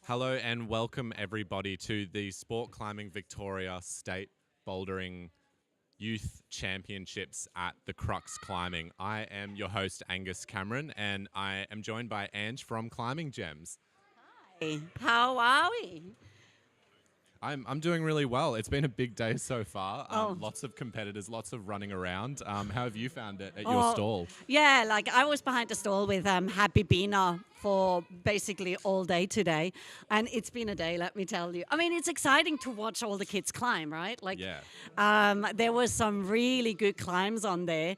Hello and welcome everybody to the Sport Climbing Victoria State Bouldering Youth Championships at the Crux Climbing. I am your host Angus Cameron and I am joined by Ange from Climbing Gems. Hi, how are we? I'm doing really well. It's been a big day so far. Oh. Lots of competitors, lots of running around. How have you found it at your stall? Yeah, like I was behind the stall with Happy Bina for basically all day today. And it's been a day, let me tell you. I mean, it's exciting to watch all the kids climb, right? Like, Yeah. there was some really good climbs on there.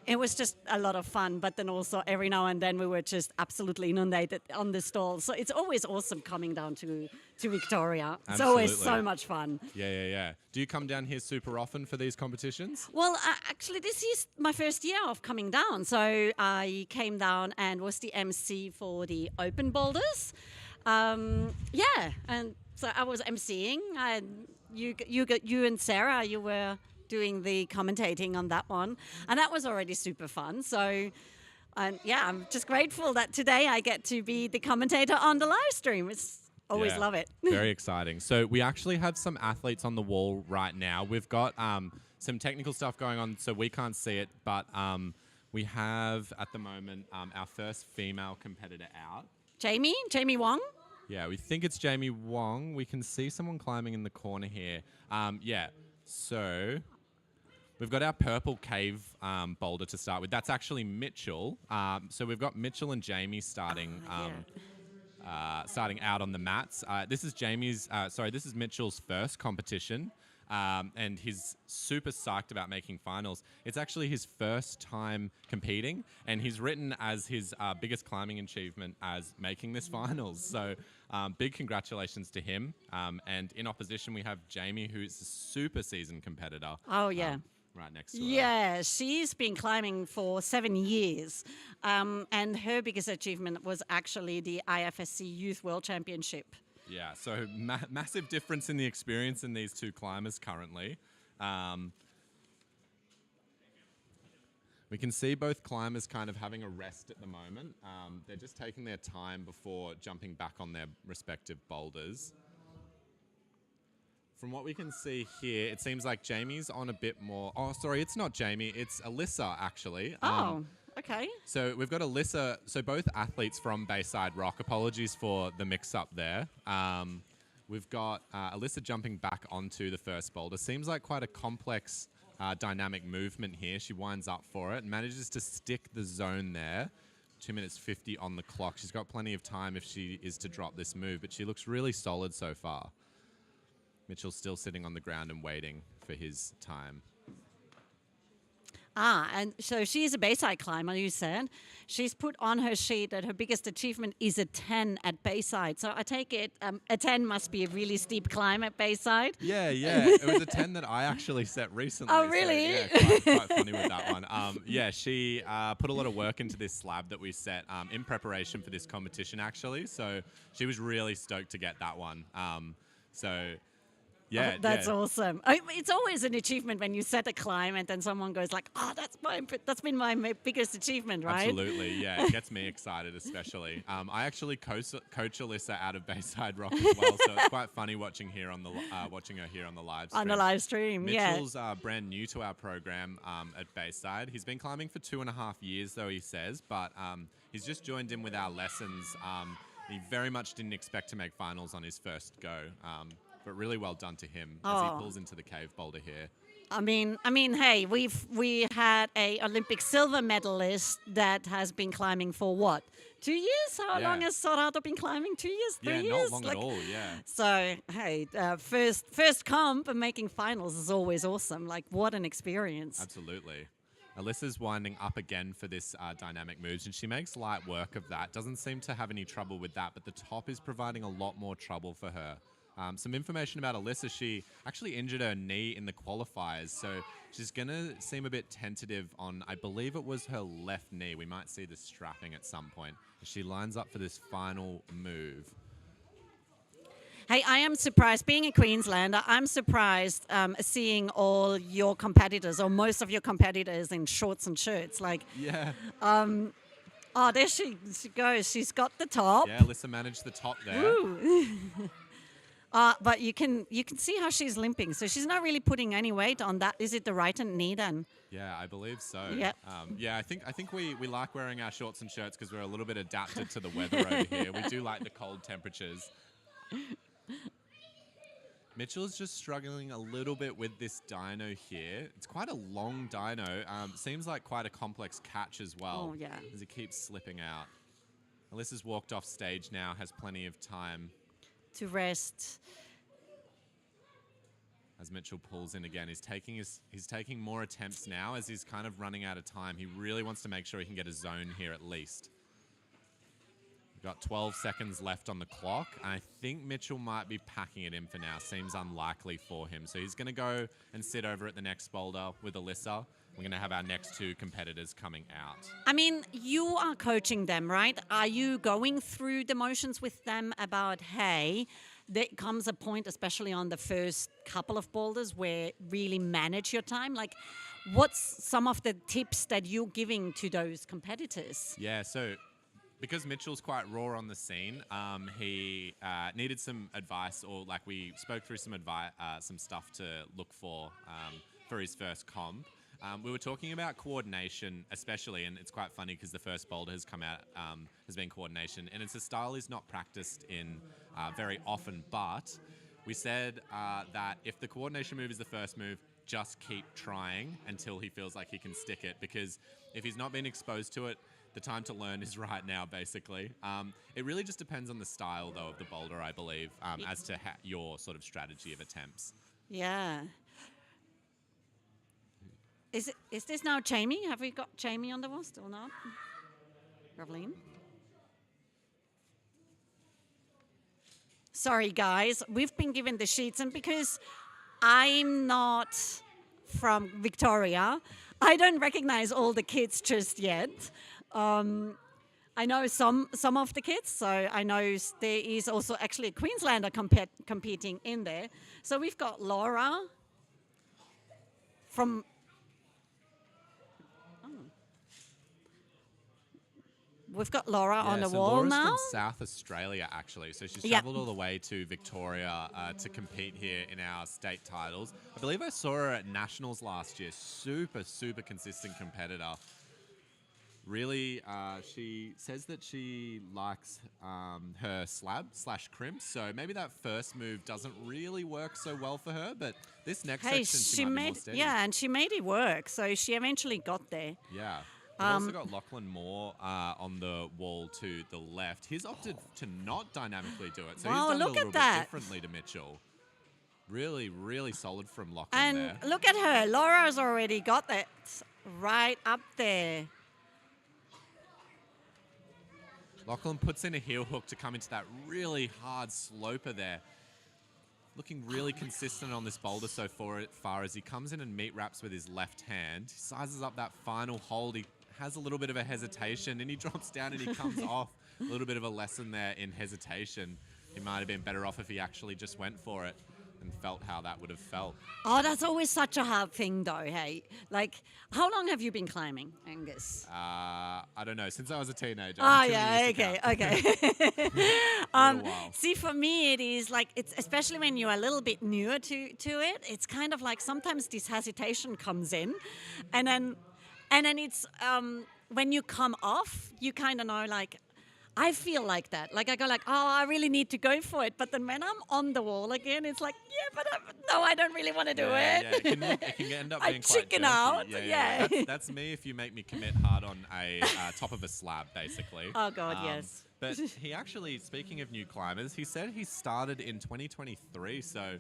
It was just a lot of fun, but then also every now and then we were just absolutely inundated on the stall. So it's always awesome coming down to Victoria. It's always so much fun. Yeah. Do you come down here super often for these competitions? Well, actually, this is my first year of coming down. So I came down and was the MC for the open boulders. And so I was MCing. And you and Sarah, you were doing the commentating on that one, and that was already super fun. So, I'm just grateful that today I get to be the commentator on the live stream. It's always love it. Very exciting. So we actually have some athletes on the wall right now. We've got some technical stuff going on, so we can't see it, but we have at the moment our first female competitor out. Jamie Wong. Yeah, we think it's Jamie Wong. We can see someone climbing in the corner here. So we've got our purple cave boulder to start with. That's actually Mitchell. So we've got Mitchell and Jamie starting starting out on the mats. This is Mitchell's first competition, and he's super psyched about making finals. It's actually his first time competing, and he's written as his biggest climbing achievement as making this finals. So big congratulations to him. And in opposition, we have Jamie, who's a super seasoned competitor. Oh, yeah. Right next to her. Yeah, she's been climbing for 7 years. And her biggest achievement was actually the IFSC Youth World Championship. Yeah, so massive difference in the experience in these two climbers currently. We can see both climbers kind of having a rest at the moment. They're just taking their time before jumping back on their respective boulders. From what we can see here, it seems like Jamie's on a bit more... Oh, sorry, it's not Jamie. It's Alyssa, actually. Okay. So we've got Alyssa. So both athletes from Bayside Rock. Apologies for the mix-up there. We've got Alyssa jumping back onto the first boulder. Seems like quite a complex, dynamic movement here. She winds up for it and manages to stick the zone there. 2 minutes 50 on the clock. She's got plenty of time if she is to drop this move, but she looks really solid so far. Mitchell's still sitting on the ground and waiting for his time. And so she's a Bayside climber, you said. She's put on her sheet that her biggest achievement is a 10 at Bayside. So I take it a 10 must be a really steep climb at Bayside. Yeah. It was a 10 that I actually set recently. Oh, really? So, yeah, quite funny with that one. She put a lot of work into this slab that we set in preparation for this competition, actually. So she was really stoked to get that one. Yeah, that's awesome. It's always an achievement when you set a climb and then someone goes like, "Oh, that's been my biggest achievement, right?" Absolutely, yeah. It gets me excited, especially. I actually coach Alyssa out of Bayside Rock as well, so it's quite funny watching her here on the live stream. On the live stream, Mitchell's brand new to our program at Bayside. He's been climbing for 2.5 years, though, he says, but he's just joined in with our lessons. He very much didn't expect to make finals on his first go. but really well done to him as Oh. he pulls into the cave boulder here. I mean, hey, we had a Olympic silver medalist that has been climbing for what, 2 years? How Yeah. long has Sorato been climbing? 2 years, 3 Yeah, years? not long at all, yeah. So hey, first comp and making finals is always awesome. Like, what an experience! Absolutely. Alyssa's winding up again for this dynamic moves, and she makes light work of that. Doesn't seem to have any trouble with that, but the top is providing a lot more trouble for her. Some information about Alyssa, she actually injured her knee in the qualifiers, so she's going to seem a bit tentative on, I believe it was her left knee. We might see the strapping at some point. She lines up for this final move. Hey, I am surprised, being a Queenslander, I'm surprised seeing all your competitors, or most of your competitors, in shorts and shirts. Like, Yeah. oh, there she goes. She's got the top. Yeah, Alyssa managed the top there. Ooh. But you can see how she's limping. So she's not really putting any weight on that. Is it the right knee then? Yeah, I believe so. Yep. Yeah, I think we like wearing our shorts and shirts because we're a little bit adapted to the weather over here. We do like the cold temperatures. Mitchell's just struggling a little bit with this dyno here. It's quite a long dyno. Seems like quite a complex catch as well. Oh, yeah. As it keeps slipping out. Alyssa's walked off stage now, has plenty of time. To rest. As Mitchell pulls in again, he's taking more attempts now as he's kind of running out of time. He really wants to make sure he can get a zone here at least. We've got 12 seconds left on the clock. And I think Mitchell might be packing it in for now. Seems unlikely for him. So he's going to go and sit over at the next boulder with Alyssa. We're going to have our next two competitors coming out. I mean, you are coaching them, right? Are you going through the motions with them about, hey, there comes a point, especially on the first couple of boulders, where really manage your time? Like, what's some of the tips that you're giving to those competitors? Yeah, so because Mitchell's quite raw on the scene, he needed some advice, or like we spoke through some stuff to look for his first comp. We were talking about coordination especially, and it's quite funny because the first boulder has come out, has been coordination, and it's a style he's not practiced in very often, but we said that if the coordination move is the first move, just keep trying until he feels like he can stick it, because if he's not been exposed to it, the time to learn is right now, basically. It really just depends on the style, though, of the boulder, I believe, as to your sort of strategy of attempts. Yeah. Is this now Jamie? Have we got Jamie on the wall? Still not? Ravleen? Sorry, guys. We've been given the sheets, and because I'm not from Victoria, I don't recognize all the kids just yet. I know some of the kids, so I know there is also actually a Queenslander competing in there. So we've got Laura from... We've got Laura on the wall Laura's now. from South Australia, actually. So she's travelled all the way to Victoria to compete here in our state titles. I believe I saw her at Nationals last year. Super, super consistent competitor. Really, she says that she likes her slab/crimp. So maybe that first move doesn't really work so well for her. But this next section, she might be more steady. Yeah, and she made it work. So she eventually got there. Yeah. We've also got Lachlan Moore on the wall to the left. He's opted to not dynamically do it. So Wow, he's done look it a at little bit that. differently to Mitchell. Really, really solid from Lachlan And there. look at her. Laura's already got that right up there. Lachlan puts in a heel hook to come into that really hard sloper there. Looking really consistent on this boulder so far as he comes in and meat wraps with his left hand. He sizes up that final hold. He has a little bit of a hesitation and he drops down and he comes off. A little bit of a lesson there in hesitation. He might have been better off if he actually just went for it and felt how that would have felt. Oh, that's always such a hard thing, though, hey? Like, how long have you been climbing, Angus? I don't know, since I was a teenager. Oh, Too many yeah, years to okay. count. A while. See, for me, it is like, it's especially when you're a little bit newer to it, it's kind of like sometimes this hesitation comes in, and then it's, when you come off, you kind of know, like, I feel like that. Like I go like, oh, I really need to go for it. But then when I'm on the wall again, it's like, yeah, but no, I don't really want to do it. Yeah, it can end up I being quite chicken jerky. out. Yeah. That's me if you make me commit hard on a top of a slab, basically. Oh, God, yes. But he actually, speaking of new climbers, he said he started in 2023, so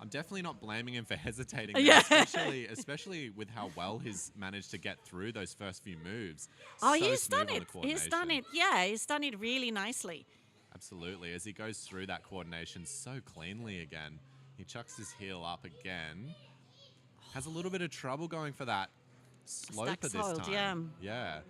I'm definitely not blaming him for hesitating, there, Yeah. especially with how well he's managed to get through those first few moves. Oh, So he's smooth done on it. the He's done it. coordination. Yeah, he's done it really nicely. Absolutely. As he goes through that coordination so cleanly again, he chucks his heel up again. Has a little bit of trouble going for that sloper Stax this hold, time. Yeah.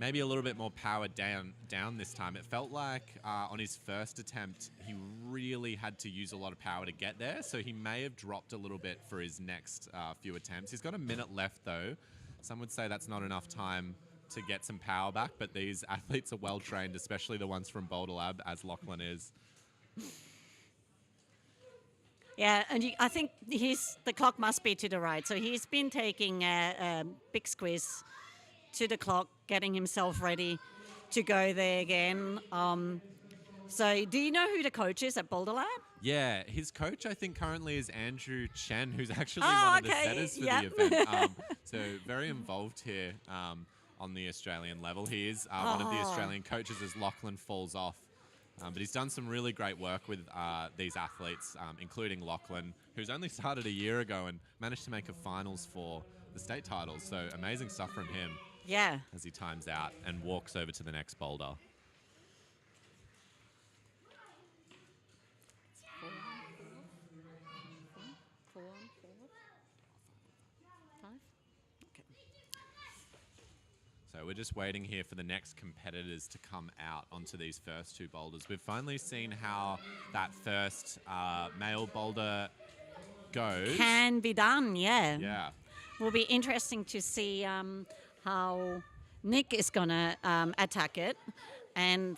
Maybe a little bit more power down this time. It felt like on his first attempt, he really had to use a lot of power to get there. So he may have dropped a little bit for his next few attempts. He's got a minute left, though. Some would say that's not enough time to get some power back, but these athletes are well trained, especially the ones from Boulder Lab, as Lachlan is. Yeah, and I think the clock must be to the right. So he's been taking a big squeeze to the clock, getting himself ready to go there again. So do you know who the coach is at Boulder Lab? Yeah, his coach, I think, currently is Andrew Chen, who's actually Oh, one of the okay, setters for yep. the event. So very involved here on the Australian level. He is one of the Australian coaches as Lachlan falls off. But he's done some really great work with these athletes, including Lachlan, who's only started a year ago and managed to make a finals for the state titles. So amazing stuff from him. Yeah. As he times out and walks over to the next boulder. So we're just waiting here for the next competitors to come out onto these first two boulders. We've finally seen how that first male boulder goes. Can be done, yeah. Yeah. Will be interesting to see how Nick is going to attack it. And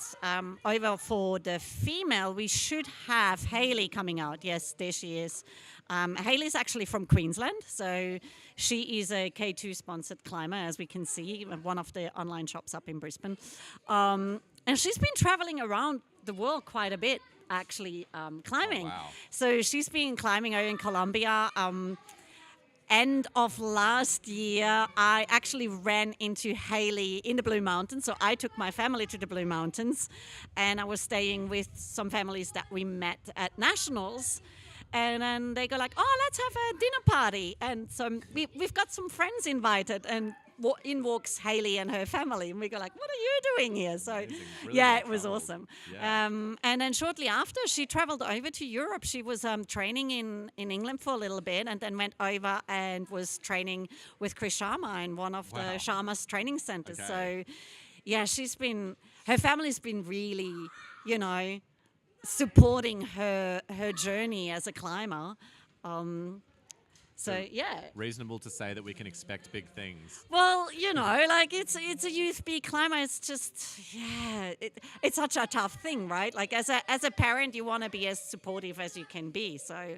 over for the female, we should have Hayley coming out. Yes, there she is. Hayley's actually from Queensland, so she is a K2 sponsored climber, as we can see, at one of the online shops up in Brisbane. And she's been traveling around the world quite a bit, actually, climbing. Oh, wow. So she's been climbing over in Colombia. End of last year, I actually ran into Hayley in the Blue Mountains. So I took my family to the Blue Mountains, and I was staying with some families that we met at Nationals. And then they go like, oh, let's have a dinner party. And so we've got some friends invited, and in walks Hayley and her family. And we go like, what are you doing here? So, Really yeah, well it was traveled. awesome. Yeah. And then shortly after, she traveled over to Europe. She was training in England for a little bit, and then went over and was training with Chris Sharma in one of the Wow. Sharma's training centers. Okay. So, yeah, her family's been really, supporting her journey as a climber. So yeah. Reasonable to say that we can expect big things. Well, like it's a youth B climber. It's just it's such a tough thing, right? Like as a parent, you want to be as supportive as you can be. So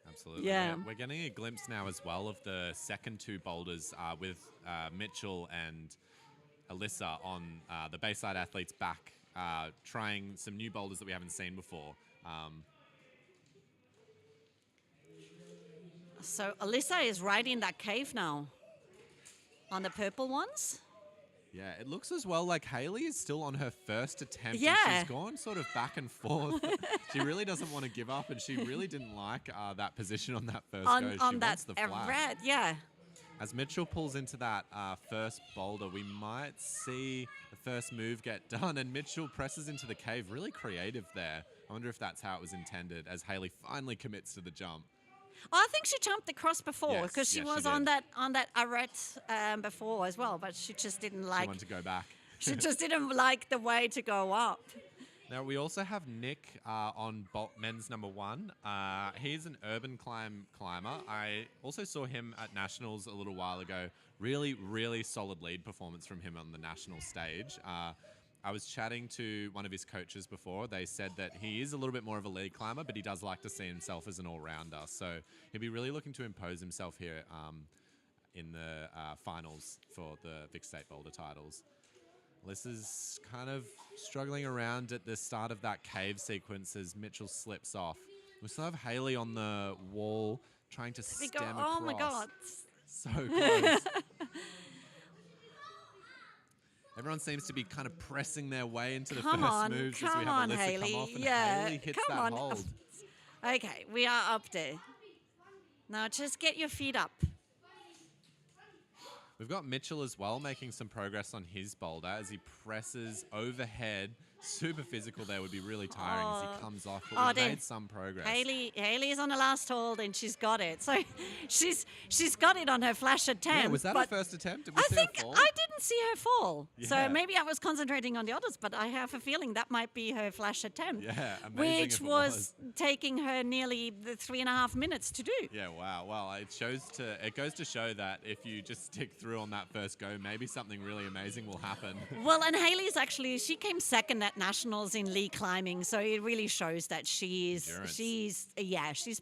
Absolutely. Yeah. We're getting a glimpse now as well of the second two boulders with Mitchell and Alyssa on the Bayside athletes back, trying some new boulders that we haven't seen before. So Alyssa is right in that cave now, on the purple ones. Yeah, it looks as well like Hayley is still on her first attempt. Yeah. And she's gone sort of back and forth. She really doesn't want to give up, and she really didn't like that position on that first go. She On that wants the flag. red, yeah. As Mitchell pulls into that first boulder, we might see the first move get done, and Mitchell presses into the cave. Really creative there. I wonder if that's how it was intended, as Hayley finally commits to the jump. Oh, I think she jumped across before Yes, because she yes, was she on did. that arête before as well, but she just didn't She like. wanted to go back. She just didn't like the way to go up. Now, we also have Nick on men's number one. He's an urban climber. I also saw him at Nationals a little while ago. Really, really solid lead performance from him on the national stage. I was chatting to one of his coaches before. They said that he is a little bit more of a lead climber, but he does like to see himself as an all-rounder. So he'll be really looking to impose himself here in the finals for the Vic State Boulder titles. Alyssa's kind of struggling around at the start of that cave sequence as Mitchell slips off. We still have Haley on the wall trying to We go. stem Oh across. my God. So close. Everyone seems to be kind of pressing their way into the Come first on, moves as we come have on, Alyssa Haley. come off and Yeah, Haley hits come that on. hold. Okay, we are up there. Now just get your feet up. We've got Mitchell as well making some progress on his boulder as he presses overhead. Super physical there, would be really tiring as he comes off, but we've made some progress. Haley is on the last hold and she's got it. So she's got it on her flash attempt. Yeah, was that her first attempt? Did we see her fall? I didn't see her fall. Yeah. So maybe I was concentrating on the others, but I have a feeling that might be her flash attempt. Yeah, amazing which if it was taking her nearly the 3.5 minutes to do. Yeah, wow. Well, it goes to show that if you just stick through on that first go, maybe something really amazing will happen. Well, and Haley's she came second at nationals in lead climbing, so it really shows that she's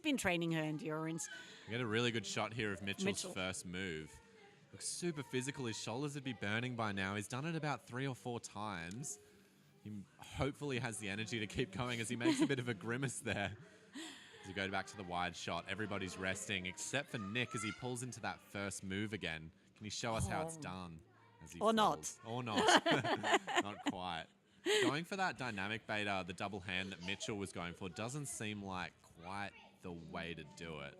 been training her endurance. We get a really good shot here of Mitchell's first move. Looks super physical. His shoulders would be burning by now. He's done it about 3 or 4 times. He hopefully has the energy to keep going as he makes a bit of a grimace there. As we go back to the wide shot, everybody's resting except for Nick as he pulls into that first move again. Can you show us how it's done? As he Or falls? not. Or not. Not quite. Going for that dynamic beta, the double hand that Mitchell was going for, doesn't seem like quite the way to do it.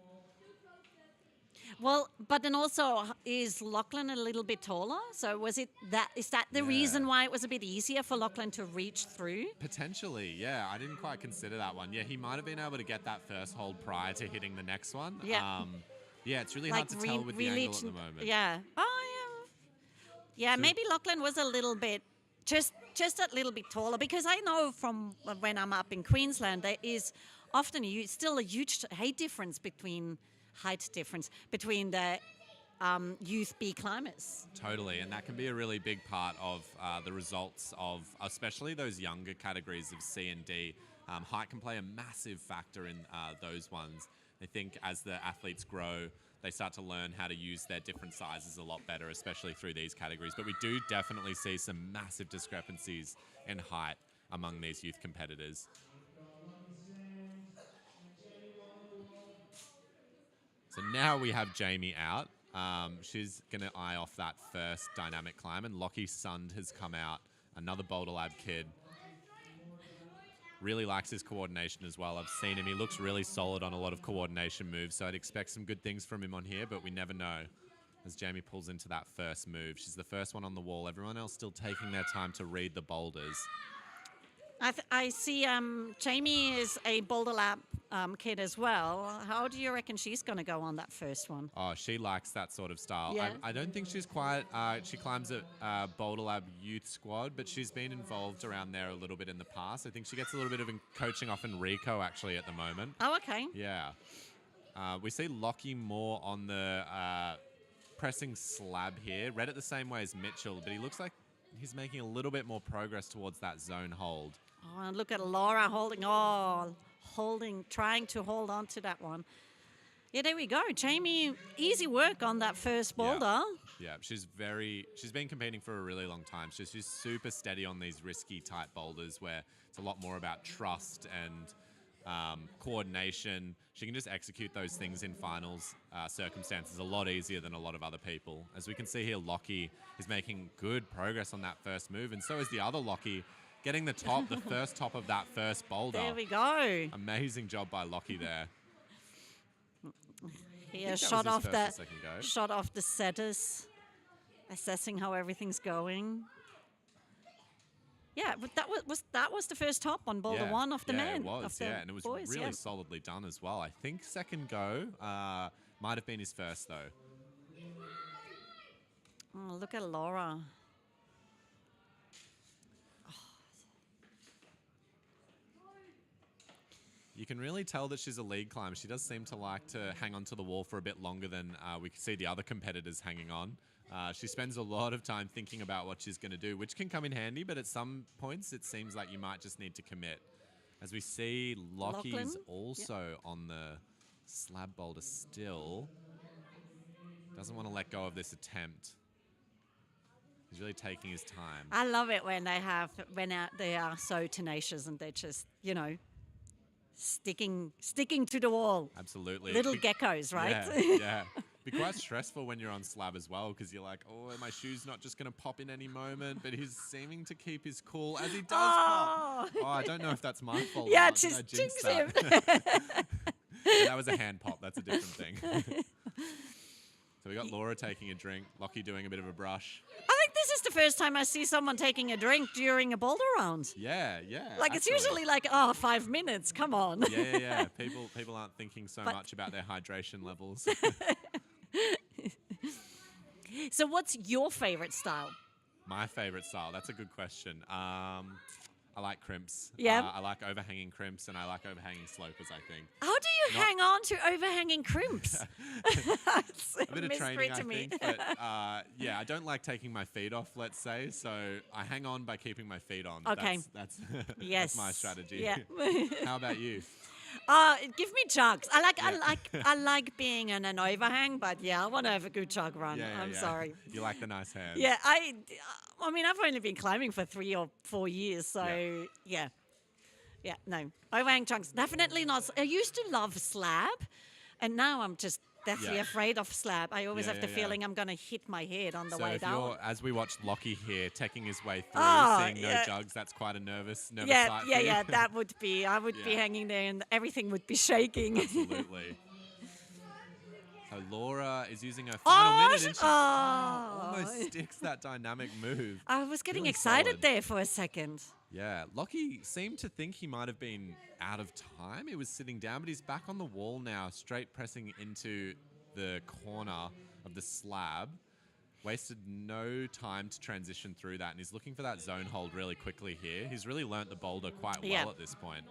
Well, but then also, is Lachlan a little bit taller? So is that the reason why it was a bit easier for Lachlan to reach through? Potentially, yeah. I didn't quite consider that one. Yeah, he might have been able to get that first hold prior to hitting the next one. Yeah. Yeah, it's really hard to tell with the angle at the moment. Yeah. Oh, yeah. Yeah, so maybe Lachlan was a little bit, just a little bit taller, because I know from when I'm up in Queensland, there is often still a huge height difference between the youth B climbers. Totally, and that can be a really big part of the results of especially those younger categories of C and D. Height can play a massive factor in those ones. I think as the athletes grow, they start to learn how to use their different sizes a lot better, especially through these categories. But we do definitely see some massive discrepancies in height among these youth competitors. So now we have Jamie out. She's going to eye off that first dynamic climb, and Lockie Sund has come out, another Boulder Lab kid. Really likes his coordination as well. I've seen him. He looks really solid on a lot of coordination moves, so I'd expect some good things from him on here, but we never know as Jamie pulls into that first move. She's the first one on the wall. Everyone else still taking their time to read the boulders. I see Jamie is a Boulder Lab kid as well. How do you reckon she's going to go on that first one? Oh, she likes that sort of style. Yeah. I don't think she's quite... she climbs at Boulder Lab Youth Squad, but she's been involved around there a little bit in the past. I think she gets a little bit of coaching off Enrico, actually, at the moment. Oh, okay. Yeah. We see Lockie more on the pressing slab here. Read it the same way as Mitchell, but he looks like he's making a little bit more progress towards that zone hold. Oh, and look at Laura trying to hold on to that one. Yeah, there we go. Jamie, easy work on that first boulder. Yeah, she's been competing for a really long time. She's super steady on these risky type boulders where it's a lot more about trust and coordination. She can just execute those things in finals circumstances a lot easier than a lot of other people. As we can see here, Lockie is making good progress on that first move, and so is the other Lockie, getting the first top of that first boulder. There we go. Amazing job by Lockie there. Here, shot off the setters, assessing how everything's going. Yeah, but that was the first top on Boulder 1 of the men. It was, and it was boys, really solidly done as well. I think second go might have been his first though. Oh, look at Laura. You can really tell that she's a lead climber. She does seem to like to hang on to the wall for a bit longer than we can see the other competitors hanging on. She spends a lot of time thinking about what she's going to do, which can come in handy, but at some points it seems like you might just need to commit. As we see, Lockie's also on the slab boulder still. Doesn't want to let go of this attempt. He's He's really taking his time. I love it when they are so tenacious and they're just, sticking to the wall. Absolutely. Little geckos, right? Yeah. Be quite stressful when you're on slab as well, because you're like, oh, my shoe's not just going to pop in any moment, but he's seeming to keep his cool as he does pop. Oh, I don't know if that's my fault. Yeah, or not. Did I just jinx jinx that? him. Yeah, that was a hand pop. That's a different thing. So we got Laura taking a drink, Lockie doing a bit of a brush. I think this is the first time I see someone taking a drink during a boulder round. Yeah. Like, it's usually like, 5 minutes. Come on. Yeah. People aren't thinking so much about their hydration levels. So what's your favorite style? My favorite style? That's a good question. I like crimps. Yeah. I like overhanging crimps, and I like overhanging slopers, I think. How do you hang on to overhanging crimps? It's A bit of mystery training, to I me. think. But I don't like taking my feet off, let's say. So I hang on by keeping my feet on. Okay. That's Yes. that's my strategy. Yeah. How about you? Give me chugs. I like being in an overhang, but I want to have a good chug run. I'm sorry. You like the nice hands. Yeah, I mean, I've only been climbing for 3 or 4 years, so yeah, no, overhang chugs definitely not. I used to love slab, and now I'm just deathly afraid of slab. I always have the feeling I'm gonna hit my head on the So way if down. as we watched Lockie here, taking his way through, seeing no jugs, that's quite a nervous sight for you. Yeah. That would be. I would be hanging there, and everything would be shaking. Absolutely. So Laura is using her final minute, and she almost sticks that dynamic move. I was getting Really excited solid. there for a second. Yeah, Lockie seemed to think he might have been out of time. He was sitting down, but he's back on the wall now, straight pressing into the corner of the slab. Wasted no time to transition through that, and he's looking for that zone hold really quickly here. He's really learnt the boulder quite well at this point.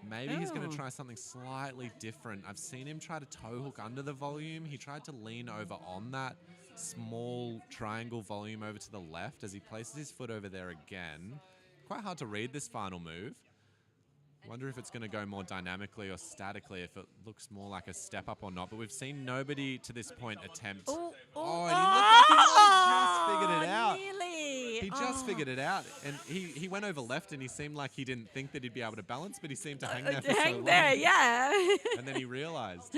Maybe he's going to try something slightly different. I've seen him try to toe hook under the volume. He tried to lean over on that small triangle volume over to the left as he places his foot over there again. Quite hard to read this final move. Wonder if it's going to go more dynamically or statically, if it looks more like a step up or not. But we've seen nobody to this point attempt. And he looked like he just figured it out. Nearly. He just figured it out, and he went over left, and he seemed like he didn't think that he'd be able to balance, but he seemed to hang there for so long. And then he realized.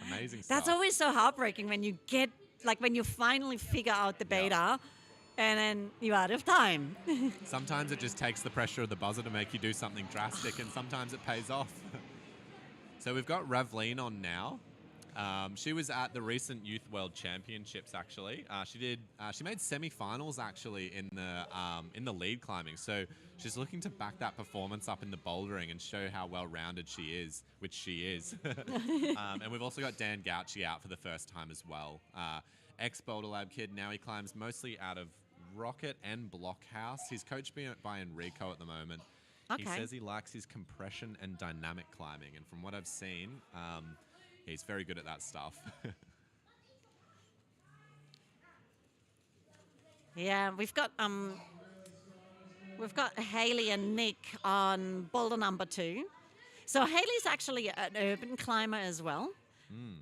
Amazing stuff. That's always so heartbreaking when you get, like, when you finally figure out the beta, and then you're out of time. Sometimes it just takes the pressure of the buzzer to make you do something drastic, and sometimes it pays off. So we've got Ravleen on now. She was at the recent Youth World Championships. Actually, she made semi-finals actually in the lead climbing. So she's looking to back that performance up in the bouldering and show how well-rounded she is, which she is. And we've also got Dan Gauci out for the first time as well. Ex-Boulder Lab kid. Now he climbs mostly out of Rocket and Blockhouse. He's coached by Enrico at the moment. Okay. He says he likes his compression and dynamic climbing, and from what I've seen. He's very good at that stuff. Yeah, we've got Hayley and Nick on boulder number 2. So Hayley's actually an urban climber as well,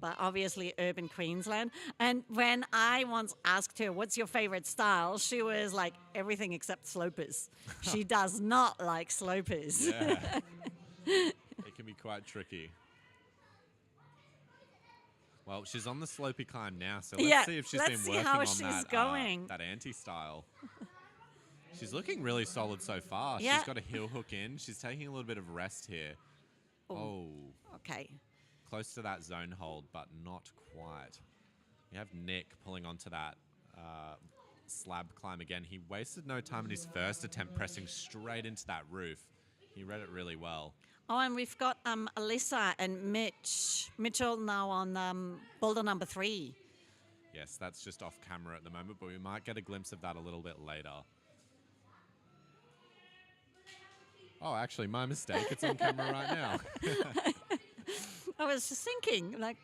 but obviously urban Queensland. And when I once asked her, "What's your favorite style?" she was like, "Everything except slopers." She does not like slopers. Yeah, it can be quite tricky. Well, she's on the slopey climb now, so let's see if she's been working on that anti-style. She's looking really solid so far. Yeah. She's got a heel hook in. She's taking a little bit of rest here. Okay. Close to that zone hold, but not quite. We have Nick pulling onto that slab climb again. He wasted no time in his first attempt pressing straight into that roof. He read it really well. Oh, and we've got Alyssa and Mitchell now on boulder number 3. Yes, that's just off camera at the moment, but we might get a glimpse of that a little bit later. Oh, actually, my mistake. It's on camera right now. I was just thinking, like...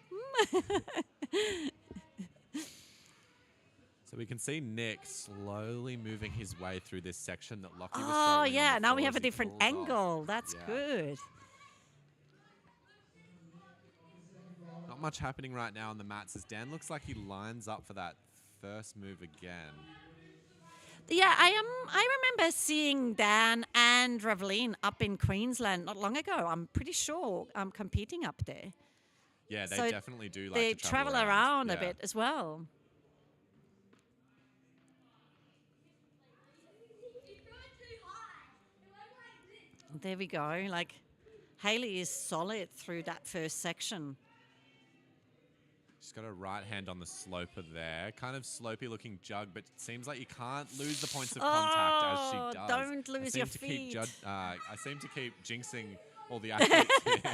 So we can see Nick slowly moving his way through this section that Lockie was Oh, showing yeah. on Now we before have as a he different pulls off. angle. That's Yeah. good. Not much happening right now on the mats as Dan looks like he lines up for that first move again. Yeah, I remember seeing Dan and Reveline up in Queensland not long ago. I'm pretty sure competing up there. Yeah, they So definitely do like they to travel travel around a Yeah. bit as well. There we go. Like Hayley is solid through that first section. She's got her right hand on the sloper there. Kind of slopey looking jug, but it seems like you can't lose the points of contact as she does. Don't lose your feet. I seem to keep jinxing all the athletes here.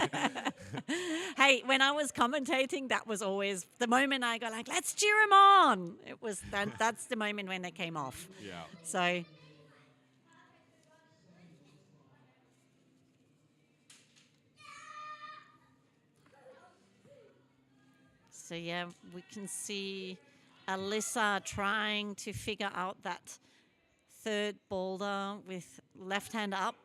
Hey, when I was commentating, that was always the moment I go like, let's cheer him on. It was that's the moment when they came off. Yeah. So yeah, we can see Alyssa trying to figure out that third boulder with left hand up.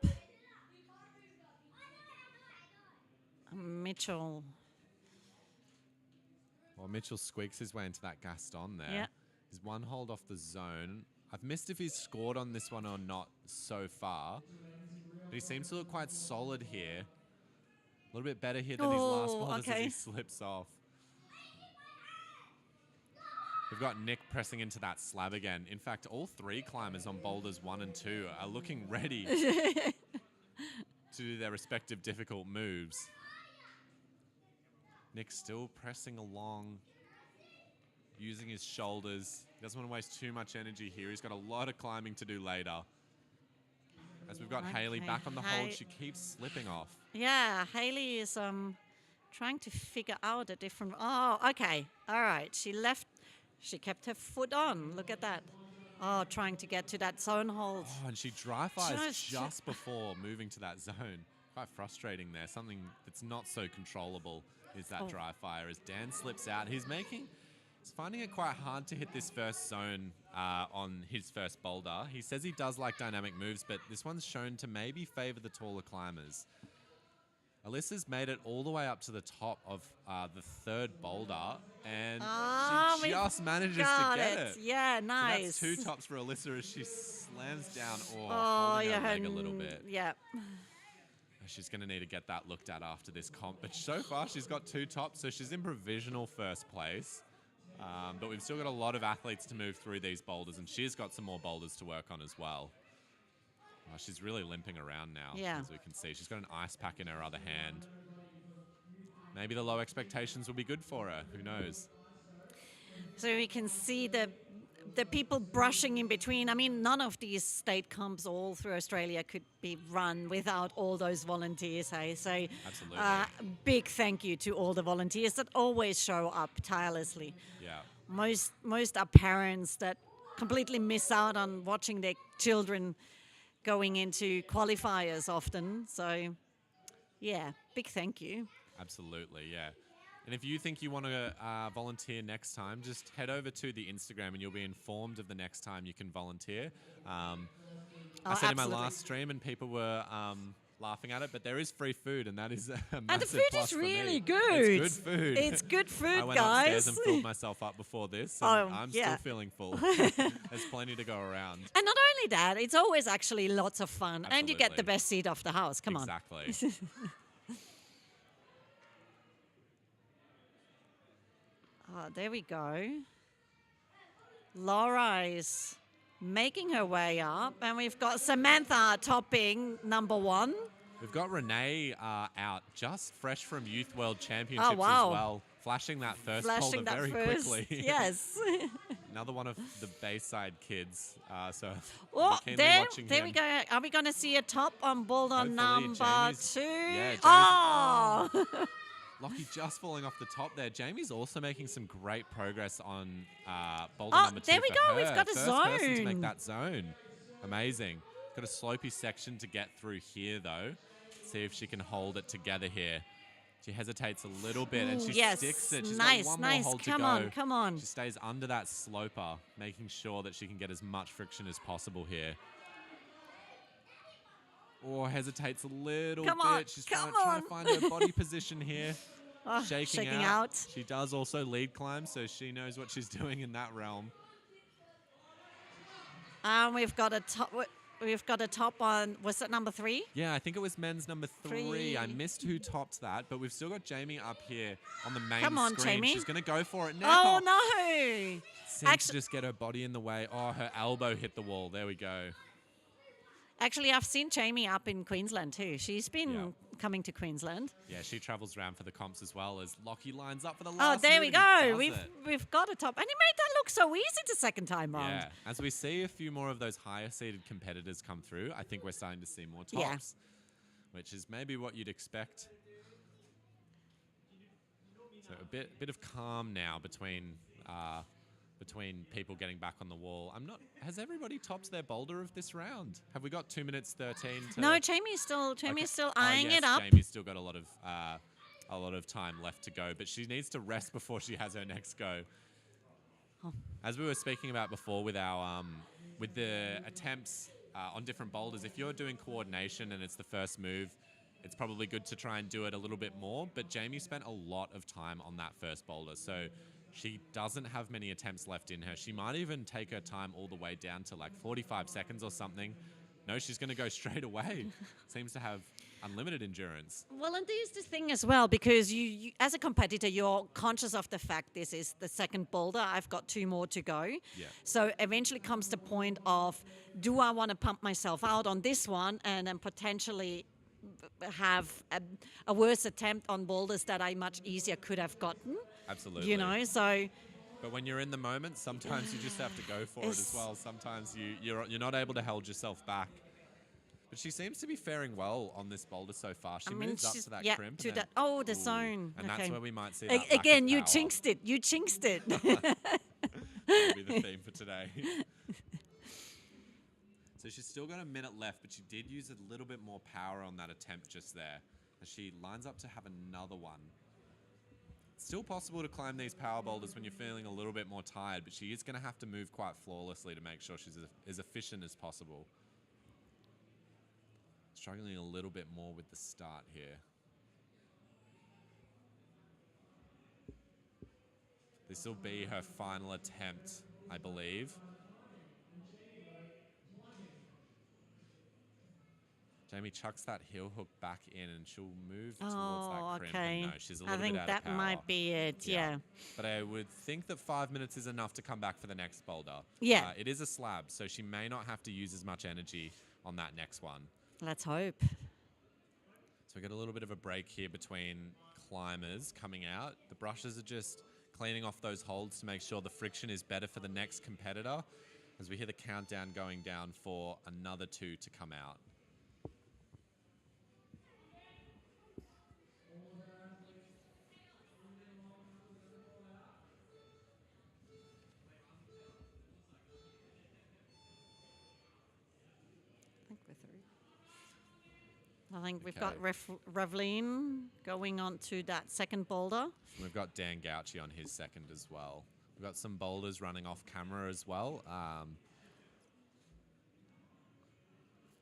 Mitchell. Well, Mitchell squeaks his way into that Gaston there. Yeah. He's one hold off the zone. I've missed if he's scored on this one or not so far. But he seems to look quite solid here. A little bit better here than his last boulders as he slips off. We've got Nick pressing into that slab again. In fact, all three climbers on boulders 1 and 2 are looking ready to do their respective difficult moves. Nick still pressing along, using his shoulders. He doesn't want to waste too much energy here. He's got a lot of climbing to do later. As we've got Hayley back on the hold, she keeps slipping off. Yeah, Hayley is trying to figure out a different. Oh, okay, all right. She kept her foot on. Look at that. Oh, trying to get to that zone hold. Oh, and she dry fires just before moving to that zone. Quite frustrating there. Something that's not so controllable is that dry fire. As Dan slips out, he's finding it quite hard to hit this first zone on his first boulder. He says he does like dynamic moves, but this one's shown to maybe favor the taller climbers. Alyssa's made it all the way up to the top of the third boulder, and she just manages to get it. Yeah, nice. So that's 2 tops for Alyssa as she slams down holding her leg a little bit. Yeah. She's going to need to get that looked at after this comp. But so far, she's got 2 tops, so she's in provisional first place. But we've still got a lot of athletes to move through these boulders, and she's got some more boulders to work on as well. She's really limping around now, as we can see. She's got an ice pack in her other hand. Maybe the low expectations will be good for her. Who knows? So we can see the people brushing in between. I mean, none of these state comps all through Australia could be run without all those volunteers, hey? So absolutely. Big thank you to all the volunteers that always show up tirelessly. Yeah. Most are parents that completely miss out on watching their children going into qualifiers often. So, yeah, big thank you. Absolutely, yeah. And if you think you want to volunteer next time, just head over to the Instagram and you'll be informed of the next time you can volunteer. I said in my last stream and people were laughing at it, but there is free food and that is a massive And the food plus is for really me. good. It's good food. It's good food, I went guys. upstairs and filled myself up before this, and I'm still feeling full. There's plenty to go around. And not only that, it's always actually lots of fun. Absolutely. And you get the best seat off the house. Come on. Exactly. There we go. Laura is making her way up, and we've got Samantha topping number 1. We've got Renee out, just fresh from Youth World Championships as well, flashing that first boulder very quickly. Yes. Another one of the Bayside kids. So there watching we him. go. Are we going to see a top on boulder Hopefully, number Jamie's- 2? Yeah, Oh! Lockie just falling off the top there. Jamie's also making some great progress on boulder number 2 there we for go. her. We've got a First person to make zone. that zone. Amazing. Got a slopey section to get through here, though. See if she can hold it together here. She hesitates a little bit and she sticks it. She's got one more hold to go. Come on. She stays under that sloper, making sure that she can get as much friction as possible here. Or hesitates a little bit. She's trying to find her body position here. Shaking out. She does also lead climb, so she knows what she's doing in that realm. We've got a top. We've got a top on. Was that number 3? Yeah, I think it was men's number 3. Three. I missed who topped that, but we've still got Jamie up here on the main Come on, screen. Jamie. She's going to go for it now. Oh no! Seemed to just get her body in the way. Oh, her elbow hit the wall. There we go. Actually, I've seen Jamie up in Queensland too. She's been Yeah. coming to Queensland. Yeah, she travels around for the comps as well as Lockie lines up for the Oh, last there we move and go. he does it. We've got a top, and he made that look so easy the second time round. Yeah, as we see a few more of those higher seeded competitors come through, I think we're starting to see more tops, Yeah. which is maybe what you'd expect. So a bit of calm now between people getting back on the wall. Has everybody topped their boulder of this round? Have we got 2 minutes 13? No, Jamie's still eyeing yes, it up. Jamie's still got a lot of time left to go, but she needs to rest before she has her next go. Oh. As we were speaking about before with our with the attempts on different boulders, if you're doing coordination and it's the first move, it's probably good to try and do it a little bit more. But Jamie spent a lot of time on that first boulder, so she doesn't have many attempts left in her. She might even take her time all the way down to like 45 seconds or something. No, she's going to go straight away. Seems to have unlimited endurance. Well, and there's this thing as well, because you as a competitor, you're conscious of the fact this is the second boulder. I've got 2 more to go. Yeah. So eventually comes the point of, do I want to pump myself out on this one and then potentially have a worse attempt on boulders that I much easier could have gotten? Absolutely. You know, so... But when you're in the moment, sometimes you just have to go for it as well. Sometimes you're not able to hold yourself back. But she seems to be faring well on this boulder so far. She moves up to that crimp. To and that. then, Oh, the zone. And okay. that's where we might see that lack again. of You power. jinxed it. You jinxed it. That'll be the theme for today. So she's still got a minute left, but she did use a little bit more power on that attempt just there, as she lines up to have another one. It's still possible to climb these power boulders when you're feeling a little bit more tired, but she is going to have to move quite flawlessly to make sure she's as efficient as possible. Struggling a little bit more with the start here. This will be her final attempt, I believe. Jamie chucks that heel hook back in and she'll move towards that crimp. Okay. And no, she's a I little think bit out that of power. might be it. Yeah. But I would think that 5 minutes is enough to come back for the next boulder. Yeah. It is a slab, so she may not have to use as much energy on that next one. Let's hope. So we got a little bit of a break here between climbers coming out. The brushes are just cleaning off those holds to make sure the friction is better for the next competitor, as we hear the countdown going down for another 2 to come out. I think we've got Revlin going on to that second boulder. We've got Dan Gauchi on his second as well. We've got some boulders running off camera as well.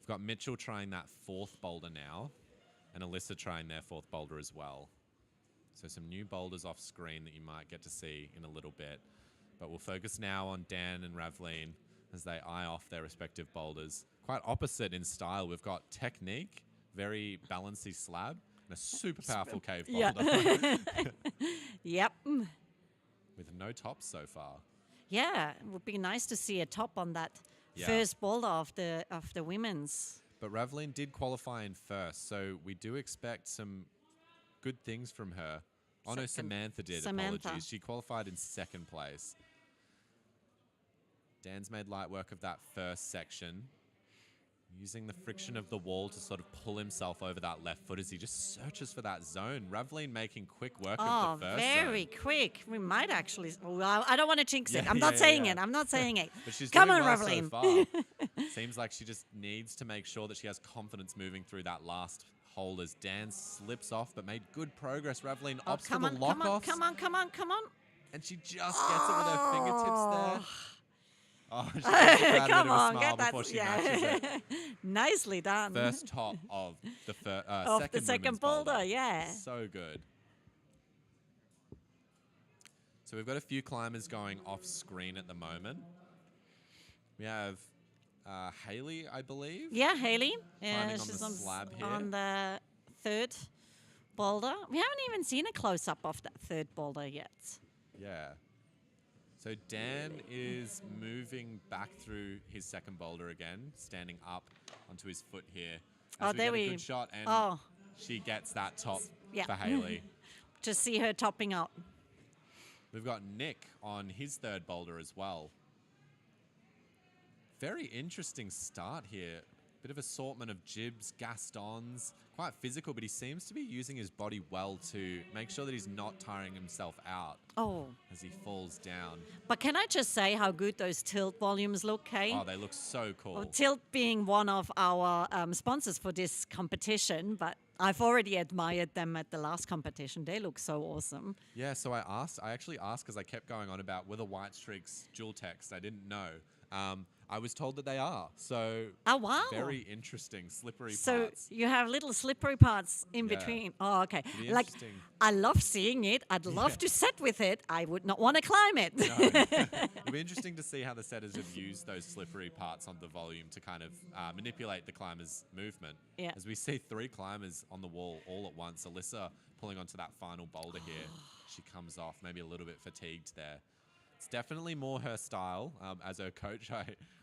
We've got Mitchell trying that 4th boulder now, and Alyssa trying their 4th boulder as well. So some new boulders off screen that you might get to see in a little bit. But we'll focus now on Dan and Ravleen as they eye off their respective boulders. Quite opposite in style. We've got Technique, very balancy slab, and a super powerful cave boulder. Yeah. Yep. With no tops so far. Yeah, it would be nice to see a top on that first boulder of the women's. But Ravleen did qualify in first, so we do expect some good things from her. Oh no, Samantha did. Apologies. She qualified in 2nd place. Dan's made light work of that first section, using the friction of the wall to sort of pull himself over that left foot as he just searches for that zone. Ravleen making quick work of the first very zone. quick. We might actually... Well, I don't want to jinx it. I'm not saying it. I'm not saying it. But she's Come doing on, well Ravleen. so far. Seems like she just needs to make sure that she has confidence moving through that last hole as Dan slips off, but made good progress. Ravleen opts for the lock-offs. Come on. And she just gets it with her fingertips there. Oh, she gives a Come on, smile get that. before she matches it. Nicely done. First top of the second women's boulder, yeah. So good. So we've got a few climbers going off screen at the moment. We have Haley, I believe. Yeah, Haley. Climbing Yeah, on she's the slab here. on the third boulder. We haven't even seen a close-up of that third boulder yet. Yeah. So Dan is moving back through his second boulder again, standing up onto his foot here. As we there get a we... good shot, and Oh, she gets that top yeah. for Haley. Just see her topping up. We've got Nick on his third boulder as well. Very interesting start here. Bit of assortment of jibs, Gastons. Quite physical, but he seems to be using his body well to make sure that he's not tiring himself out Oh. as he falls down. But can I just say how good those tilt volumes look, Kay? Oh, they look so cool. Well, Tilt being one of our sponsors for this competition, but I've already admired them at the last competition. They look so awesome. Yeah, so I actually asked because I kept going on about were the white streaks dual text. I didn't know. I was told that they are. So Oh, wow. very interesting, slippery So parts. you have little slippery parts in Yeah. between. Oh, okay. Pretty Like, interesting. I love seeing it. I'd love to set with it. I would not want to climb it. No. It'll be interesting to see how the setters have used those slippery parts on the volume to kind of manipulate the climber's movement. Yeah. As we see 3 climbers on the wall all at once. Alyssa pulling onto that final boulder here. She comes off, maybe a little bit fatigued there. It's definitely more her style. As her coach,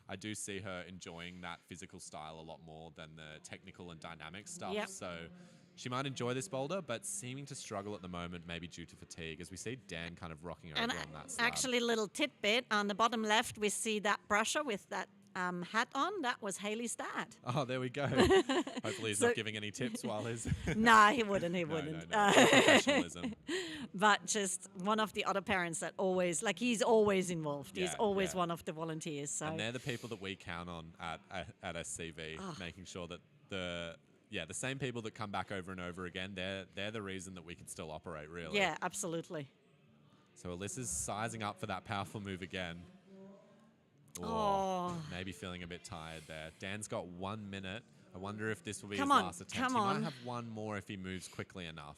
I do see her enjoying that physical style a lot more than the technical and dynamic stuff. Yep. So she might enjoy this boulder, but seeming to struggle at the moment, maybe due to fatigue, as we see Dan kind of rocking over And on that slab. actually, little tidbit on the bottom left, we see that brusher with that hat on. That was Haley's dad. Oh, there we go. Hopefully he's So- not giving any tips while he's... Nah, he wouldn't. He No, wouldn't. no. Professionalism. But just one of the other parents that always, like, he's always involved. He's Yeah, always yeah. one of the volunteers. So And they're the people that we count on at SCV, making sure that the same people that come back over and over again, they're the reason that we can still operate, really. yeah, absolutely. So Alyssa's sizing up for that powerful move again. Oh. Maybe feeling a bit tired there. Dan's got 1 minute. I wonder if this will be Come his on, last attempt. come He on. might have one more if he moves quickly enough.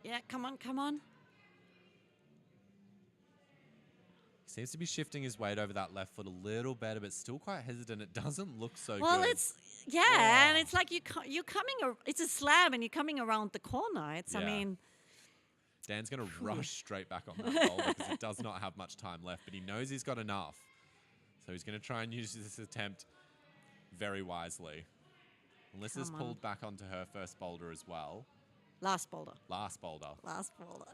Yeah, come on, come on. He seems to be shifting his weight over that left foot a little better, but still quite hesitant. It doesn't look so Well, good. it's and it's like you're coming. It's a slab, and you're coming around the corner. It's I Yeah. mean, Dan's going to rush straight back on that boulder because he does not have much time left, but he knows he's got enough. So he's going to try and use this attempt very wisely. Alyssa's Come on. pulled back onto her first boulder as well. last boulder. Last boulder. Last boulder.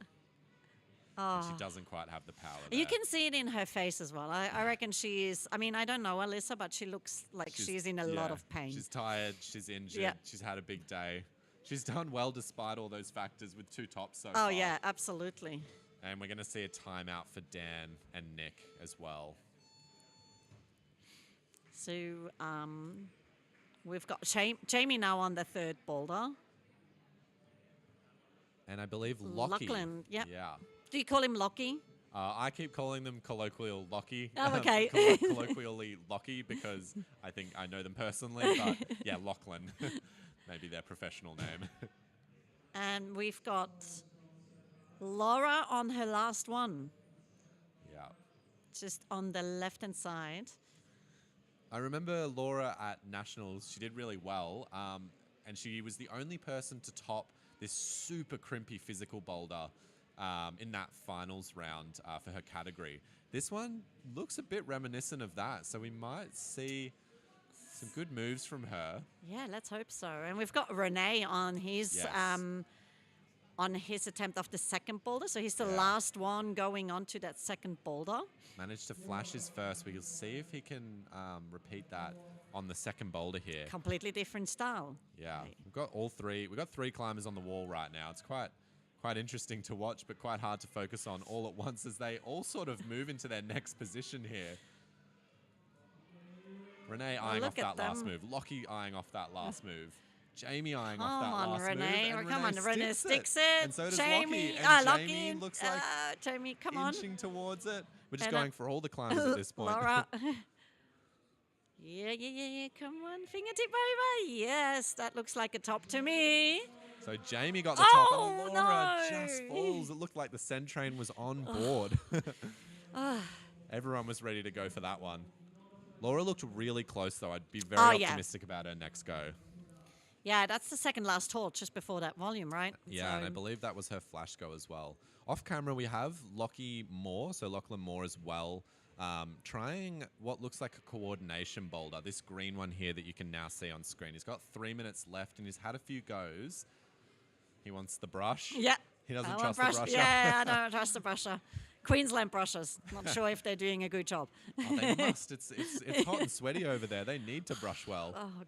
And Oh. she doesn't quite have the power You there. can see it in her face as well. I reckon she is. I mean, I don't know Alyssa, but she looks like she's in a lot yeah, of pain. She's tired. She's injured. Yeah. She's had a big day. She's done well despite all those factors with 2 tops so Oh far. yeah, absolutely. And we're going to see a timeout for Dan and Nick as well. So we've got Jamie now on the third boulder. And I believe Lockie. Lachlan, yep. Yeah. Do you call him Lockie? I keep calling them colloquial Lockie. Oh, okay. Colloquially Lockie because I think I know them personally. But yeah, Lachlan. Maybe their professional name. And we've got Laura on her last one, Yeah. just on the left-hand side. I remember Laura at Nationals. She did really well. And she was the only person to top this super crimpy physical boulder in that finals round for her category. This one looks a bit reminiscent of that. So we might see some good moves from her. Yeah, let's hope so. And we've got Renee on his Yes. attempt of the second boulder. So he's the Yeah. last one going on to that second boulder. Managed to flash his first. We'll see if he can repeat that on the second boulder here. Completely different style. Yeah, Right. we've got all 3. We've got 3 climbers on the wall right now. It's quite interesting to watch, but quite hard to focus on all at once as they all sort of move into their next position here. Renee eyeing off look at that last them. move. Lockie eyeing off that last move. Jamie eyeing off Come that on, last Renee. move. And Come on, Renee sticks sticks it. And so does Jamie. Lockie. And Lockie. Jamie looks like Jamie, come on. inching towards it. We're just And, going for all the climbers at this point. Laura. Yeah. Come on, fingertip over. Yes, that looks like a top to me. So Jamie got the top Oh, and Laura no. just falls. It looked like the send train was on board. Everyone was ready to go for that one. Laura looked really close, though. I'd be very optimistic about her next go. Yeah, that's the second last hole, just before that volume, right? Yeah, and I believe that was her flash go as well. Off camera, we have Lachlan Moore as well, trying what looks like a coordination boulder. This green one here that you can now see on screen. He's got 3 minutes left, and he's had a few goes. He wants the brush. Yeah. He doesn't trust the brusher. Yeah, I don't trust the brusher. Queensland brushers. Not sure if they're doing a good job. Oh, they must. It's hot and sweaty over there. They need to brush well. Oh, God.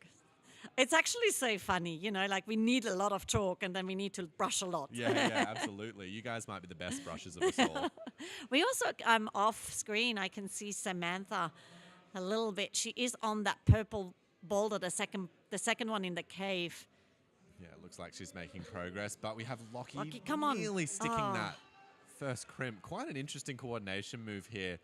It's actually so funny, you know, like we need a lot of chalk and then we need to brush a lot. Yeah, absolutely. You guys might be the best brushers of us all. We also, off screen, I can see Samantha a little bit. She is on that purple boulder, the second one in the cave. Yeah, it looks like she's making progress, but we have Lockie come on. really sticking that first crimp. Quite an interesting coordination move here.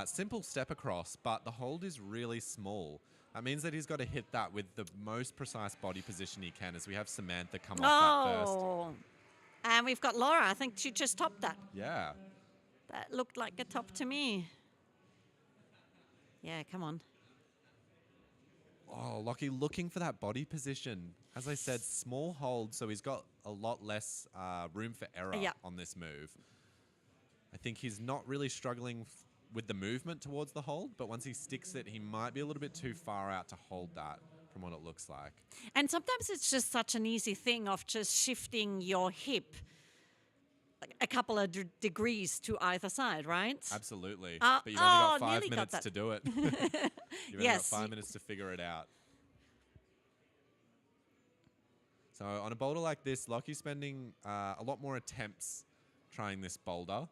Simple step across, but the hold is really small. That means that he's got to hit that with the most precise body position he can, as we have Samantha come off that first. And we've got Laura. I think she just topped that. Yeah. That looked like a top to me. Yeah, come on. Oh, Lockie looking for that body position. As I said, small hold, so he's got a lot less room for error on this move. I think he's not really struggling with the movement towards the hold, but once he sticks it, he might be a little bit too far out to hold that from what it looks like. And sometimes it's just such an easy thing of just shifting your hip a couple of degrees to either side, right? Absolutely. But you've only got 5 minutes to do it. You've only got Yes. 5 minutes to figure it out. So on a boulder like this, Lockie's spending a lot more attempts trying this boulder.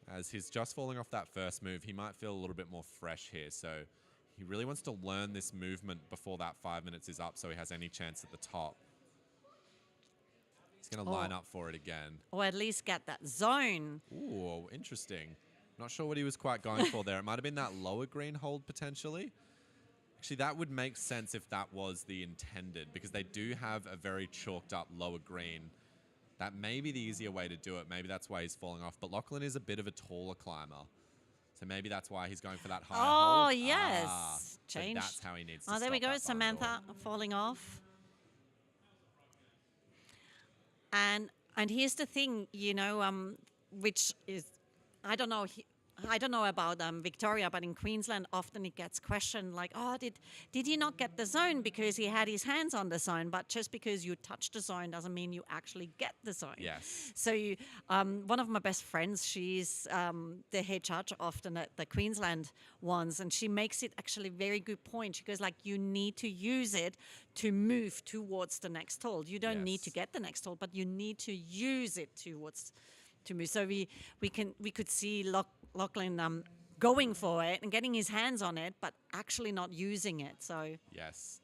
As he's just falling off that first move, he might feel a little bit more fresh here. So he really wants to learn this movement before that 5 minutes is up so he has any chance at the top. He's going to line up for it again. Or at least get that zone. Ooh, interesting. Not sure what he was quite going for there. It might have been that lower green hold potentially. Actually, that would make sense if that was the intended, because they do have a very chalked up lower green. That may be the easier way to do it. Maybe that's why he's falling off. But Lachlan is a bit of a taller climber. So maybe that's why he's going for that higher hold. Oh, yes. Change. So that's how he needs to Oh, there we stop go. that Samantha falling off. And here's the thing, you know, which is, I don't know about Victoria, but in Queensland, often it gets questioned like, oh, did he not get the zone because he had his hands on the zone? But just because you touch the zone doesn't mean you actually get the zone. Yes. So one of my best friends, she's the head judge often at the Queensland ones, and she makes it actually very good point. She goes like, you need to use it to move towards the next hold. You don't need to get the next hold, but you need to use it to move. So we could see Lachlan going for it and getting his hands on it, but actually not using it. So yes,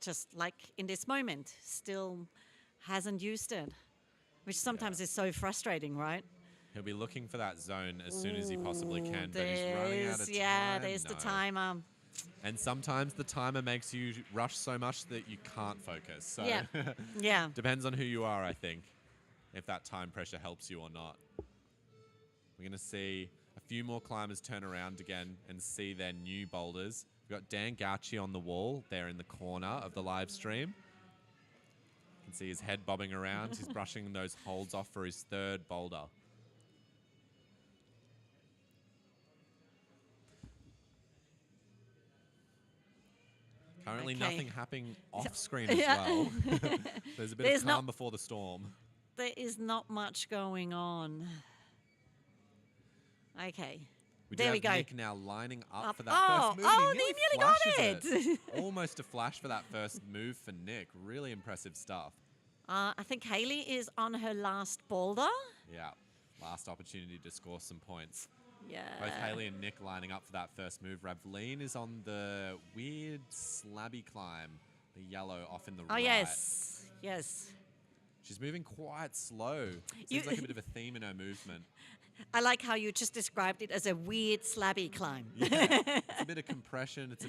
just like in this moment, still hasn't used it, which sometimes is so frustrating, right? He'll be looking for that zone as soon as he possibly can, but he's running out of time. Yeah, there's the timer. And sometimes the timer makes you rush so much that you can't focus. So yeah. Depends on who you are, I think, if that time pressure helps you or not. We're going to see a few more climbers turn around again and see their new boulders. We've got Dan Gauci on the wall there in the corner of the live stream. You can see his head bobbing around. He's brushing those holds off for his third boulder. Currently nothing happening off screen as well. There's a bit of calm before the storm. There is not much going on. Okay. There we go. Nick now lining up for that first move. Oh, he nearly got it. Almost a flash for that first move for Nick. Really impressive stuff. I think Hayley is on her last boulder. Yeah. Last opportunity to score some points. Yeah. Both Hayley and Nick lining up for that first move. Ravleen is on the weird slabby climb. The yellow off in the right. Oh, yes. Yes. She's moving quite slow. Seems like a bit of a theme in her movement. I like how you just described it as a weird slabby climb. Yeah, it's a bit of compression. It's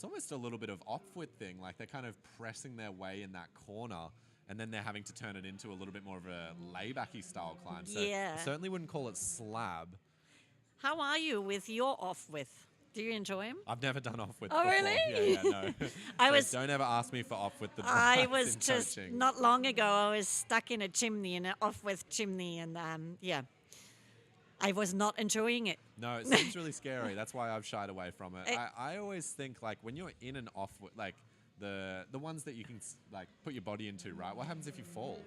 almost a little bit of off-foot thing. Like they're kind of pressing their way in that corner, and then they're having to turn it into a little bit more of a lay-backy style climb. So I certainly wouldn't call it slab. How are you with your off with? Do you enjoy him? I've never done off with Oh, before. really? Yeah, no. Don't ever ask me for off with the I advice was in just coaching. not long ago. I was stuck in a chimney, in an off with chimney, and yeah, I was not enjoying it. No, it seems really scary. That's why I've shied away from it. It- I always think like when you're in an off, like the ones that you can like put your body into, right? What happens if you fall?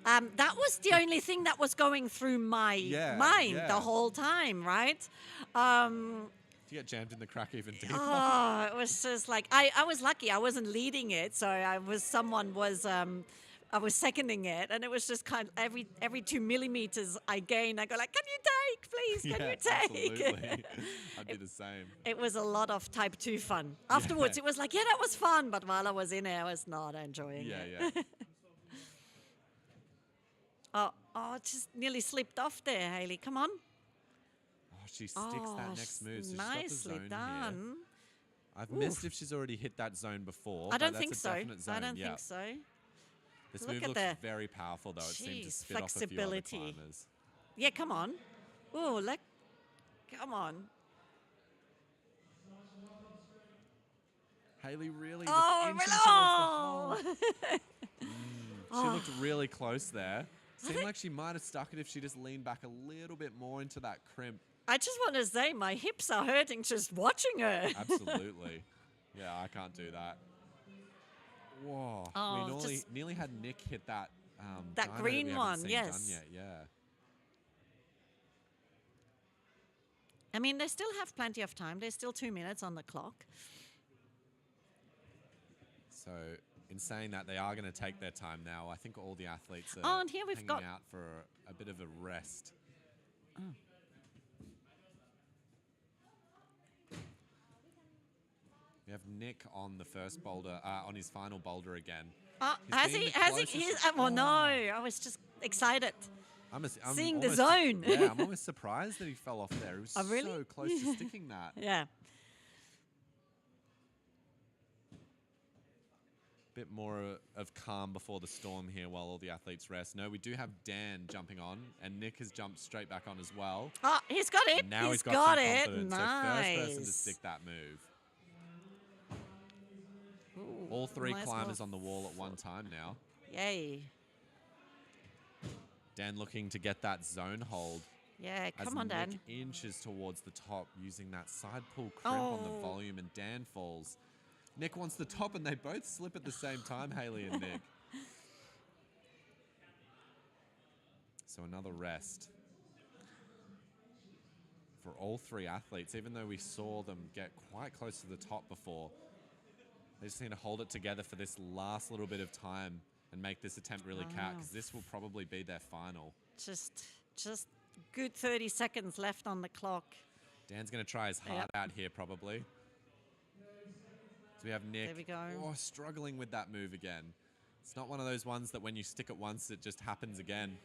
That was the only thing that was going through my mind yeah. the whole time, right? Do you get jammed in the crack even deeper? Oh, it was just like I was lucky. I wasn't leading it, so I was seconding it, and it was just kind of every 2 millimeters I gained, I go like, "Can you take, please? Can you take?" Absolutely. I'd be the same. It was a lot of type 2 fun. Afterwards, it was like, yeah, that was fun, but while I was in it, I was not enjoying it. Yeah. Oh, it just nearly slipped off there, Hayley. Come on. Oh, she sticks that next move. So she's nicely got the zone done. Here. I've missed if she's already hit that zone before. I don't but think that's so. a definite zone. I don't yeah. think so. This Look move at looks the- very powerful, though. It seemed to Jeez, spit off a few other flexibility. climbers. Yeah, come on. Oh, come on. Hayley really Oh, just inching towards the hole. Oh. She looked really close there. Seemed like she might have stuck it if she just leaned back a little bit more into that crimp. I just want to say my hips are hurting just watching her. Absolutely. Yeah, I can't do that. Whoa. Oh, We just- nearly had Nick hit that That dino green we one, haven't seen yes. done yet. Yeah. I mean, they still have plenty of time. There's still 2 minutes on the clock. So, in saying that, they are going to take their time now. I think all the athletes are Oh, and here we've hanging got- out for a bit of a rest. We have Nick on the first boulder, on his final boulder again. He's Has been he? the Has he? closest- Oh, no. I was just excited. I'm Seeing the almost- zone. Yeah, I'm almost surprised that he fell off there. He was Oh, really? so close to sticking that. Yeah. Bit more of calm before the storm here while all the athletes rest. No, we do have Dan jumping on, and Nick has jumped straight back on as well. Oh, he's got it. And now he's got some it. confidence. Nice. So first person to stick that move. All three nice climbers move. on the wall at one time now. Yay. Dan looking to get that zone hold. Yeah, As come on, Nick Dan. inches towards the top using that side pull crimp on the Oh. volume, and Dan falls. Nick wants the top, and they both slip at the same time, Hayley and Nick. So another rest for all three athletes, even though we saw them get quite close to the top before. They just need to hold it together for this last little bit of time and make this attempt really count, because this will probably be their final. Just good 30 seconds left on the clock. Dan's going to try his heart out here, probably. So we have Nick There we go. struggling with that move again. It's not one of those ones that when you stick it once, it just happens again.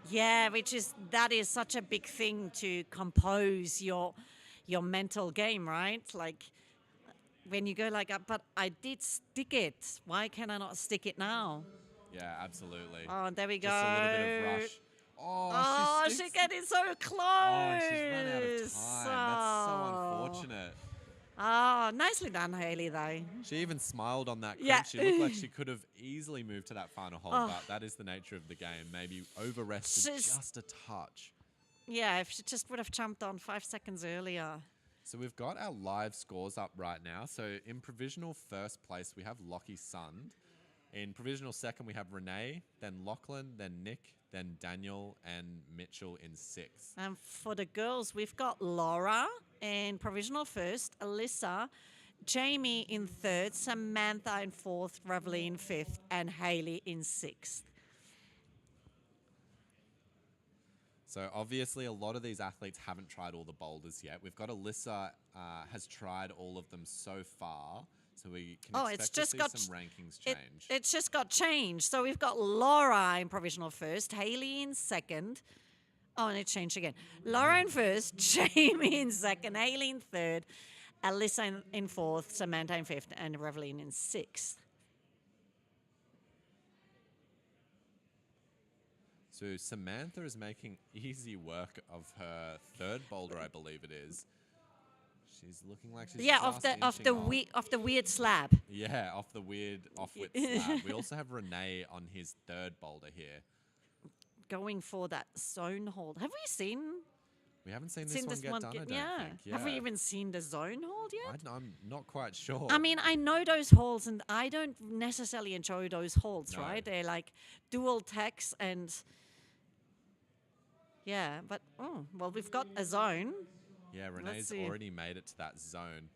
Yeah, that is such a big thing to compose your mental game, right? Like when you go like, but I did stick it. Why can I not stick it now? Yeah, absolutely. Oh, there we go. Just a little bit of rush. Oh, she she's sticks. getting so close. Oh, she's run out of time. That's so unfortunate. Oh, nicely done, Hayley, though. She even smiled on that crimp. Yeah. She looked like she could have easily moved to that final hold, Oh. but that is the nature of the game. Maybe over-rested She's- just a touch. Yeah, if she just would have jumped on 5 seconds earlier. So we've got our live scores up right now. So in provisional first place, we have Lockie Sund. In provisional second, we have Renee, then Lachlan, then Nick, then Daniel, and Mitchell in sixth. And for the girls, we've got Laura in provisional first, Alyssa, Jamie in third, Samantha in fourth, Reveille in fifth, and Hayley in sixth. So obviously, a lot of these athletes haven't tried all the boulders yet. We've got Alyssa has tried all of them so far. So we can Oh, expect it's to just see got some rankings change. It's just got changed. So we've got Laura in provisional first, Hayley in second. Oh, and it changed again. Laura in first, Jamie in second, Hayley in third, Alyssa in fourth, Samantha in fifth, and Reveline in sixth. So Samantha is making easy work of her third boulder, I believe it is. She's looking like she's Yeah, just of the weird slab. Yeah, off the weird off-wit slab. We also have Renee on his third boulder here. Going for that zone hold. Have we seen We haven't seen this one get done, I don't think. Yeah. Have we even seen the zone hold yet? I'm not quite sure. I mean, I know those holds, and I don't necessarily enjoy those holds, No. right? They're like dual techs and yeah, but well, we've got a zone. Yeah, Renee's see. already made it to that zone.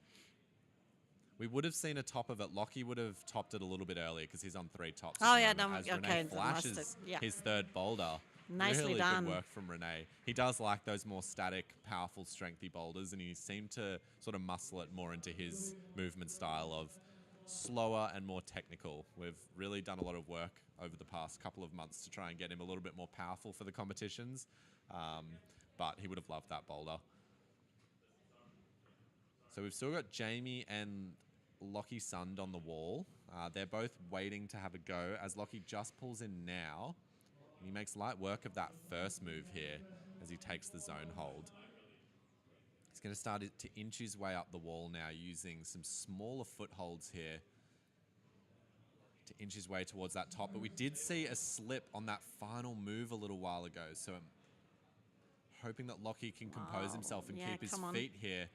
We would have seen a top of it. Lockie would have topped it a little bit earlier because he's on 3 tops. Oh, at the yeah, moment, no, as okay, Renee flashes yeah. his third boulder. Nicely really done. good work from Renee. He does like those more static, powerful, strengthy boulders, and he seemed to sort of muscle it more into his movement style of slower and more technical. We've really done a lot of work over the past couple of months to try and get him a little bit more powerful for the competitions, but he would have loved that boulder. So we've still got Jamie and Lockie Sund on the wall. They're both waiting to have a go as Lockie just pulls in now. And he makes light work of that first move here as he takes the zone hold. He's going to start to inch his way up the wall now using some smaller footholds here to inch his way towards that top. But we did see a slip on that final move a little while ago. So I'm hoping that Lockie can compose himself and keep his feet here.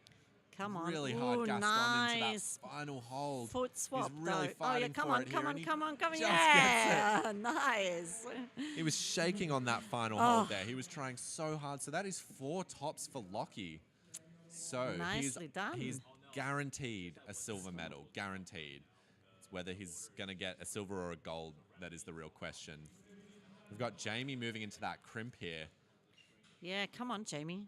Come on. Really hard Ooh, gas on into that final hold. Foot swap. He's really fighting come for on, it come here, on, and he come on. just Yeah, gets nice. He was shaking on that final hold there. He was trying so hard. So that is 4 tops for Lockie. So Nicely done. He's guaranteed a silver medal. Guaranteed. It's whether he's going to get a silver or a gold that is the real question. We've got Jamie moving into that crimp here. Yeah, come on, Jamie.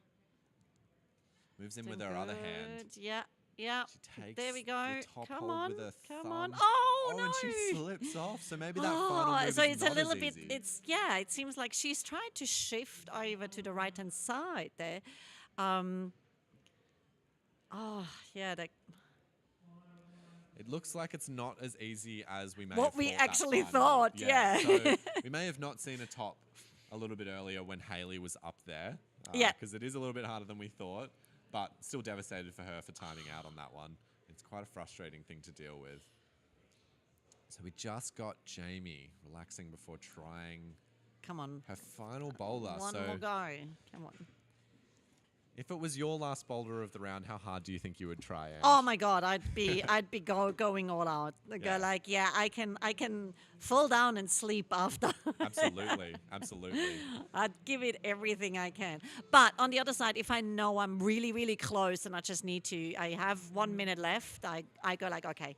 Moves in with her other hand. Yeah, yeah. She takes there we go. the top Come hold on, with her come thumb. on. Oh, no. And she slips off. So maybe that final move so is it's not a little as bit. easy. It seems like she's tried to shift over to the right hand side there. Yeah. It looks like it's not as easy as we may What have we thought actually that final. thought, yeah. So we may have not seen a top a little bit earlier when Hayley was up there. Yeah. Because it is a little bit harder than we thought, but still devastated for her for timing out on that one. It's quite a frustrating thing to deal with. So we just got Jamie relaxing before trying Come on. her final boulder. One so more go. Come on. if it was your last boulder of the round, how hard do you think you would try, Ange? Oh my God, I'd be going all out. Yeah. Go like, yeah, I can fall down and sleep after. Absolutely, absolutely. I'd give it everything I can. But on the other side, if I know I'm really, really close and I just need to, I have 1 minute left, I go like, okay,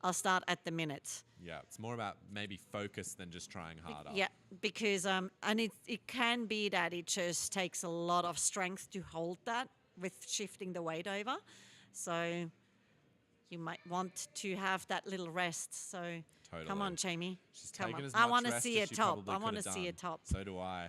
I'll start at the minute. Yeah, it's more about maybe focus than just trying harder. Yeah, because and it can be that it just takes a lot of strength to hold that with shifting the weight over. So you might want to have that little rest. So Totally. come on, Jamie. She's Come taken on. as I much want to rest see as a she top. probably I want to could have see a done. top. So do I.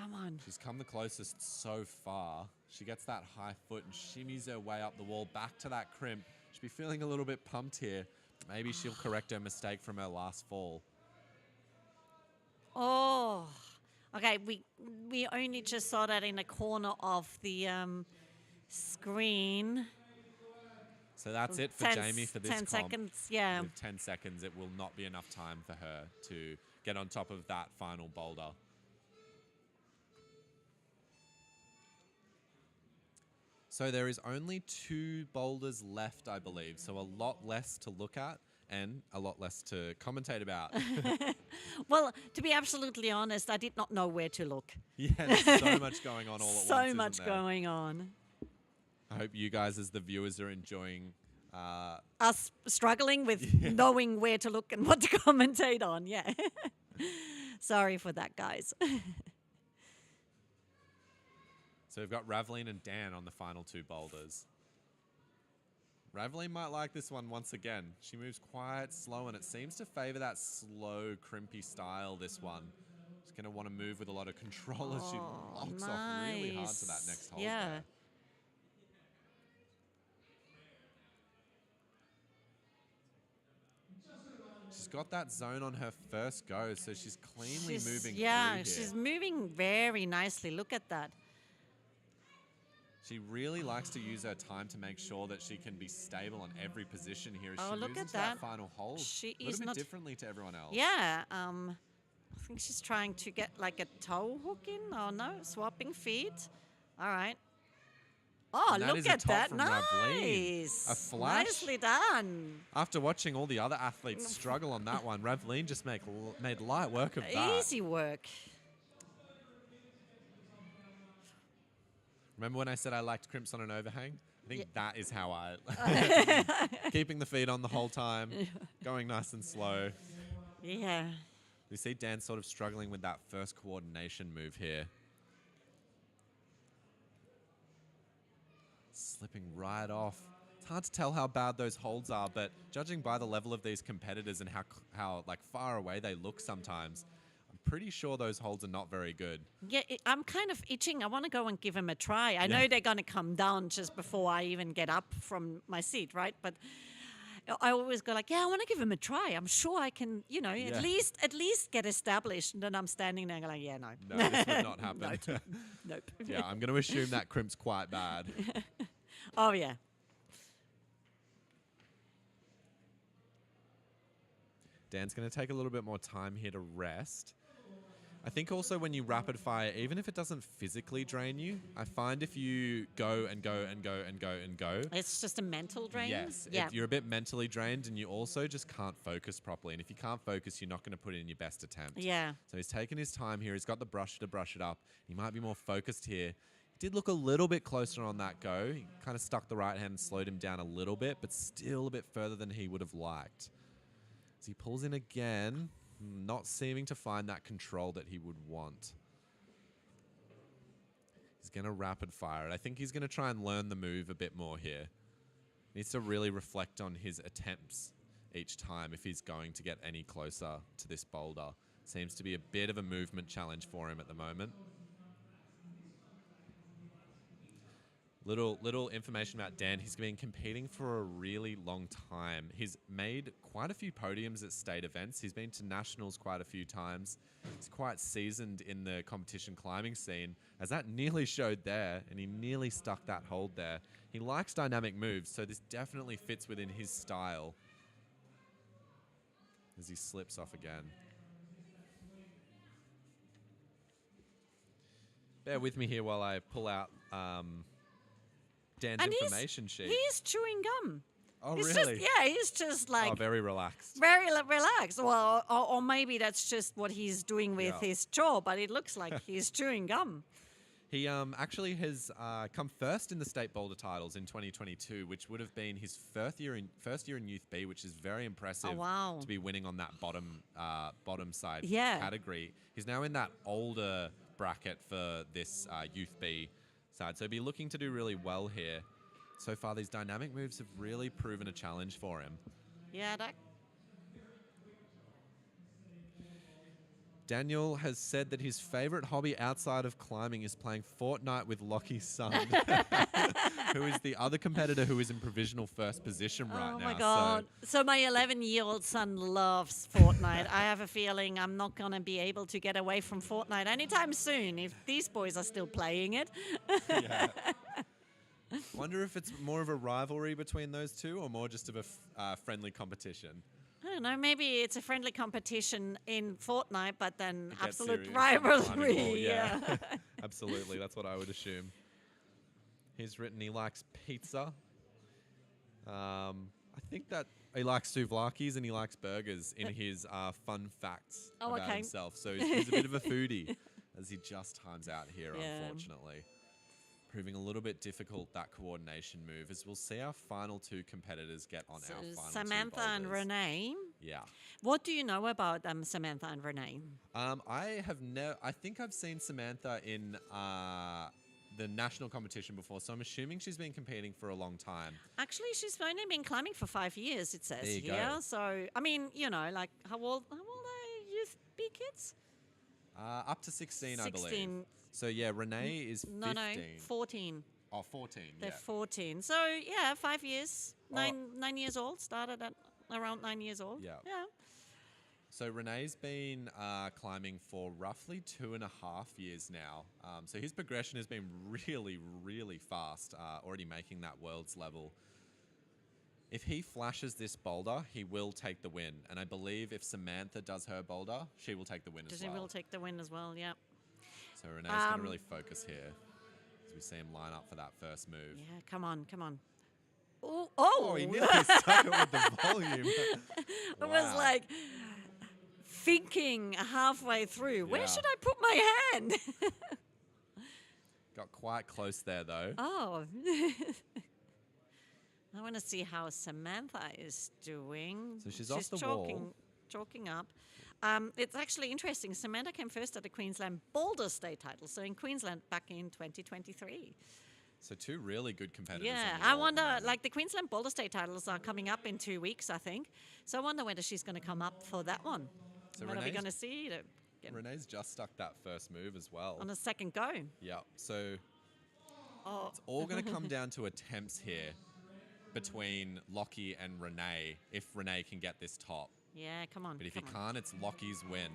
Come on. She's come the closest so far. She gets that high foot and shimmies her way up the wall back to that crimp. She'll be feeling a little bit pumped here. Maybe she'll correct her mistake from her last fall. Oh, okay. We only just saw that in the corner of the screen. So that's it for 10 Jamie for this 10 comp. seconds, yeah. With 10 seconds, it will not be enough time for her to get on top of that final boulder. So there is only 2 boulders left, I believe. So a lot less to look at and a lot less to commentate about. Well, to be absolutely honest, I did not know where to look. Yeah, there's so much going on all at once. So much isn't there? going on. I hope you guys, as the viewers, are enjoying. Us struggling with knowing where to look and what to commentate on. Yeah. Sorry for that, guys. So we've got Raveline and Dan on the final 2 boulders. Raveline might like this one once again. She moves quite slow, and it seems to favor that slow, crimpy style, this one. She's going to want to move with a lot of control as she locks off really hard to that next hold. Yeah. There. She's got that zone on her first go, so she's cleanly moving Yeah, through here. she's moving very nicely. Look at that. She really likes to use her time to make sure that she can be stable on every position here as Oh, she look moves at into that that. final hold. She a little is bit not- differently to everyone else. Yeah, I think she's trying to get like a toe hook in. Oh no, swapping feet. All right. Oh, And that look is a at top that. from Ravleen. Nice. A flash. Nicely done. After watching all the other athletes struggle on that one, Ravleen just made light work of that. Easy work. Remember when I said I liked crimps on an overhang? I think that is how I... Keeping the feet on the whole time, going nice and slow. Yeah. We see Dan sort of struggling with that first coordination move here. Slipping right off. It's hard to tell how bad those holds are, but judging by the level of these competitors and how like far away they look sometimes, I'm pretty sure those holds are not very good. Yeah, I'm kind of itching. I want to go and give them a try. I know they're going to come down just before I even get up from my seat, right? But I always go like, yeah, I want to give them a try. I'm sure I can, at least get established. And then I'm standing there and going, yeah, no. No, this would not happen. Nope. Yeah, I'm going to assume that crimp's quite bad. Oh, yeah. Dan's going to take a little bit more time here to rest. I think also when you rapid fire, even if it doesn't physically drain you, I find if you go and go and go and go and go. It's just a mental drain? Yes. Yeah. You're a bit mentally drained and you also just can't focus properly. And if you can't focus, you're not going to put in your best attempt. Yeah. So he's taking his time here. He's got the brush to brush it up. He might be more focused here. He did look a little bit closer on that go. He kind of stuck the right hand and slowed him down a little bit, but still a bit further than he would have liked. As he pulls in again, not seeming to find that control that he would want. He's going to rapid fire it. I think he's going to try and learn the move a bit more here. Needs to really reflect on his attempts each time if he's going to get any closer to this boulder. Seems to be a bit of a movement challenge for him at the moment. Little information about Dan. He's been competing for a really long time. He's made quite a few podiums at state events. He's been to nationals quite a few times. He's quite seasoned in the competition climbing scene, as that nearly showed there, and he nearly stuck that hold there. He likes dynamic moves, so this definitely fits within his style. As he slips off again. Bear with me here while I pull out Dan's information sheet. He's chewing gum. Oh, He's really? He's just like very relaxed. very relaxed. Well, or maybe that's just what he's doing with his jaw, but it looks like he's chewing gum. He actually has come first in the state boulder titles in 2022, which would have been his first year in Youth B, which is very impressive. Oh, wow. To be winning on that bottom side Yeah. category. He's now in that older bracket for this Youth B side, so he'll be looking to do really well here. So far, these dynamic moves have really proven a challenge for him. Yeah, Daniel has said that his favorite hobby outside of climbing is playing Fortnite with Lockie's son, who is the other competitor who is in provisional first position right now. Oh my God. So my 11-year-old son loves Fortnite. I have a feeling I'm not going to be able to get away from Fortnite anytime soon if these boys are still playing it. Yeah. Wonder if it's more of a rivalry between those two or more just of a friendly competition. I don't know, maybe it's a friendly competition in Fortnite, but then It gets absolute serious. rivalry. Climbing Yeah. Absolutely, that's what I would assume. He's written he likes pizza. I think that he likes souvlaki's and he likes burgers in his fun facts about himself. So he's a bit of a foodie, as he just times out here, unfortunately. Proving a little bit difficult, that coordination move, as we'll see our final two competitors get on our final Samantha two and boulders. Renee. Yeah. What do you know about Samantha and Renee? I think I've seen Samantha in the national competition before, so I'm assuming she's been competing for a long time. Actually, she's only been climbing for 5 years, it says There you here. go. So, I mean, like, how old are youth B kids? Up to 16, I believe. 16. So, yeah, Renee is 15. No, 14. Oh, 14, They're yeah. 14. So, 5 years. 9 years old. Started at around 9 years old. Yeah. Yeah. So Renee's been climbing for roughly 2.5 years now. So his progression has been really, really fast, already making that world's level. If he flashes this boulder, he will take the win. And I believe if Samantha does her boulder, she will take the win as She well. will take the win as well, yeah. So Renee's going to really focus here as we see him line up for that first move. Yeah, come on. Ooh, Oh, he nearly stuck it with the volume. I was like thinking halfway through, where Yeah. should I put my hand? Got quite close there, though. Oh. I want to see how Samantha is doing. So she's off the wall. Chalking up. It's actually interesting. Samantha came first at the Queensland Boulder state title, so in Queensland back in 2023. So two really good competitors. Yeah, on the I wall. wonder, like the Queensland Boulder state titles are coming up in 2 weeks, I think. So I wonder whether she's going to come up for that one. So When are we Renee's- going to see it again? Renee's just stuck that first move as well. On a second go. Yeah. So Oh, it's all going to come down to attempts here between Lockie and Renee, if Renee can get this top. yeah, come on. But if come he on. can't, it's Lockie's win.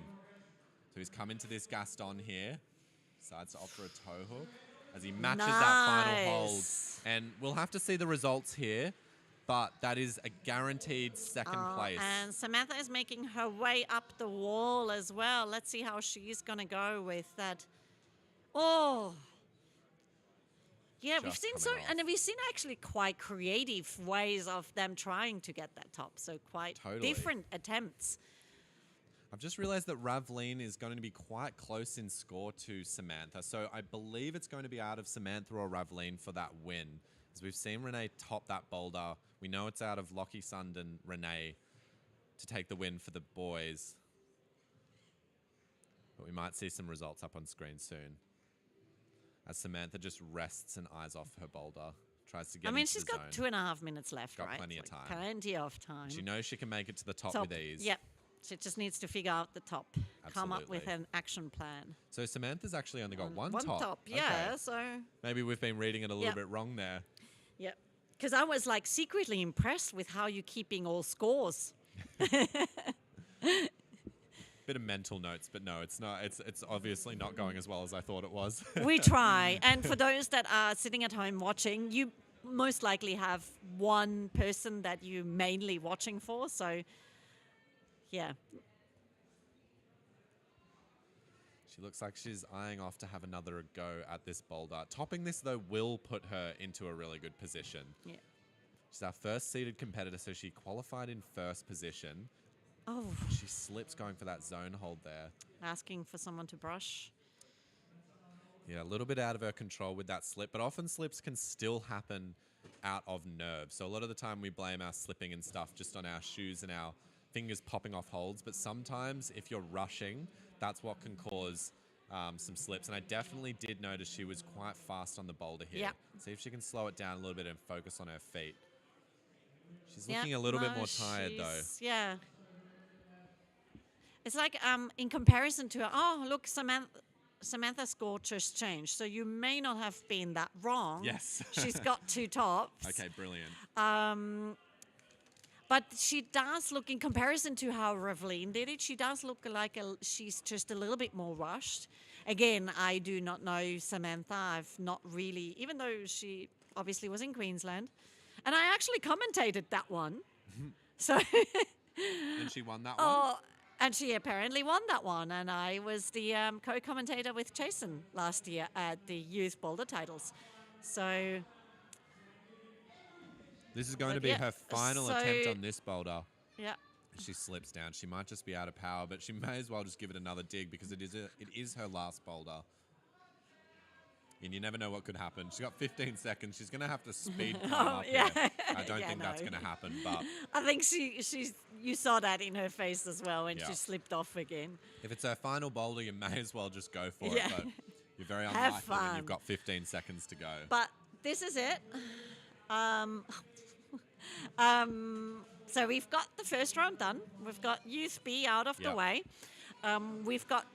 So he's come into this Gaston here. Decides to opt for a toe hook as he matches that final hold. Nice. And we'll have to see the results here, but that is a guaranteed second place. And Samantha is making her way up the wall as well. Let's see how she's going to go with that. Oh. Yeah, we've Just seen coming off. and we've seen actually quite creative ways of them trying to get that top. So quite Totally. different attempts. I've just realized that Ravleen is going to be quite close in score to Samantha. So I believe it's going to be out of Samantha or Ravleen for that win. As we've seen Renee top that boulder. We know it's out of Lockie Sund and Renee to take the win for the boys. But we might see some results up on screen soon. As Samantha just rests and eyes off her boulder. Tries to get I mean, into she's the got zone. 2.5 minutes left, Got right? plenty of Like, time. Plenty of time. She knows she can make it to the top Top, with ease. Yep. She just needs to figure out the top. Come up with Absolutely. an action plan. So Samantha's actually only got one One top. top, yeah. Okay. So, Maybe we've been reading it a little Yep. bit wrong there. yeah. Because I was like secretly impressed with how you're keeping all scores. Bit of mental notes, but no, it's not. It's obviously not going as well as I thought it was. We try. And for those that are sitting at home watching, you most likely have one person that you're mainly watching for. So, yeah. She looks like she's eyeing off to have another go at this boulder. Topping this, though, will put her into a really good position. Yeah. She's our first seeded competitor, so she qualified in first position. Oh, She slips going for that zone hold there. asking for someone to brush. Yeah, a little bit out of her control with that slip, but often slips can still happen out of nerve. So a lot of the time we blame our slipping and stuff just on our shoes and our fingers popping off holds. But sometimes if you're rushing, that's what can cause some slips. And I definitely did notice she was quite fast on the boulder here. Yeah. See if she can slow it down a little bit and focus on her feet. She's Yeah, looking a little bit no, more tired though. she's- Yeah. It's like in comparison to, oh, look, Samantha's score just changed. So you may not have been that wrong. Yes. She's got 2 tops. Okay, brilliant. But she does look, in comparison to how Ravleen did it, she does look like she's just a little bit more rushed. Again, I do not know Samantha. I've not really, even though she obviously was in Queensland. And I actually commentated that one. So, And she won that one? oh, and she apparently won that one. And I was the co-commentator with Jason last year at the Youth Boulder titles. So, This is going to but be yeah, her final so- attempt on this boulder. yeah. She slips down. She might just be out of power, but she may as well just give it another dig because it is her last boulder. And you never know what could happen. She's got 15 seconds. She's going to have to speed climb up yeah. here. I don't Yeah, think that's no. going to happen, but I think you saw that in her face as well when Yeah. she slipped off again. if it's her final boulder, you may as well just go for Yeah. it. But you're very Have unlikely when fun. you've got 15 seconds to go. But this is it. So we've got the first round done. We've got Youth B out of the Yep. way. We've got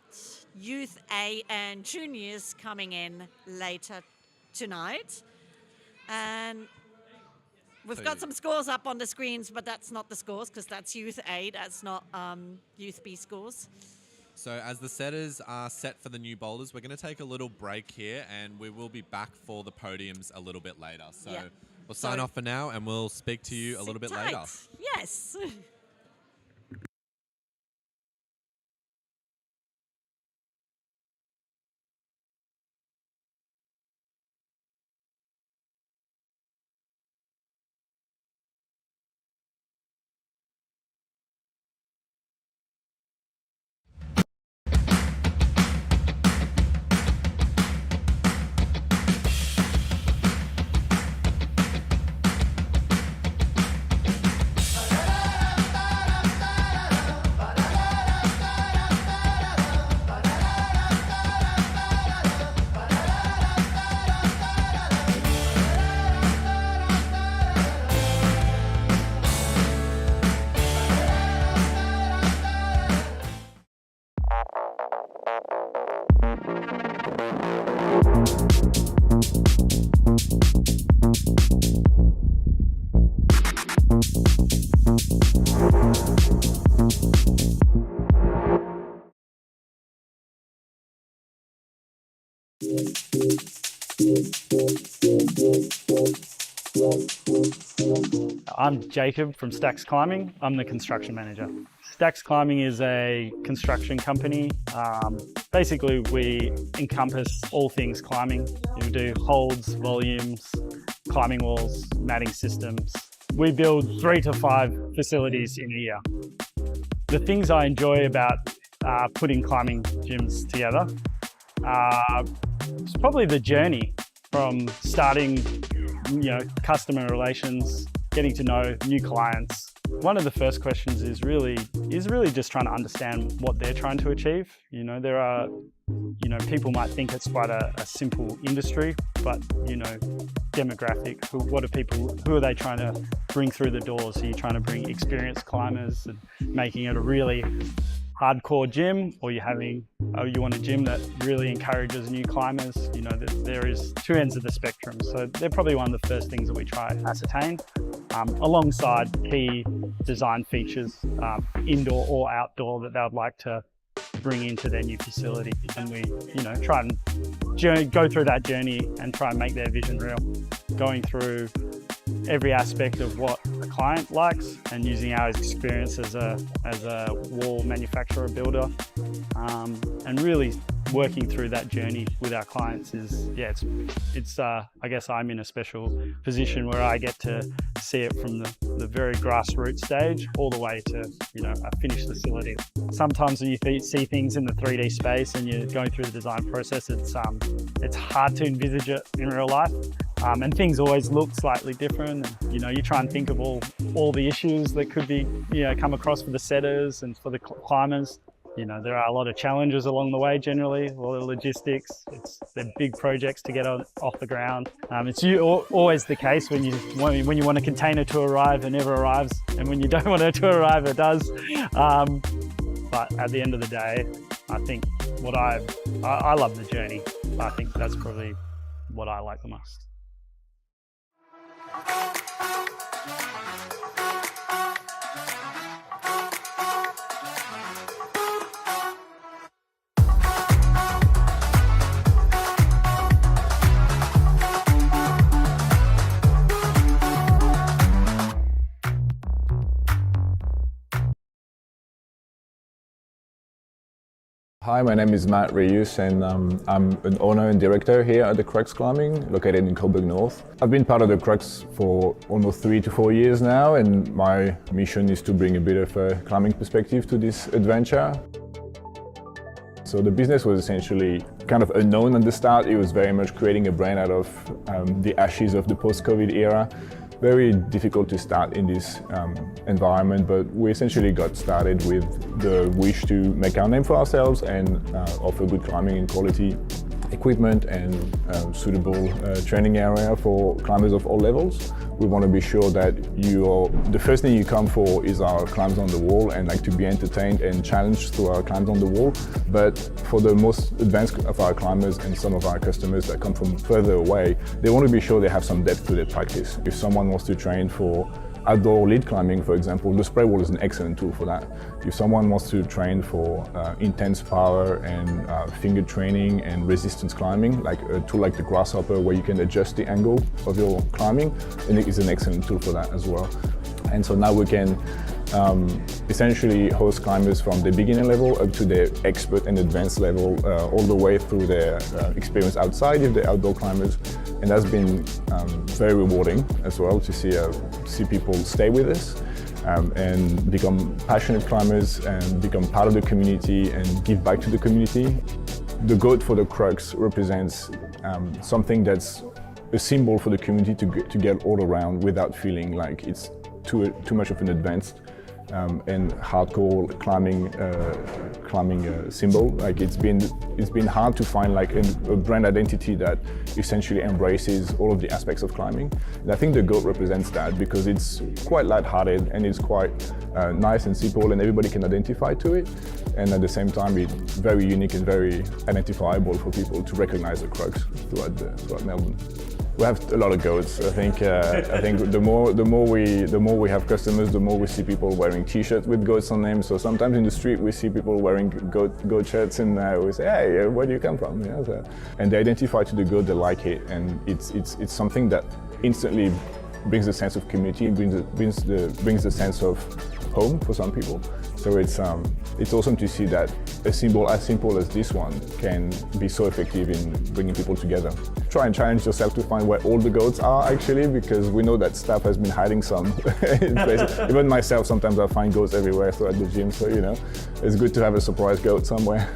Youth A and Juniors coming in later tonight. And We've got some scores up on the screens, but that's not the scores because that's Youth A, that's not Youth B scores. So as the setters are set for the new boulders, we're going to take a little break here and we will be back for the podiums a little bit later. So we'll sign off for now and we'll speak to you a little bit later. Yes. I'm Jacob from Stax Climbing. I'm the construction manager. Stax Climbing is a construction company. Basically, we encompass all things climbing. We do holds, volumes, climbing walls, matting systems. We build 3 to 5 facilities in a year. The things I enjoy about putting climbing gyms together is probably the journey from starting, customer relations, getting to know new clients. One of the first questions is really just trying to understand what they're trying to achieve. There are, people might think it's quite a simple industry, but, demographic, who are they trying to bring through the doors? Are you trying to bring experienced climbers and making it a really hardcore gym, or you want a gym that really encourages new climbers? There is 2 ends of the spectrum. So they're probably one of the first things that we try to ascertain, alongside key design features, indoor or outdoor, that they would like to bring into their new facility. And we, try and go through that journey and try and make their vision real, going through every aspect of what a client likes and using our experience as a wall manufacturer builder, and really working through that journey with our clients it's I guess I'm in a special position where I get to see it from the very grassroots stage all the way to a finished facility. Sometimes when you see things in the 3D space and you're going through the design process, it's hard to envisage it in real life. And things always look slightly different. And, you try and think of all the issues that could be, come across for the setters and for the climbers. There are a lot of challenges along the way generally, a lot of logistics. They're big projects to get off the ground. It's always the case when you want a container to arrive, it never arrives. And when you don't want it to arrive, it does. But at the end of the day, I think I love the journey. I think that's probably what I like the most. Hi, my name is Matt Reus and I'm an owner and director here at the Crux Climbing, located in Coburg North. I've been part of the Crux for almost 3 to 4 years now, and my mission is to bring a bit of a climbing perspective to this adventure. So the business was essentially kind of unknown at the start. It was very much creating a brand out of the ashes of the post-COVID era. Very difficult to start in this environment, but we essentially got started with the wish to make our name for ourselves and offer good climbing and quality equipment and suitable training area for climbers of all levels. We want to be sure that the first thing you come for is our climbs on the wall and like to be entertained and challenged through our climbs on the wall. But for the most advanced of our climbers and some of our customers that come from further away, they want to be sure they have some depth to their practice. If someone wants to train for outdoor lead climbing, for example, the spray wall is an excellent tool for that. If someone wants to train for intense power and finger training and resistance climbing, like a tool like the grasshopper where you can adjust the angle of your climbing, then it is an excellent tool for that as well. And so now we can essentially host climbers from the beginner level up to their expert and advanced level, all the way through their experience outside if they're outdoor climbers. And that's been very rewarding as well to see people stay with us and become passionate climbers and become part of the community and give back to the community. The goat for the Crux represents something that's a symbol for the community to get all around without feeling like it's too much of an advanced and hardcore climbing symbol. Like it's been hard to find like a brand identity that essentially embraces all of the aspects of climbing. And I think the goat represents that because it's quite lighthearted and it's quite nice and simple and everybody can identify to it. And at the same time, it's very unique and very identifiable for people to recognize the Crux throughout Melbourne. We have a lot of goats. I think the more we have customers, the more we see people wearing T-shirts with goats on them. So sometimes in the street we see people wearing goat shirts, and we say, "Hey, where do you come from?" Yeah, so, and they identify to the goat, they like it, and it's something that instantly brings a sense of community, brings the sense of home for some people. So it's awesome to see that a symbol as simple as this one can be so effective in bringing people together. Try and challenge yourself to find where all the goats are actually, because we know that staff has been hiding some in places. Even myself, sometimes I find goats everywhere throughout the gym, so it's good to have a surprise goat somewhere.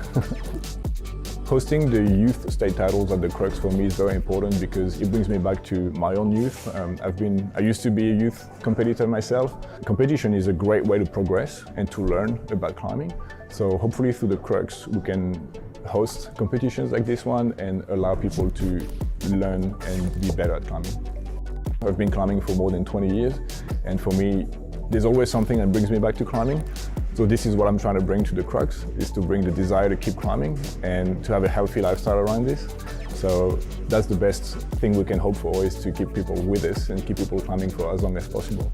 Hosting the youth state titles at the Crux for me is very important because it brings me back to my own youth. I used to be a youth competitor myself. Competition is a great way to progress and to learn about climbing. So hopefully through the Crux we can host competitions like this one and allow people to learn and be better at climbing. I've been climbing for more than 20 years, and for me there's always something that brings me back to climbing. So this is what I'm trying to bring to the Crux, is to bring the desire to keep climbing and to have a healthy lifestyle around this. So that's the best thing we can hope for, is to keep people with us and keep people climbing for as long as possible.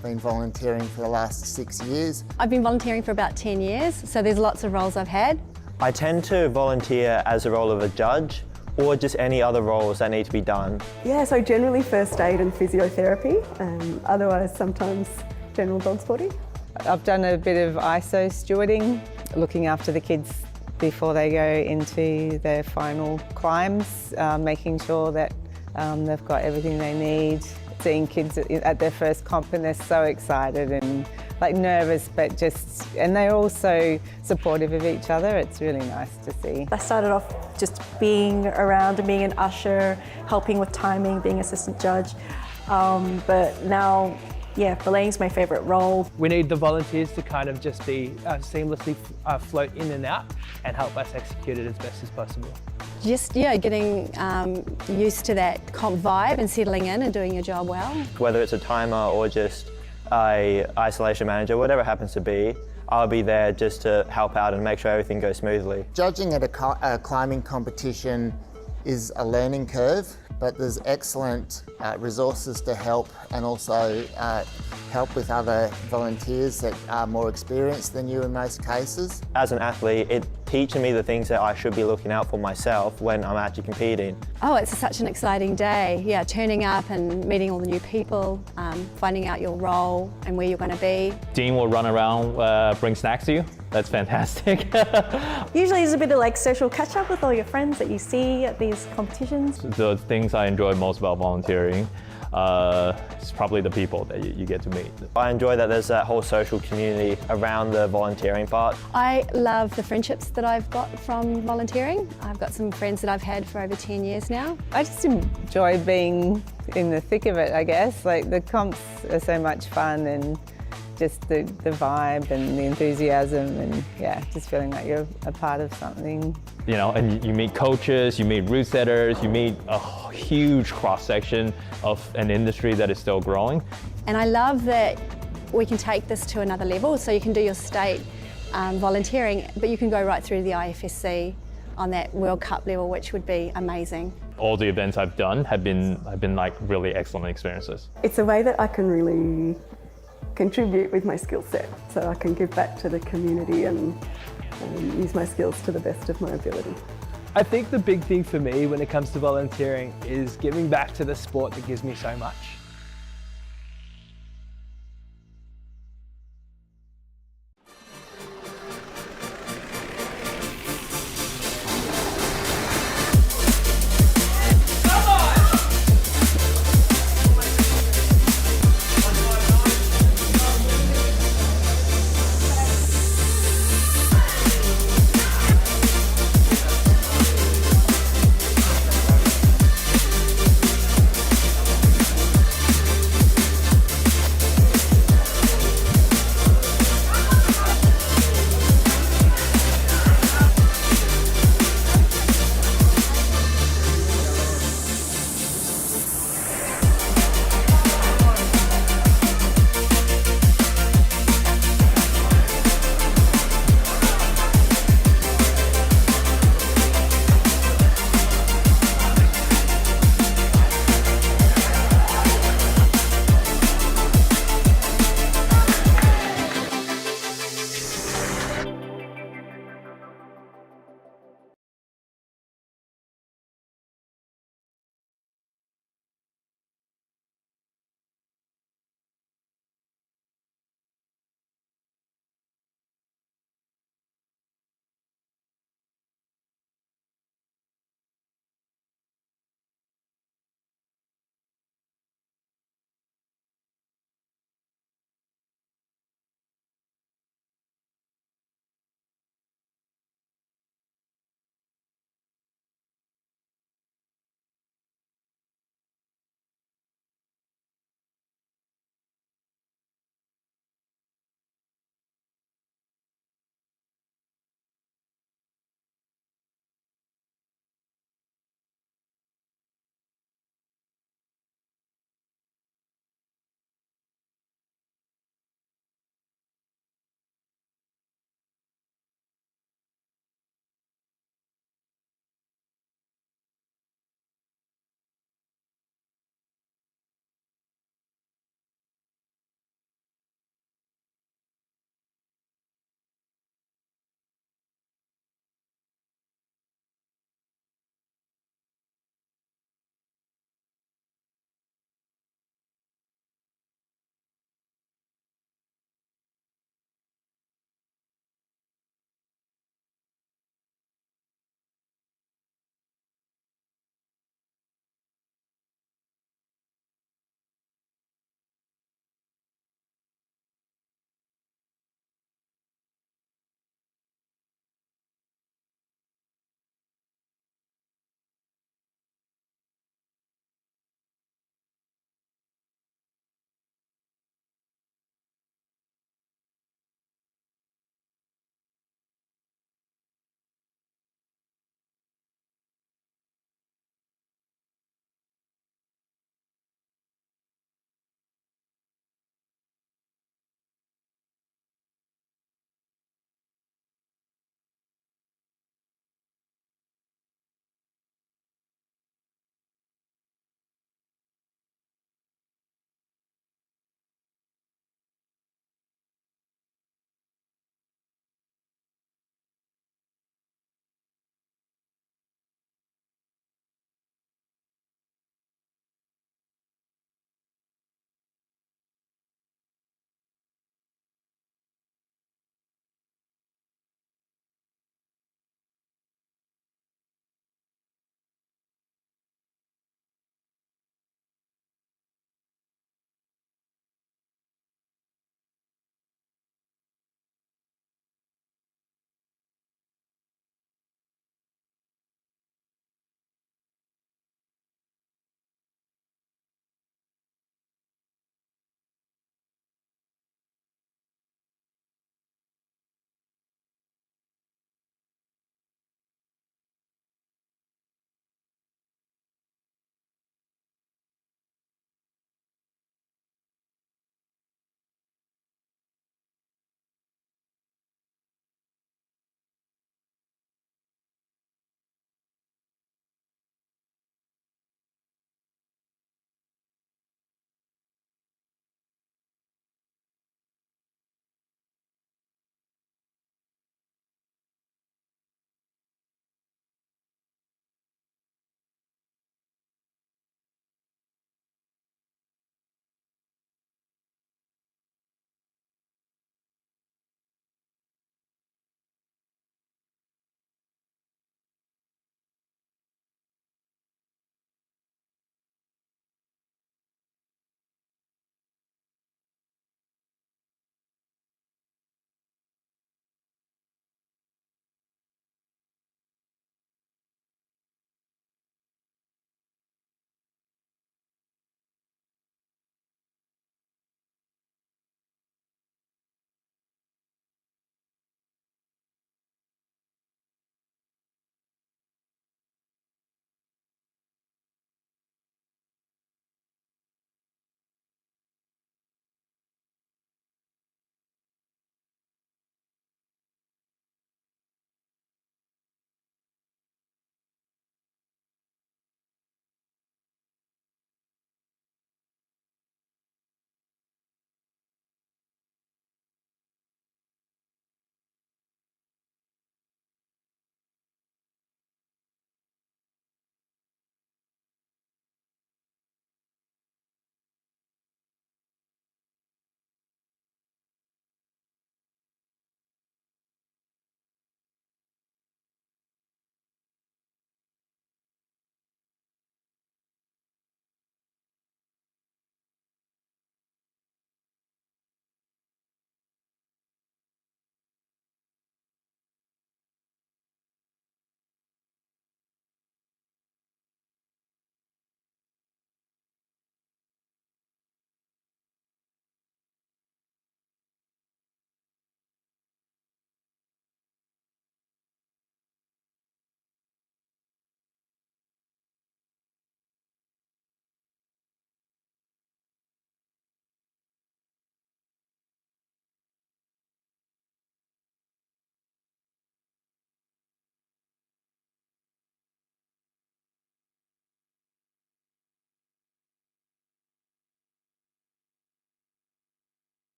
Been volunteering for the last 6 years. I've been volunteering for about 10 years, so there's lots of roles I've had. I tend to volunteer as a role of a judge or just any other roles that need to be done. Yeah, so generally first aid and physiotherapy, otherwise sometimes general dog sporting. I've done a bit of ISO stewarding, looking after the kids before they go into their final climbs, making sure that they've got everything they need. Seeing kids at their first comp and they're so excited and like nervous, but and they're also supportive of each other. It's really nice to see. I started off just being around and being an usher, helping with timing, being assistant judge, but now, yeah, belaying's my favourite role. We need the volunteers to kind of just be seamlessly float in and out and help us execute it as best as possible. Just, getting used to that comp vibe and settling in and doing your job well. Whether it's a timer or just a isolation manager, whatever it happens to be, I'll be there just to help out and make sure everything goes smoothly. Judging at a climbing competition is a learning curve, but there's excellent resources to help, and also help with other volunteers that are more experienced than you in most cases. As an athlete, it teaches me the things that I should be looking out for myself when I'm actually competing. Oh, it's such an exciting day. Yeah, turning up and meeting all the new people, finding out your role and where you're going to be. Dean will run around, bring snacks to you. That's fantastic. Usually there's a bit of like social catch up with all your friends that you see at these competitions. The things I enjoy most about volunteering it's probably the people that you get to meet. I enjoy that there's that whole social community around the volunteering part. I love the friendships that I've got from volunteering. I've got some friends that I've had for over 10 years now. I just enjoy being in the thick of it, I guess. Like the comps are so much fun, and just the vibe and the enthusiasm, and yeah, just feeling like you're a part of something. You know, and you meet coaches, you meet route setters, you meet a huge cross-section of an industry that is still growing. And I love that we can take this to another level, so you can do your state volunteering, but you can go right through the IFSC on that World Cup level, which would be amazing. All the events I've done have been like really excellent experiences. It's a way that I can really contribute with my skill set, so I can give back to the community and use my skills to the best of my ability. I think the big thing for me when it comes to volunteering is giving back to the sport that gives me so much.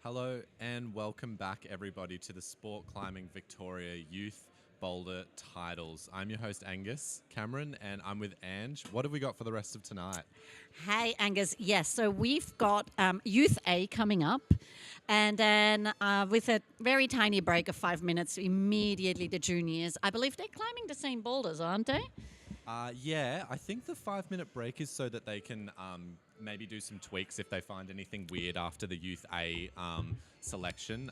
Hello and welcome back everybody to the Sport Climbing Victoria Youth Boulder Titles. I'm your host Angus Cameron and I'm with Ange. What have we got for the rest of tonight? Hey, Angus. Yes, so we've got Youth A coming up. And then with a very tiny break of 5 minutes, immediately the juniors. I believe they're climbing the same boulders, aren't they? Yeah, I think the 5-minute break is so that they can maybe do some tweaks if they find anything weird after the Youth A selection.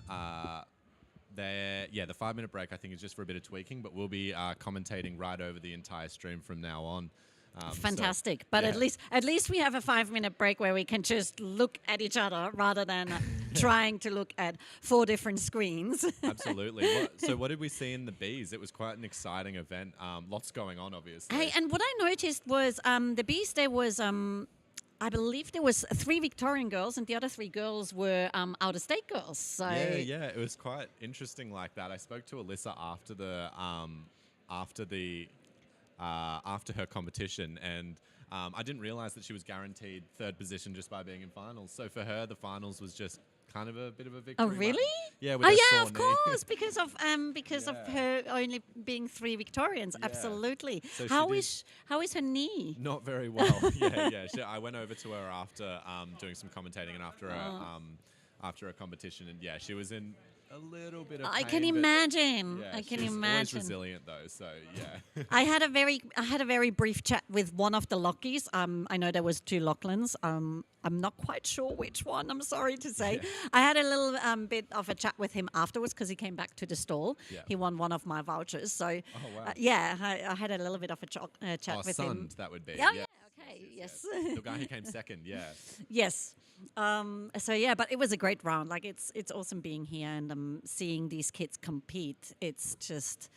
The 5-minute break I think is just for a bit of tweaking, but we'll be commentating right over the entire stream from now on. Fantastic. But at least we have a 5-minute break where we can just look at each other rather than trying to look at 4 different screens. Absolutely. So what did we see in the Bs? It was quite an exciting event. Lots going on, obviously. Hey, and what I noticed was the Bs, there was... I believe there was 3 Victorian girls and the other 3 girls were out-of-state girls. So yeah, it was quite interesting like that. I spoke to Alyssa after her competition, and I didn't realize that she was guaranteed 3rd position just by being in finals. So for her, the finals was just kind of a bit of a victory. Oh, really? Yeah. With her sore of knee. course, because of her only being 3 Victorians. Yeah. Absolutely. So how is her knee? Not very well. yeah. I went over to her after doing some commentating and after a competition, and she was in a little bit of pain. I can imagine. Yeah, I can she's imagine. Always resilient though, so yeah. I had a very brief chat with one of the Lockies. I know there was 2 Lachlan's. I'm not quite sure which one. I'm sorry to say. Yeah. I had a little bit of a chat with him afterwards because he came back to the stall. Yeah. He won one of my vouchers. So I had a little bit of a chat with him. That would be. Yeah. Okay. Yes. The guy who came second. Yeah. Yes. But it was a great round. Like it's awesome being here and seeing these kids compete. It's just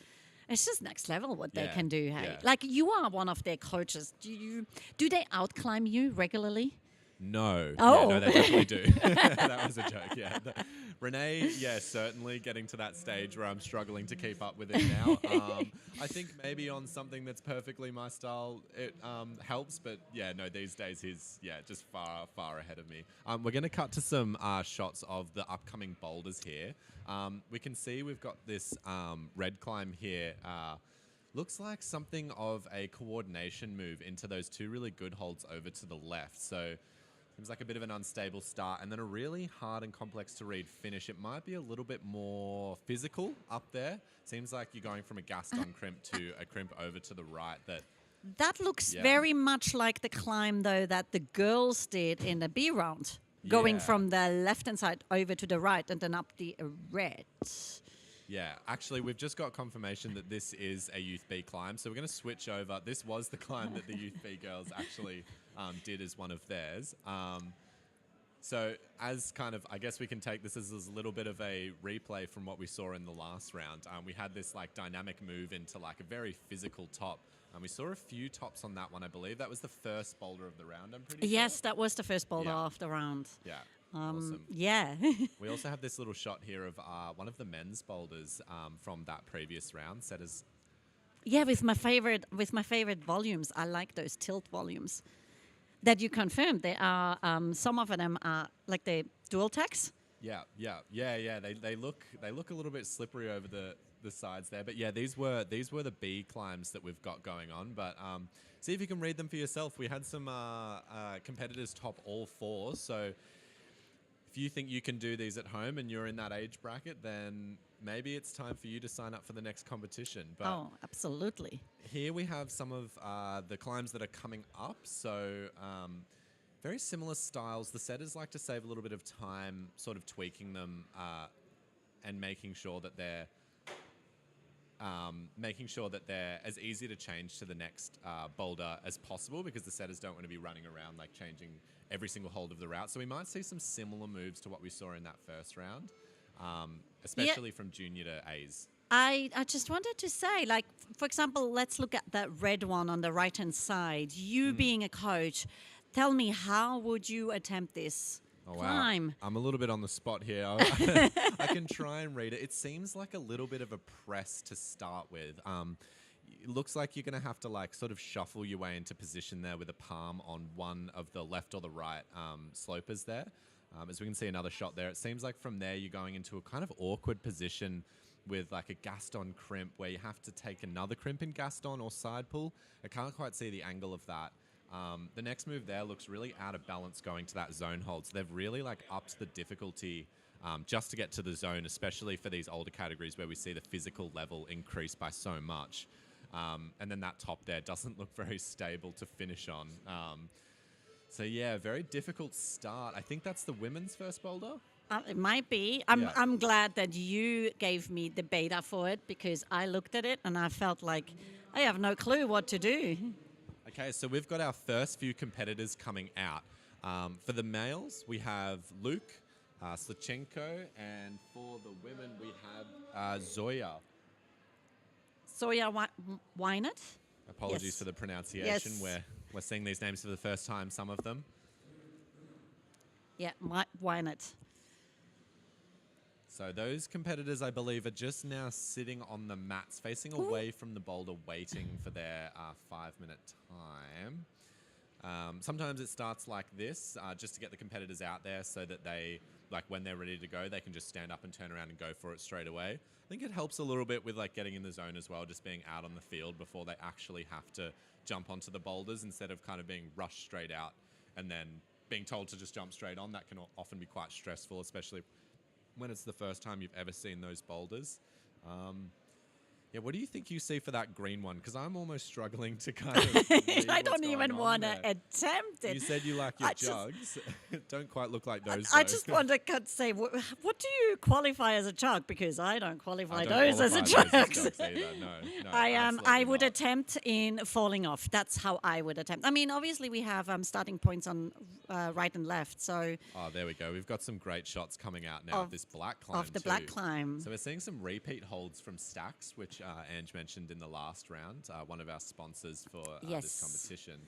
next level what they can do. Hey, like you are one of their coaches. Do they outclimb you regularly? No. Oh. Yeah, no, they definitely do. That was a joke, yeah. Renee, certainly getting to that stage where I'm struggling to keep up with it now. I think maybe on something that's perfectly my style, it helps. But, these days he's, just far, far ahead of me. We're going to cut to some shots of the upcoming boulders here. We can see we've got this red climb here. Looks like something of a coordination move into those 2 really good holds over to the left. So seems like a bit of an unstable start and then a really hard and complex to read finish. It might be a little bit more physical up there. Seems like you're going from a Gaston crimp to a crimp over to the right. That looks very much like the climb, though, that the girls did in the B round, going from the left-hand side over to the right and then up the red. Yeah, actually, we've just got confirmation that this is a Youth B climb. So we're going to switch over. This was the climb that the Youth B girls actually did as one of theirs. So as kind of, I guess we can take this as a little bit of a replay from what we saw in the last round. We had this like dynamic move into like a very physical top. We saw a few tops on that one, I believe. That was the first boulder of the round, I'm pretty sure. Yes, that was the first boulder of the round. Yeah. Awesome. Yeah. We also have this little shot here of one of the men's boulders from that previous round, set as. Yeah, with my favorite volumes. I like those tilt volumes. That you confirmed. There are some of them are like the dual tacks. Yeah. They look a little bit slippery over the sides there, but these were the B climbs that we've got going on. But see if you can read them for yourself. We had some competitors top all 4, so. If you think you can do these at home and you're in that age bracket, then maybe it's time for you to sign up for the next competition. But absolutely. Here we have some of the climbs that are coming up. So very similar styles. The setters like to save a little bit of time sort of tweaking them and making sure that they're making sure that they're as easy to change to the next boulder as possible, because the setters don't want to be running around like changing every single hold of the route. So we might see some similar moves to what we saw in that first round, especially from junior to A's. I just wanted to say, like, for example, let's look at that red one on the right-hand side. You being a coach, tell me, how would you attempt this climb? Wow. I'm a little bit on the spot here. I can try and read it. It seems like a little bit of a press to start with. It looks like you're going to have to like sort of shuffle your way into position there with a palm on one of the left or the right slopers there. As we can see another shot there, it seems like from there you're going into a kind of awkward position with like a Gaston crimp where you have to take another crimp in Gaston or side pull. I can't quite see the angle of that. The next move there looks really out of balance going to that zone hold. So they've really like upped the difficulty just to get to the zone, especially for these older categories where we see the physical level increase by so much. And then that top there doesn't look very stable to finish on. So yeah, very difficult start. I think that's the women's first boulder. It might be. I'm glad that you gave me the beta for it, because I looked at it and I felt like I have no clue what to do. Okay, so we've got our first few competitors coming out. For the males, we have Luke, Slachenko, and for the women, we have Zoya. Zoya Wynett? Apologies for the pronunciation. Yes. We're seeing these names for the first time, some of them. Yeah, Wynett. So those competitors, I believe, are just now sitting on the mats, facing away from the boulder, waiting for their 5-minute time. Sometimes it starts like this, just to get the competitors out there so that they, like when they're ready to go, they can just stand up and turn around and go for it straight away. I think it helps a little bit with like getting in the zone as well, just being out on the field before they actually have to jump onto the boulders, instead of kind of being rushed straight out and then being told to just jump straight on. That can often be quite stressful, especially when it's the first time you've ever seen those boulders. Yeah, what do you think you see for that green one? Because I'm almost struggling to kind of I don't even want to attempt it. You said you like your jugs. Don't quite look like those. I just want to say, what do you qualify as a jug? Because I don't qualify those as a jug. No, I would attempt in falling off. That's how I would attempt. I mean, obviously we have starting points on right and left. So. Oh, there we go. We've got some great shots coming out now of this black climb. Of the black climb. So we're seeing some repeat holds from Stax, which Ange mentioned in the last round, one of our sponsors for this competition.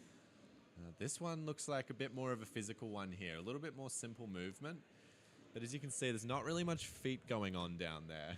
This one looks like a bit more of a physical one here, a little bit more simple movement. But as you can see, there's not really much feet going on down there.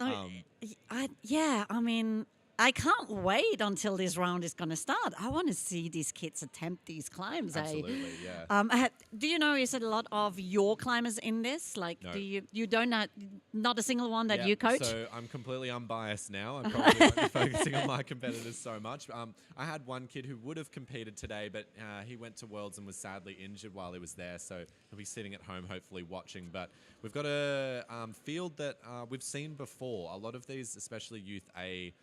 I mean, I can't wait until this round is going to start. I want to see these kids attempt these climbs. Absolutely, yeah. Do you know, is it a lot of your climbers in this? Like, no. do you don't know, not a single one that you coach? So I'm completely unbiased now. I'm probably won't be focusing on my competitors so much. I had one kid who would have competed today, but he went to Worlds and was sadly injured while he was there. So he'll be sitting at home, hopefully watching. But we've got a field that we've seen before. A lot of these, especially Youth A,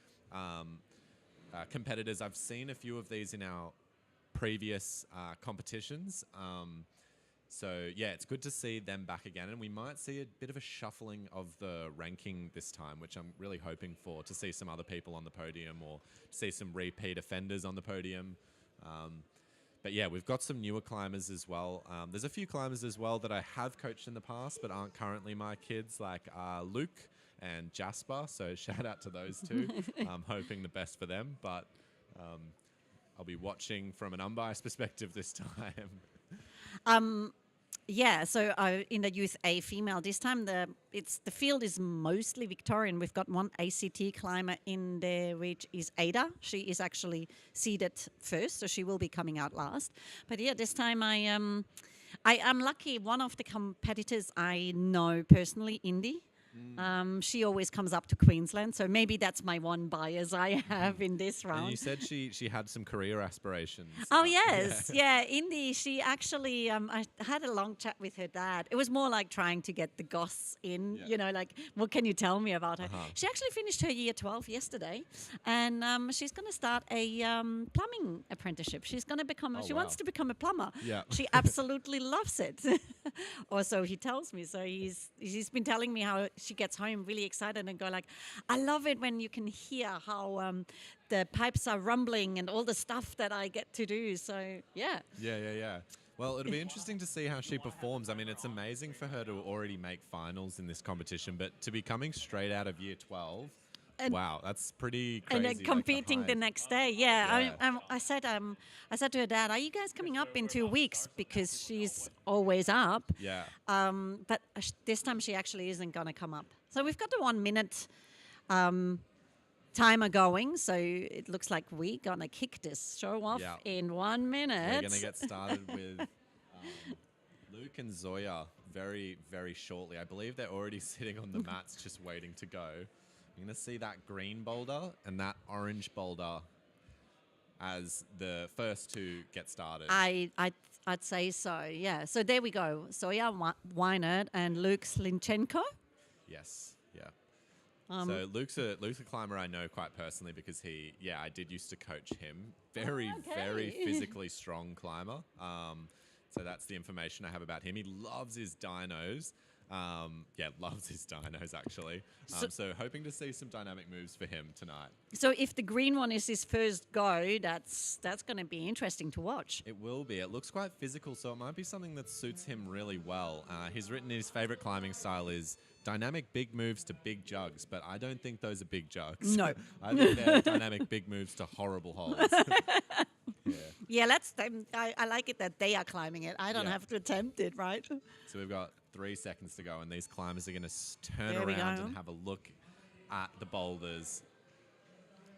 competitors. I've seen a few of these in our previous competitions. So yeah, it's good to see them back again, and we might see a bit of a shuffling of the ranking this time, which I'm really hoping for, to see some other people on the podium or see some repeat offenders on the podium. But yeah, we've got some newer climbers as well. There's a few climbers as well that I have coached in the past but aren't currently my kids, like Luke and Jasper, so shout out to those two. I'm hoping the best for them, but I'll be watching from an unbiased perspective this time. Yeah, so in the Youth A female this time, the field is mostly Victorian. We've got one ACT climber in there, which is Ada. She is actually seeded first, so she will be coming out last. But yeah, this time I am lucky. One of the competitors I know personally, Indy. She always comes up to Queensland, so maybe that's my one bias I have in this round. And you said she had some career aspirations. Oh, yes. Yeah, Indy, she actually, I had a long chat with her dad. It was more like trying to get the goss in, you know, like, what can you tell me about her? She actually finished her year 12 yesterday, and she's going to start a plumbing apprenticeship. She's going to become, she wants to become a plumber. Yeah. She absolutely loves it. Or so he tells me. So he's been telling me how she gets home really excited and go like, I love it when you can hear how the pipes are rumbling and all the stuff that I get to do. So yeah. Yeah. Well, it'll be interesting to see how she performs. I mean, it's amazing for her to already make finals in this competition, but to be coming straight out of year 12, wow, that's pretty crazy. And then competing the next day, yeah. Yeah. I said to her dad, "Are you guys coming up in 2 weeks?" Because she's always up. Yeah. But this time she actually isn't gonna come up. So we've got the 1 minute timer going. So it looks like we're gonna kick this show off in 1 minute. We're gonna get started with Luke and Zoya very, very shortly. I believe they're already sitting on the mats, just waiting to go. You're going to see that green boulder and that orange boulder as the first two get started. I'd say so, yeah. So there we go. Zoya Weinert and Luke Slinchenko. Yes, yeah. So Luke's a climber I know quite personally because I did used to coach him. Very physically strong climber. So that's the information I have about him. He loves his dynos. Loves his dynos actually. So hoping to see some dynamic moves for him tonight. So if the green one is his first go, that's going to be interesting to watch. It will be. It looks quite physical, so it might be something that suits him really well. He's written his favorite climbing style is dynamic big moves to big jugs, but I don't think those are big jugs. No. I think they're dynamic big moves to horrible holes. Yeah, I like it that they are climbing it. I don't have to attempt it, right? So we've got 3 seconds to go, and these climbers are going to turn around and have a look at the boulders.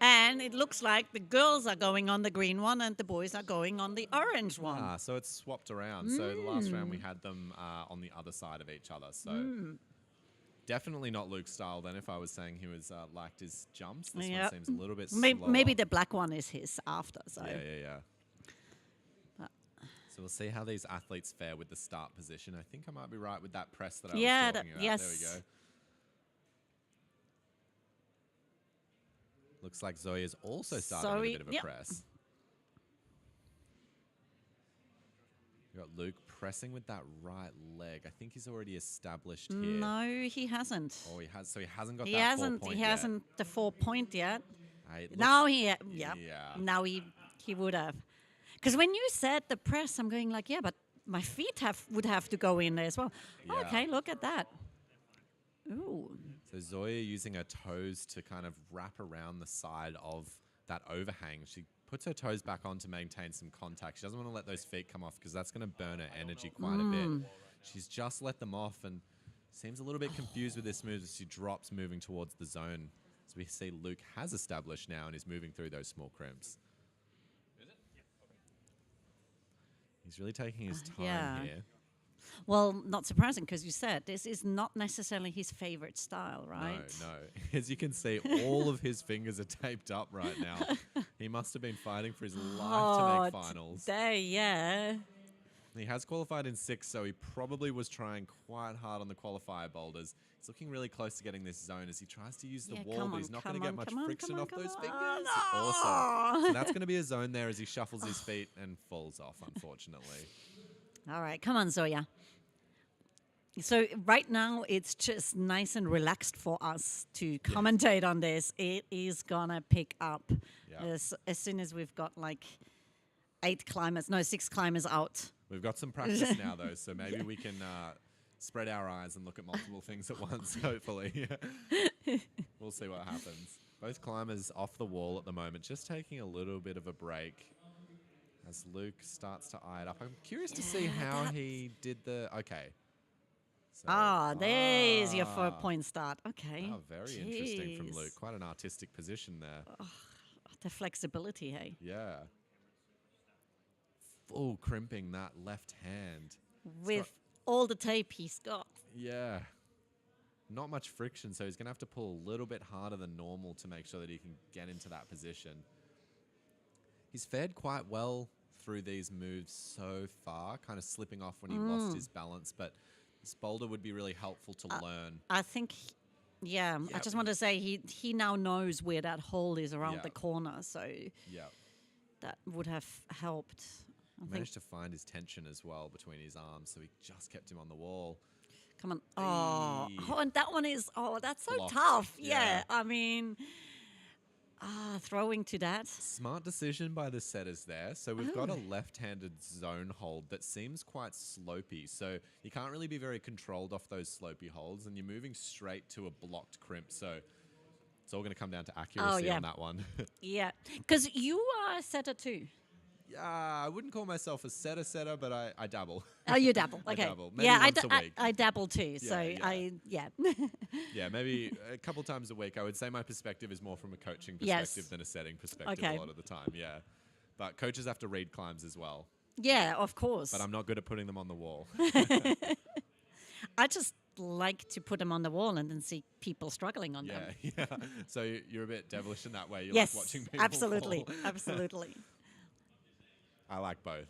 And it looks like the girls are going on the green one and the boys are going on the orange one. So it's swapped around. So the last round we had them on the other side of each other. So definitely not Luke's style then if I was saying he was liked his jumps. This one seems a little bit slower. Maybe the black one is his after. So. Yeah. So we'll see how these athletes fare with the start position. I think I might be right with that press that I was talking about. Yes. There we go. Looks like Zoya's also starting with a bit of a press. We've got Luke pressing with that right leg. I think he's already established here. No, he hasn't. Oh, he has. So he hasn't got He that hasn't. 4 point He yet. hasn't the 4 point yet. Now he Now he would have. Because when you said the press, I'm going like, but my feet would have to go in there as well. Yeah. Okay, look at that. Ooh. So Zoya using her toes to kind of wrap around the side of that overhang. She puts her toes back on to maintain some contact. She doesn't want to let those feet come off because that's going to burn her energy quite a bit. She's just let them off and seems a little bit confused with this move as she drops moving towards the zone. So we see Luke has established now and is moving through those small crimps. He's really taking his time here. Well, not surprising because you said this is not necessarily his favorite style, right? No. As you can see, all of his fingers are taped up right now. He must have been fighting for his life to make finals. He has qualified in 6, so he probably was trying quite hard on the qualifier boulders. He's looking really close to getting this zone as he tries to use the wall, but he's not going to get much friction off those fingers. Awesome. So that's going to be a zone there as he shuffles his feet and falls off, unfortunately. All right, come on, Zoya. So right now it's just nice and relaxed for us to commentate on this. It is going to pick up as soon as we've got like 6 climbers out. We've got some practice now, though, so maybe we can spread our eyes and look at multiple things at once, hopefully. We'll see what happens. Both climbers off the wall at the moment, just taking a little bit of a break as Luke starts to eye it up. I'm curious to see how he did the... Okay. So, there's your 4 point start. Okay. Oh, very interesting from Luke. Quite an artistic position there. The flexibility, hey? Yeah. Full crimping that left hand. With all the tape he's got. Yeah. Not much friction, so he's going to have to pull a little bit harder than normal to make sure that he can get into that position. He's fared quite well through these moves so far, kind of slipping off when he lost his balance, but this boulder would be really helpful to learn. I think, I just want to say he now knows where that hole is around the corner, so that would have helped. Managed to find his tension as well between his arms, so he just kept him on the wall. Come on. Oh, and that one is, that's so Blocked. tough. Yeah. Yeah. I mean, throwing to that. Smart decision by the setters there. So we've got a left-handed zone hold that seems quite slopey. So you can't really be very controlled off those slopey holds, and you're moving straight to a blocked crimp. So it's all going to come down to accuracy on that one. Yeah. Because you are a setter too. Yeah, I wouldn't call myself a setter, but I dabble. Oh, you dabble. Okay. I dabble. Maybe yeah, once a week. I dabble too. So Yeah. Yeah, maybe a couple times a week. I would say my perspective is more from a coaching perspective than a setting perspective a lot of the time. Yeah. But coaches have to read climbs as well. Yeah, of course. But I'm not good at putting them on the wall. I just like to put them on the wall and then see people struggling on them. Yeah. So you're a bit devilish in that way. You Yes, like watching people absolutely. fall. Absolutely. I like both.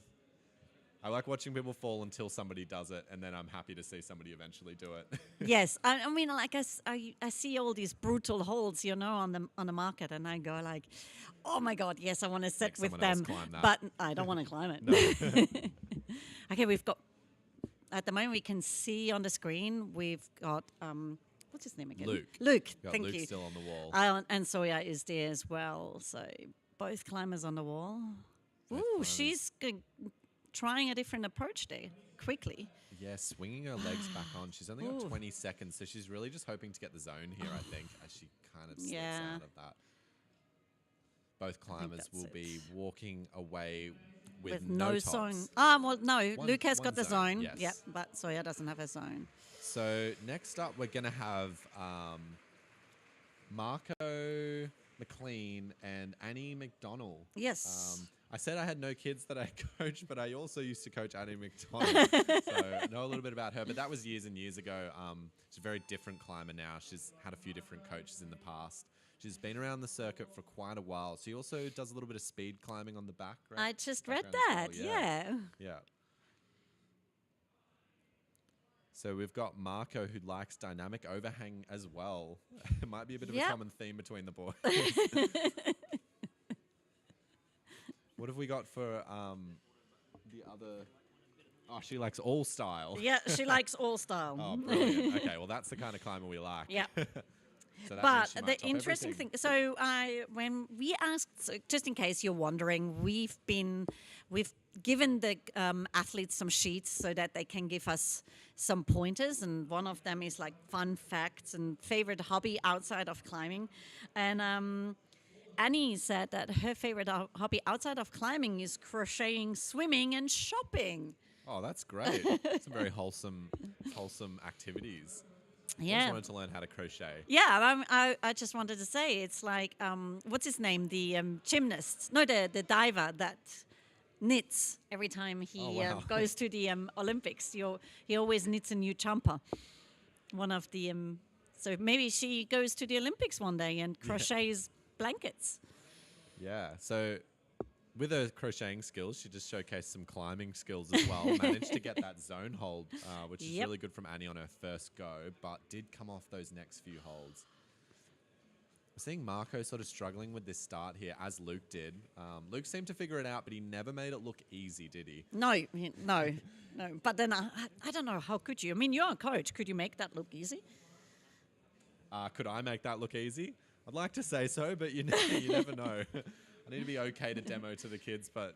I like watching people fall until somebody does it, and then I'm happy to see somebody eventually do it. Yes, I mean, like I see all these brutal holds, on the market, and I go like, oh my god, yes, I want to sit with them, but I don't want to climb it. Okay, we've got at the moment we can see on the screen we've got what's his name again? Luke. Thank Luke you. Still on the wall. And Sawyer is there as well. So both climbers on the wall. Ooh, she's trying a different approach there, quickly. Yeah, swinging her legs back on. She's only got 20 seconds, so she's really just hoping to get the zone here, I think, as she kind of slips out of that. Both climbers will be walking away with no tops. zone. No, Luke has got the zone. Yes. Yeah, but Sawyer doesn't have a zone. So next up, we're going to have Marco McLean and Annie McDonald. Yes. I said I had no kids that I coach, but I also used to coach Annie McDonald. So I know a little bit about her, but that was years and years ago. She's a very different climber now. She's had a few different coaches in the past. She's been around the circuit for quite a while. She also does a little bit of speed climbing on the back. Right? I just read that, yeah. So we've got Marco, who likes dynamic overhang as well. It might be a bit of a common theme between the boys. What have we got for the other? Oh, she likes all style. Yeah, she likes all style. Oh, brilliant. Okay, well, that's the kind of climber we like. Yeah. So that means but she might the top interesting everything. thing, so when we asked, so just in case you're wondering, we've given the athletes some sheets so that they can give us some pointers, and one of them is like fun facts and favorite hobby outside of climbing. And Annie said that her favorite hobby outside of climbing is crocheting, swimming, and shopping. Oh, that's great. Some very wholesome activities. I just wanted to learn how to crochet. Yeah, I just wanted to say, it's like, what's his name? The gymnast. No, the diver that knits every time he goes to the Olympics. He always knits a new jumper. One of the... so maybe she goes to the Olympics one day and crochets blankets. Yeah, so with her crocheting skills, she just showcased some climbing skills as well. Managed to get that zone hold, which is really good from Annie on her first go, but did come off those next few holds. We're seeing Marco sort of struggling with this start here, as Luke did. Luke seemed to figure it out, but he never made it look easy, did he? No. But then I don't know, how could you? I mean, you're a coach. Could you make that look easy? Could I make that look easy? I'd like to say so, but you never know. I need to be okay to demo to the kids, but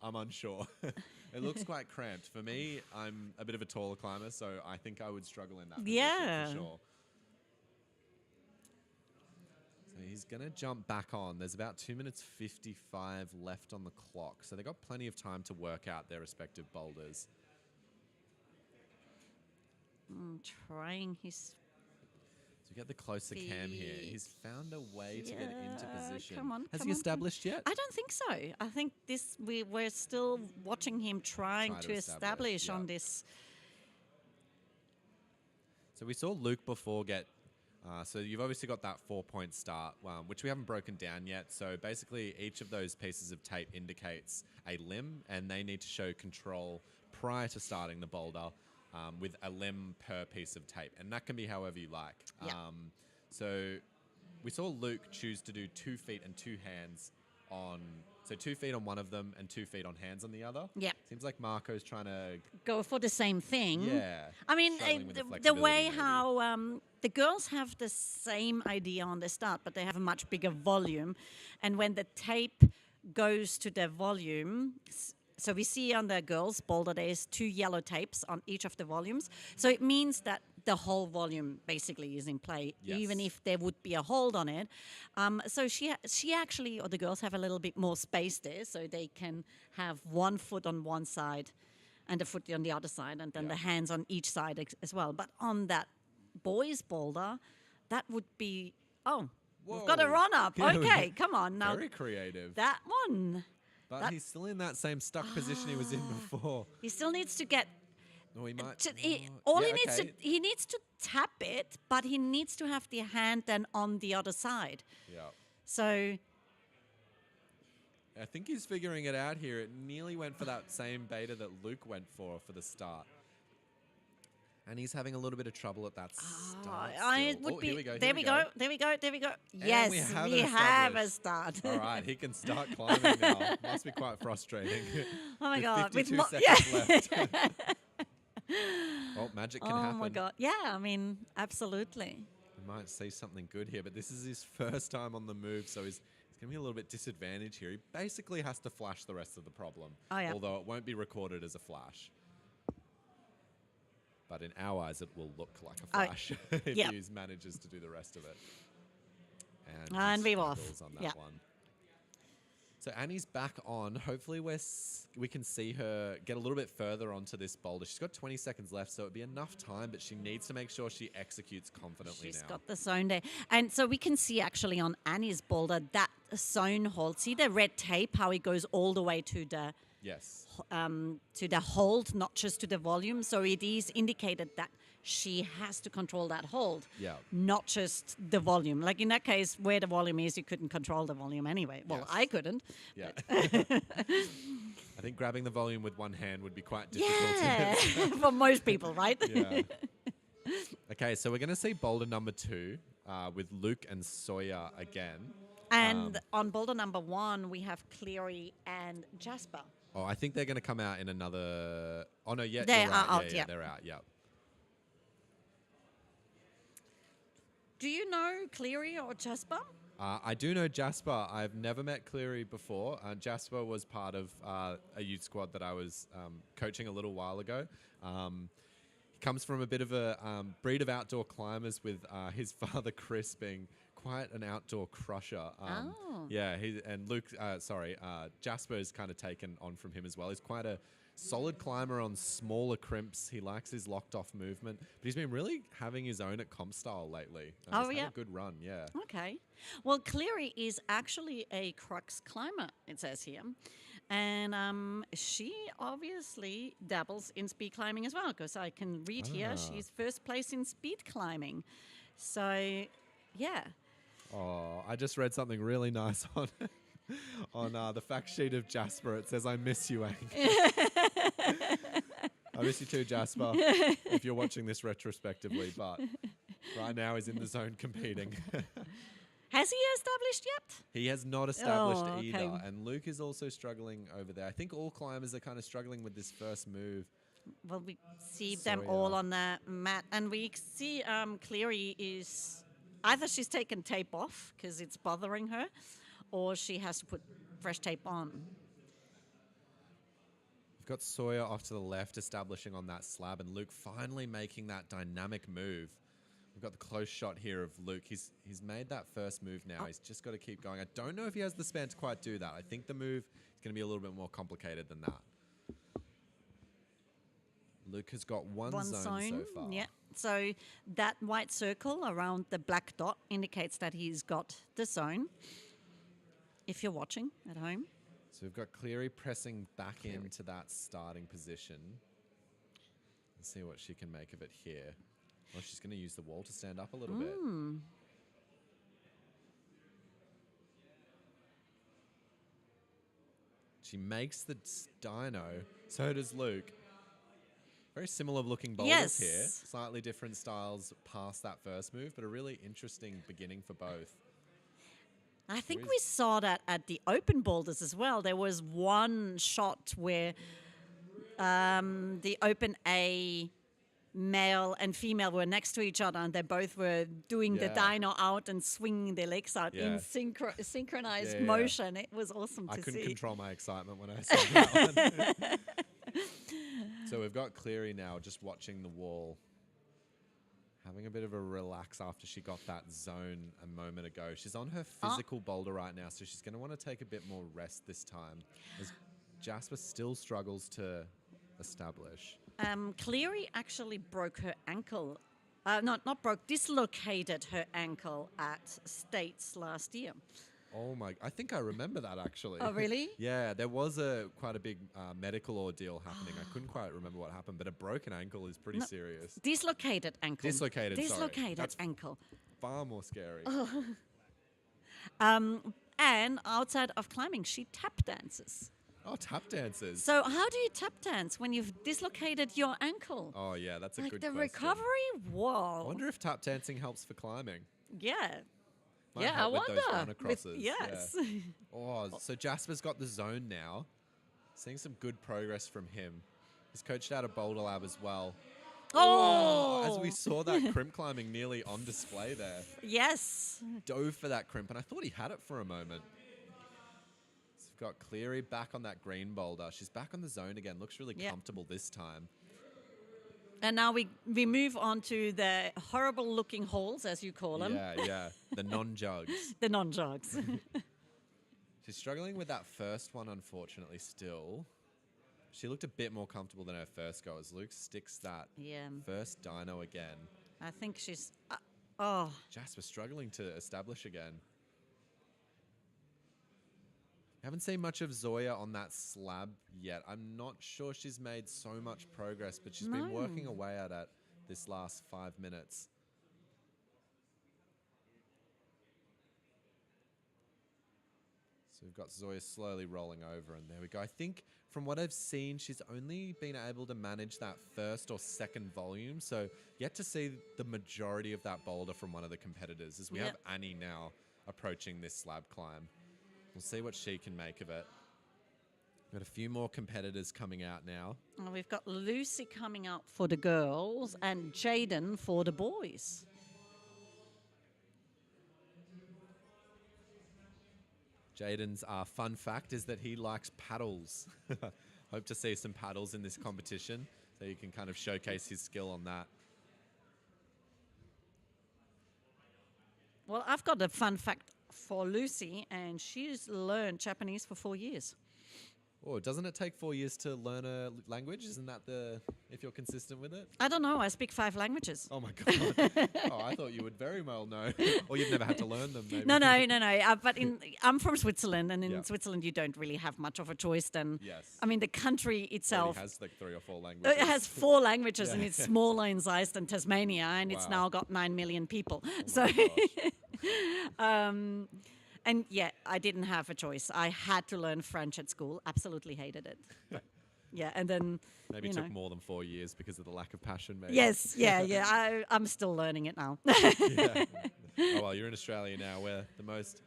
I'm unsure. It looks quite cramped. For me, I'm a bit of a taller climber, so I think I would struggle in that position for sure. So he's going to jump back on. There's about 2 minutes 55 left on the clock, so they've got plenty of time to work out their respective boulders. Trying his... So get the closer cam here. He's found a way to get into position. Come on, Has he established yet? I don't think so. I think we're still watching him trying to establish on this. So we saw Luke before get... so you've obviously got that 4-point start, which we haven't broken down yet. So basically each of those pieces of tape indicates a limb, and they need to show control prior to starting the boulder. With a limb per piece of tape, and that can be however you like. So we saw Luke choose to do 2 feet and 2 hands on So 2 feet on one of them and 2 feet on hands on the other. Yeah. Seems like Marco's trying to... Go for the same thing. Yeah. I mean, Struggling with the the flexibility way maybe. how the girls have the same idea on the start, but they have a much bigger volume. And when the tape goes to the volume, so we see on the girls' boulder, there's 2 yellow tapes on each of the volumes. So it means that the whole volume basically is in play, even if there would be a hold on it. So she actually, or the girls have a little bit more space there, so they can have 1 foot on one side and a foot on the other side, and then the hands on each side as well. But on that boys' boulder, that would be, we've got a Whoa. run up. Yeah, Okay, come on now. Very creative. That one. But he's still in that same stuck position he was in before. He still needs to get. No, he might. He needs to tap it, but he needs to have the hand then on the other side. Yeah. So I think he's figuring it out here. It nearly went for that same beta that Luke went for the start. And he's having a little bit of trouble at that start. It would be. Here we go. There we go. Yes, we have a start. All right, he can start climbing now. Must be quite frustrating. Oh my God. 52 seconds left. Oh, magic can happen. Oh my God. Yeah, I mean, absolutely. We might see something good here, but this is his first time on the move, so he's going to be a little bit disadvantaged here. He basically has to flash the rest of the problem, although it won't be recorded as a flash. But in our eyes, it will look like a flash if he manages to do the rest of it. And we're off. On that one. So Annie's back on. Hopefully we can see her get a little bit further onto this boulder. She's got 20 seconds left, so it'd be enough time, but she needs to make sure she executes confidently She's now. got the zone there. And so we can see actually on Annie's boulder that zone hold. See the red tape, how it goes all the way to the... Yes. To the hold, not just to the volume. So it is indicated that she has to control that hold, not just the volume. Like in that case, where the volume is, you couldn't control the volume anyway. Well, I couldn't. Yeah. I think grabbing the volume with one hand would be quite difficult. Yeah, for most people, right? Yeah. Okay, so we're going to see boulder number 2 with Luke and Sawyer again. And on boulder number 1, we have Cleary and Jasper. Oh, I think they're going to come out in another... Oh, no, yeah, they you're are right. out, Yeah, they're out, yeah. Do you know Cleary or Jasper? I do know Jasper. I've never met Cleary before. Jasper was part of a youth squad that I was coaching a little while ago. He comes from a bit of a breed of outdoor climbers with his father, Chris, being quite an outdoor crusher. Yeah, Jasper is kind of taken on from him as well. He's quite a solid climber on smaller crimps. He likes his locked off movement, but he's been really having his own at comp style lately. He's had a good run, yeah. Okay. Well, Cleary is actually a Crux climber, it says here. And she obviously dabbles in speed climbing as well, because I can read here she's first place in speed climbing. So, yeah. Oh, I just read something really nice on the fact sheet of Jasper. It says, "I miss you, Ang." I miss you too, Jasper, if you're watching this retrospectively, but right now he's in the zone competing. Has he established yet? He has not established okay. either, and Luke is also struggling over there. I think all climbers are kind of struggling with this first move. Well, we see them all on the mat, and we see Cleary is... Either she's taken tape off because it's bothering her, or she has to put fresh tape on. We've got Sawyer off to the left, establishing on that slab, and Luke finally making that dynamic move. We've got the close shot here of Luke. He's made that first move now. He's just got to keep going. I don't know if he has the span to quite do that. I think the move is going to be a little bit more complicated than that. Luke has got one zone so far. Yeah. So that white circle around the black dot indicates that he's got the zone, if you're watching at home. So we've got Cleary pressing back into that starting position. Let's see what she can make of it here. Well, she's going to use the wall to stand up a little bit. She makes the dyno. So does Luke. Very similar looking boulders here. Slightly different styles past that first move, but a really interesting beginning for both. I think we saw that at the open boulders as well. There was one shot where the open A male and female were next to each other, and they both were doing the dyno out and swinging their legs out in synchronized motion. It was awesome to see. I couldn't control my excitement when I saw that one. So we've got Cleary now just watching the wall, having a bit of a relax after she got that zone a moment ago. She's on her physical boulder right now, so she's going to want to take a bit more rest this time, as Jasper still struggles to establish. Cleary actually broke her ankle. Not broke, dislocated her ankle at States last year. Oh my, I think I remember that actually. Oh, really? Yeah, there was quite a big medical ordeal happening. I couldn't quite remember what happened, but a broken ankle is pretty serious. Dislocated ankle. Dislocated, That's ankle. Far more scary. And outside of climbing, she tap dances. Oh, tap dancers. So how do you tap dance when you've dislocated your ankle? Oh yeah, that's a good question. The recovery? Whoa. I wonder if tap dancing helps for climbing. Yeah. Might help with those run acrosses. Yes. Yeah. Oh, so Jasper's got the zone now. Seeing some good progress from him. He's coached out of Boulder Lab as well. Oh! As we saw that crimp climbing nearly on display there. Yes. Dove for that crimp, and I thought he had it for a moment. So we've got Cleary back on that green boulder. She's back on the zone again. Looks really comfortable this time. And now we move on to the horrible-looking holes, as you call them. Yeah. The non-jugs. The non-jugs. She's struggling with that first one, unfortunately, still. She looked a bit more comfortable than her first go as Luke sticks that first dyno again. I think she's... Jasper struggling to establish again. Haven't seen much of Zoya on that slab yet. I'm not sure she's made so much progress, but she's been working away at it this last 5 minutes. So we've got Zoya slowly rolling over, and there we go. I think from what I've seen, she's only been able to manage that first or second volume, so yet to see the majority of that boulder from one of the competitors, as we have Annie now approaching this slab climb. We'll see what she can make of it. We've got a few more competitors coming out now. Oh, we've got Lucy coming out for the girls and Jaden for the boys. Jaden's fun fact is that he likes paddles. Hope to see some paddles in this competition so you can kind of showcase his skill on that. Well, I've got a fun fact for Lucy, and she's learned Japanese for 4 years. Oh, doesn't it take 4 years to learn a language? Isn't that if you're consistent with it? I don't know. I speak 5 languages. Oh, my God. I thought you would very well know. Or you've never had to learn them, maybe. No. But I'm from Switzerland, and in Switzerland you don't really have much of a choice then. Yes. I mean, the country itself... It has like 3 or 4 languages. It has 4 languages, and it's smaller in size than Tasmania, and it's now got 9 million people. And yeah, I didn't have a choice. I had to learn French at school. Absolutely hated it. Yeah, and then maybe it took more than 4 years because of the lack of passion. Maybe. Yes, yeah. I'm still learning it now. Oh well, you're in Australia now. We're the most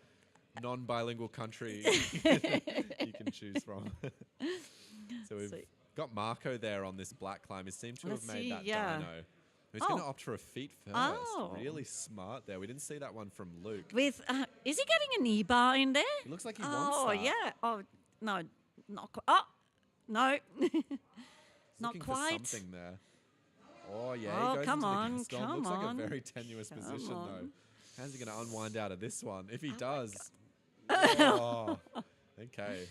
non-bilingual country you can choose from. So we've got Marco there on this black climb. He seems to have made that dyno. He's going to opt for a feet first. Oh. Really smart there. We didn't see that one from Luke. With is he getting an E-bar in there? It looks like he wants that. Oh, yeah. Oh, no. Not quite. Oh, no. Not quite. For something there. Oh, yeah. Oh, he goes come into on. the gas storm. Come Looks on. like a very tenuous position, though. How's he going to unwind out of this one? If he does. Oh, okay.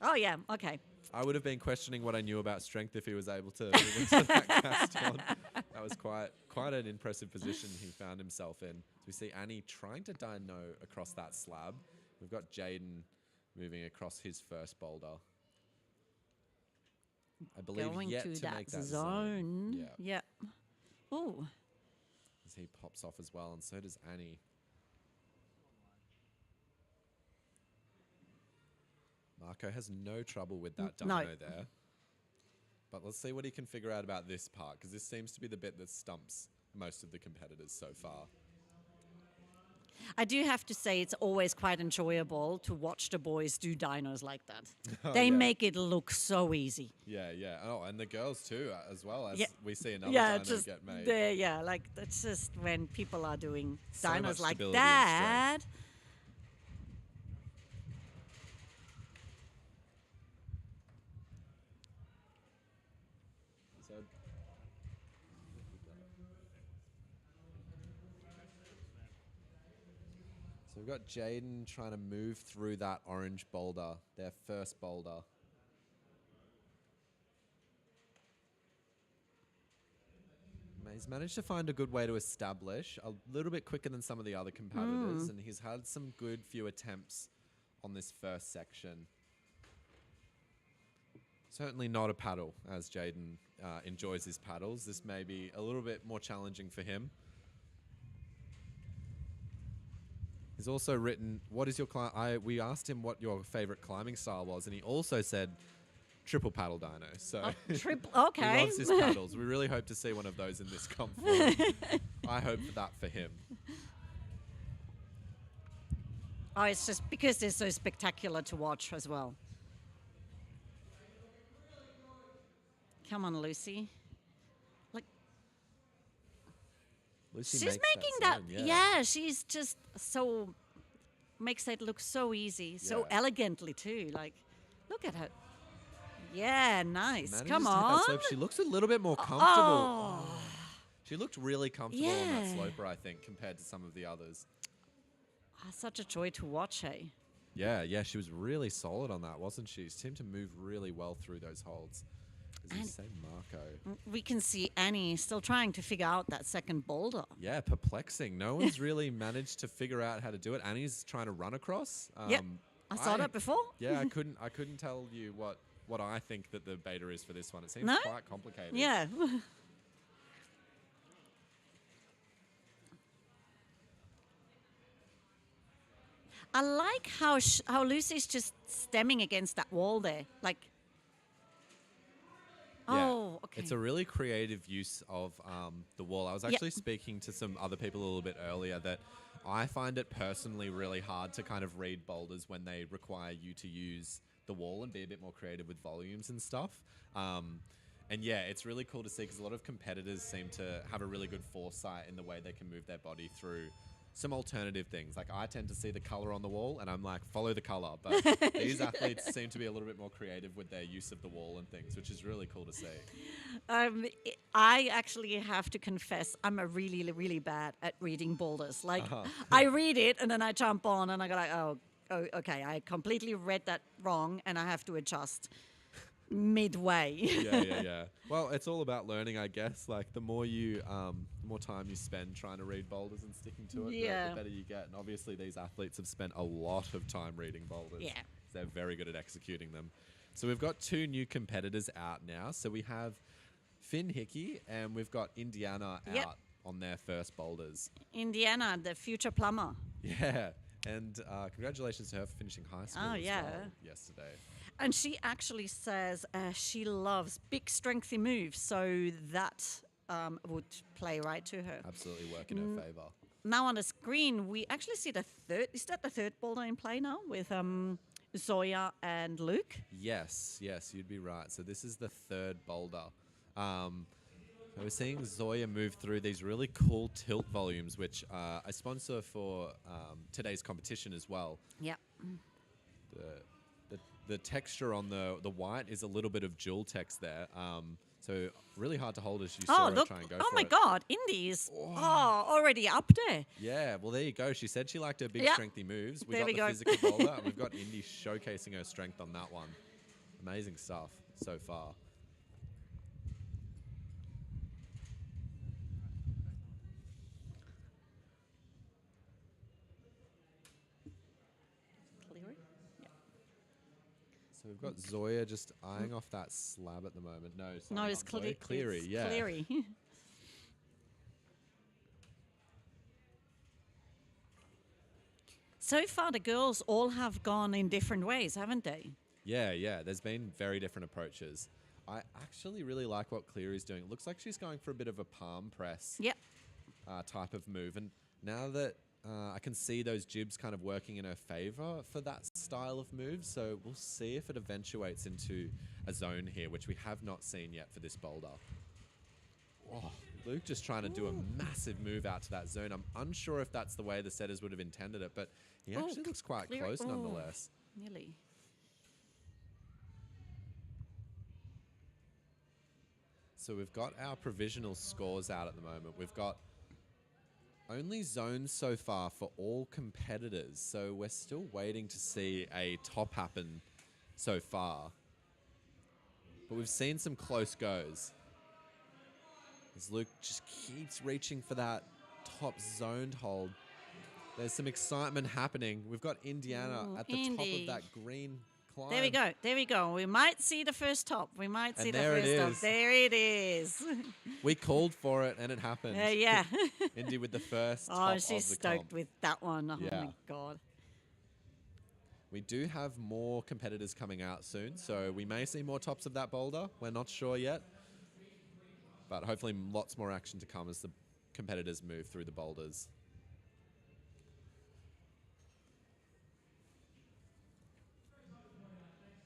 Oh, yeah. Okay. I would have been questioning what I knew about strength if he was able to move into that cast on. That was quite an impressive position he found himself in. So we see Annie trying to dyno across that slab. We've got Jaden moving across his first boulder. I believe Going yet to to make that zone. Yeah. Oh. As he pops off as well, and so does Annie. Marco has no trouble with that dyno there. But let's see what he can figure out about this part, because this seems to be the bit that stumps most of the competitors so far. I do have to say it's always quite enjoyable to watch the boys do dinos like that. Oh, They yeah. make it look so easy. Yeah, yeah. Oh, and the girls too, as well, as Yeah. we see another Yeah, dino just get made. there. Yeah, like that's just when people are doing So much dinos like stability and that. strength. So So we've got Jaden trying to move through that orange boulder, their first boulder. He's managed to find a good way to establish, a little bit quicker than some of the other competitors, and he's had some good few attempts on this first section. Certainly not a paddle, as Jaden enjoys his paddles. This may be a little bit more challenging for him. He's also written, what is your we asked him what your favorite climbing style was, and he also said triple paddle dino. So Triple, he okay. loves his paddles. We really hope to see one of those in this comp form. I hope for that for him. Oh, it's just because they're so spectacular to watch as well. Come on, Lucy. Like Lucy she's makes making that that. zone, Yeah, she's just so makes it look so easy, so Yeah. elegantly too. Like, look at her. Yeah, nice. Manages Come to hit that on. slope. She looks a little bit more comfortable. Oh, She looked really comfortable on that Yeah. sloper, I think, compared to some of the others. such a joy to watch, hey. Yeah, yeah, she was really solid on that, wasn't she? She seemed to move really well through those holds. As you And- say, Marco. We can see Annie still trying to figure out that second boulder. Yeah, perplexing. No one's really managed to figure out how to do it. Annie's trying to run across. Yep, I saw that before. Yeah, I couldn't tell you what I think that the beta is for this one. It seems No? quite complicated. Yeah. I like how Lucy's just stemming against that wall there. Like, Yeah. oh, okay. It's a really creative use of the wall. I was Yep. actually speaking to some other people a little bit earlier that I find it personally really hard to kind of read boulders when they require you to use the wall and be a bit more creative with volumes and stuff. And yeah, it's really cool to see because a lot of competitors seem to have a really good foresight in the way they can move their body through some alternative things. Like I tend to see the color on the wall and I'm like, follow the color. But these athletes seem to be a little bit more creative with their use of the wall and things, which is really cool to see. I actually have to confess, I'm a really, really bad at reading boulders. Like, I read it and then I jump on and I go like, oh, okay, I completely read that wrong and I have to adjust midway. Yeah. Well, it's all about learning, I guess. Like the more time you spend trying to read boulders and sticking to it, Yeah. the better you get. And obviously, these athletes have spent a lot of time reading boulders. Yeah. They're very good at executing them. So we've got two new competitors out now. So we have Finn Hickey and we've got Indiana Yep. out on their first boulders. Indiana, the future plumber. Yeah. And congratulations to her for finishing high school as yeah. well yesterday. And she actually says she loves big, strengthy moves, so that would play right to her. Absolutely work in her favor. Now on the screen, we actually see the third. Is that the third boulder in play now with Zoya and Luke? Yes, you'd be right. So this is the third boulder. So we're seeing Zoya move through these really cool tilt volumes, which I sponsor for today's competition as well. Yep. The texture on the white is a little bit of jewel text there. So really hard to hold as you saw her try and go for it. Oh my God, Indy is already up there. Yeah, well there you go. She said she liked her big Yep. strengthy moves. There we the go. physical boulder and we've got Indy showcasing her strength on that one. Amazing stuff so far. So we've got Zoya just eyeing off that slab at the moment. No, sorry, No, it's not Zoya. Cleary. Cleary, It's yeah. Cleary. So far, the girls all have gone in different ways, haven't they? Yeah. There's been very different approaches. I actually really like what Cleary's doing. It looks like she's going for a bit of a palm press Yep. type of move. And now that I can see those jibs kind of working in her favor for that style of move. So we'll see if it eventuates into a zone here, which we have not seen yet for this boulder. Oh, Luke just trying to do a massive move out to that zone. I'm unsure if that's the way the setters would have intended it, but he actually looks quite close nonetheless. Nearly. So we've got our provisional scores out at the moment. We've got only zones so far for all competitors, so we're still waiting to see a top happen so far. But we've seen some close goes. As Luke just keeps reaching for that top zoned hold. There's some excitement happening. We've got Indiana at the top of that green climb. There we go. There we go. We might see the first top. We might see And the there it first top. is. There it is. We called for it and it happened. Yeah. Indy with the first top Oh, of she's the stoked comp. with that one. Oh Yeah. my God. We do have more competitors coming out soon, so we may see more tops of that boulder. We're not sure yet. But hopefully lots more action to come as the competitors move through the boulders.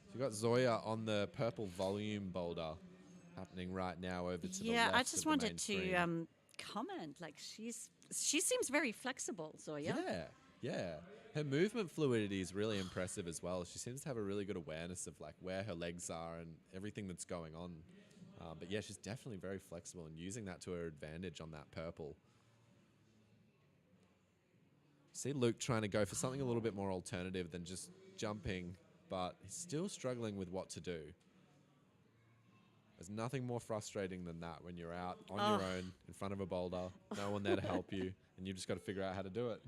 So you've got Zoya on the purple volume boulder happening right now over to the left. Yeah, I just of the wanted main to screen. comment. Like she seems very flexible, Zoya. Yeah. Her movement fluidity is really impressive as well. She seems to have a really good awareness of like where her legs are and everything that's going on. But yeah, she's definitely very flexible and using that to her advantage on that purple. See Luke trying to go for something a little bit more alternative than just jumping, but he's still struggling with what to do. There's nothing more frustrating than that when you're out on your own in front of a boulder, no one there to help you, and you've just got to figure out how to do it.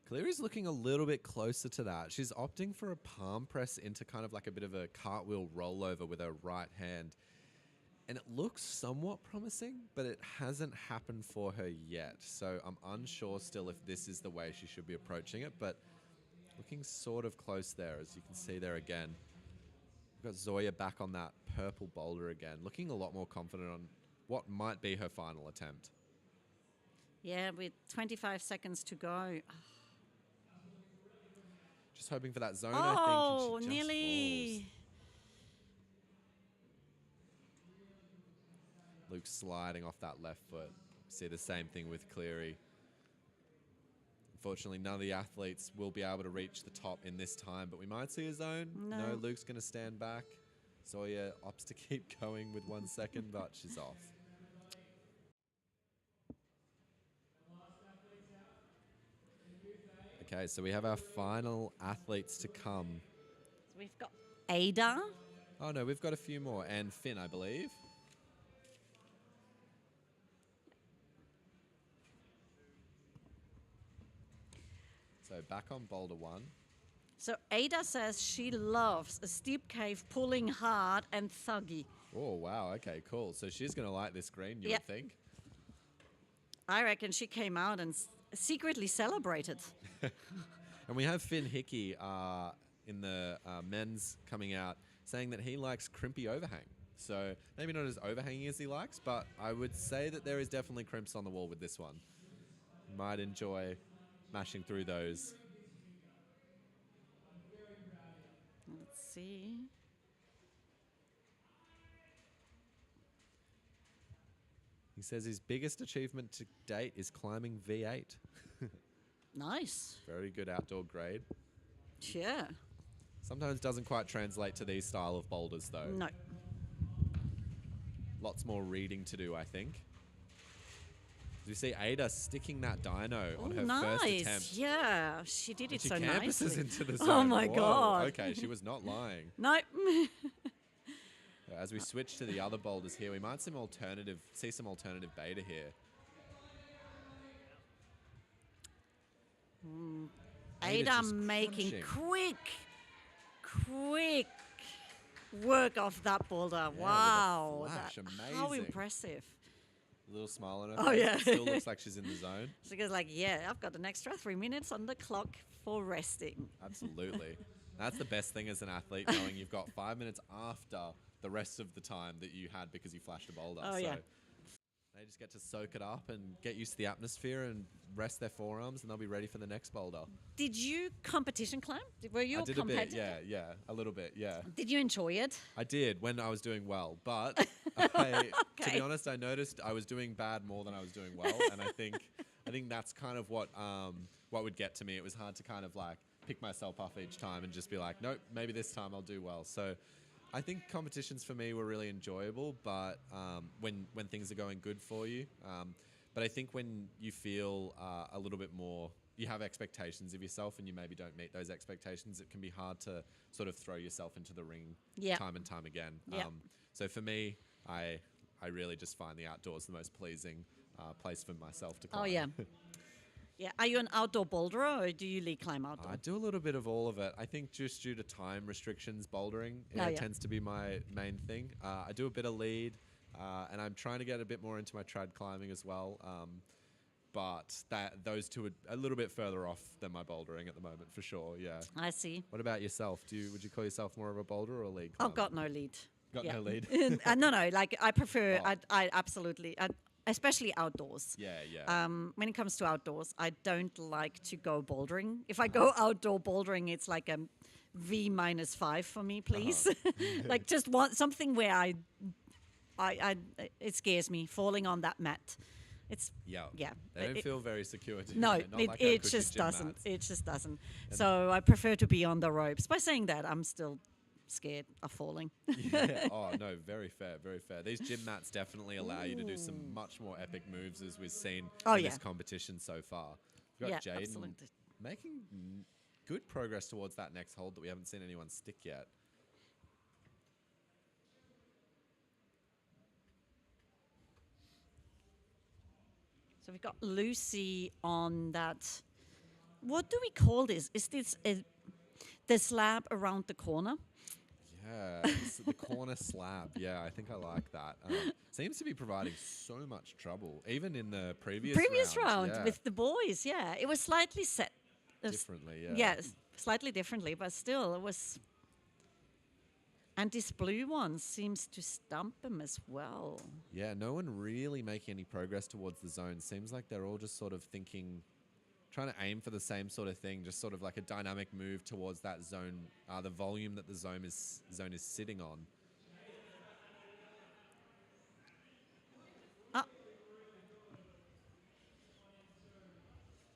Cleary's looking a little bit closer to that. She's opting for a palm press into kind of like a bit of a cartwheel rollover with her right hand. And it looks somewhat promising, but it hasn't happened for her yet. So I'm unsure still if this is the way she should be approaching it, but looking sort of close there, as you can see there again. We've got Zoya back on that purple boulder again, looking a lot more confident on what might be her final attempt. Yeah, with 25 seconds to go. Just hoping for that zone, I think. Oh, And she just nearly. falls. Luke sliding off that left foot. See the same thing with Cleary. Unfortunately, none of the athletes will be able to reach the top in this time, but we might see a zone. No. Luke's going to stand back. Zoya opts to keep going with 1 second, but she's off. Okay, so we have our final athletes to come. So we've got Ada. Oh no, we've got a few more. And Finn, I believe. So back on Boulder 1. So Ada says she loves a steep cave, pulling hard and thuggy. Oh, wow. Okay, cool. So she's going to like this green, you would think. I reckon she came out and secretly celebrated. And we have Finn Hickey in the men's coming out saying that he likes crimpy overhang. So maybe not as overhanging as he likes, but I would say that there is definitely crimps on the wall with this one. Might enjoy mashing through those. Let's see. He says his biggest achievement to date is climbing V8. Nice. Very good outdoor grade. Yeah. Sometimes doesn't quite translate to these style of boulders though. No. Lots more reading to do, I think. As we see Ada sticking that dyno on her first attempt. Yeah, she did it And she so campuses nicely. into the zone. Oh my Whoa. God. Okay, she was not lying. No. As we switch to the other boulders here, we might see some alternative beta here. Ada's Ada just making crunching. quick work of that boulder. with a wow. flash, How amazing. impressive. A little smile on her Oh, face. yeah. Still looks like she's in the zone. She goes like, yeah, I've got an extra 3 minutes on the clock for resting. Absolutely. That's the best thing as an athlete, knowing you've got 5 minutes after the rest of the time that you had because you flashed a boulder. Oh, so yeah. they just get to soak it up and get used to the atmosphere and rest their forearms, and they'll be ready for the next boulder. Did you competition climb? Were you I a did a bit, competitor? yeah, a little bit, yeah. Did you enjoy it? I did when I was doing well, but to Okay. be honest, I noticed I was doing bad more than I was doing well, and I think that's kind of what would get to me. It was hard to kind of like pick myself up each time and just be like, nope, maybe this time I'll do well. So I think competitions for me were really enjoyable, but when things are going good for you. But I think when you feel a little bit more, you have expectations of yourself and you maybe don't meet those expectations, it can be hard to sort of throw yourself into the ring time and time again. Yeah. So for me, I really just find the outdoors the most pleasing place for myself to climb. Oh, yeah. Yeah. Are you an outdoor boulderer or do you lead climb outdoor? I do a little bit of all of it. I think just due to time restrictions, bouldering tends to be my main thing. I do a bit of lead, and I'm trying to get a bit more into my trad climbing as well. But those two are a little bit further off than my bouldering at the moment, for sure. Yeah. I see. What about yourself? Would you call yourself more of a boulder or a lead Oh, climber? got no lead. Got no lead? No. Like I prefer. Oh. I absolutely. Especially outdoors. Yeah. When it comes to outdoors, I don't like to go bouldering. If I go outdoor bouldering, it's like a V-5 for me, please. Like just want something where I it scares me falling on that mat. It's Yeah. yeah. They don't feel very secure. No, Not like our it cushy just gym doesn't. mats. It just doesn't. So I prefer to be on the ropes. By saying that, I'm still scared of falling. Yeah. Oh no, very fair, very fair. These gym mats definitely allow you to do some much more epic moves as we've seen in this competition so far. We've got Jaden absolutely. making good progress towards that next hold that we haven't seen anyone stick yet. So we've got Lucy on that. What do we call this? Is this the slab around the corner? Yeah, it's the corner slab. Yeah, I think I like that. Seems to be providing so much trouble, even in the previous round yeah. with the boys. Yeah, it was slightly set differently. Yeah. Yes, slightly differently, but still it was. And this blue one seems to stump him as well. Yeah, no one really making any progress towards the zone. Seems like they're all just sort of thinking, trying to aim for the same sort of thing, just sort of like a dynamic move towards that zone, the volume that the zone is sitting on.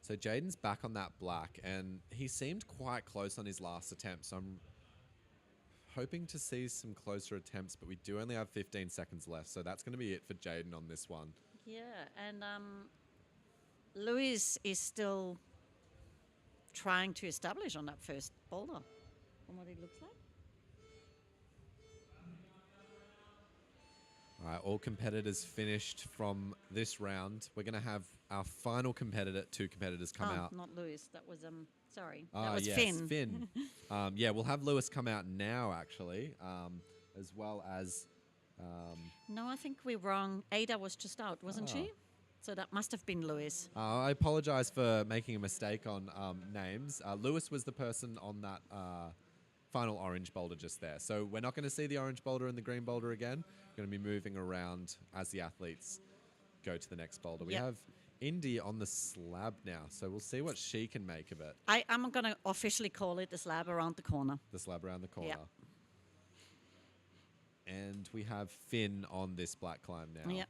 So Jaden's back on that black, and he seemed quite close on his last attempt, so I'm hoping to see some closer attempts, but we do only have 15 seconds left, so that's going to be it for Jaden on this one. Yeah, and Louis is still trying to establish on that first boulder, from what it looks like. All right, all competitors finished from this round. We're going to have our final competitor, two competitors come out. Not Louis, that was, sorry, that was yes, Finn. Yeah, we'll have Lewis come out now, actually, as well as... No, I think we're wrong. Ada was just out, wasn't she? So that must have been Lewis. I apologize for making a mistake on names. Lewis was the person on that final orange boulder just there. So we're not going to see the orange boulder and the green boulder again. We're going to be moving around as the athletes go to the next boulder. We have Indy on the slab now, so we'll see what she can make of it. I'm going to officially call it the slab around the corner. The slab around the corner. Yep. And we have Finn on this black climb now. Yeah.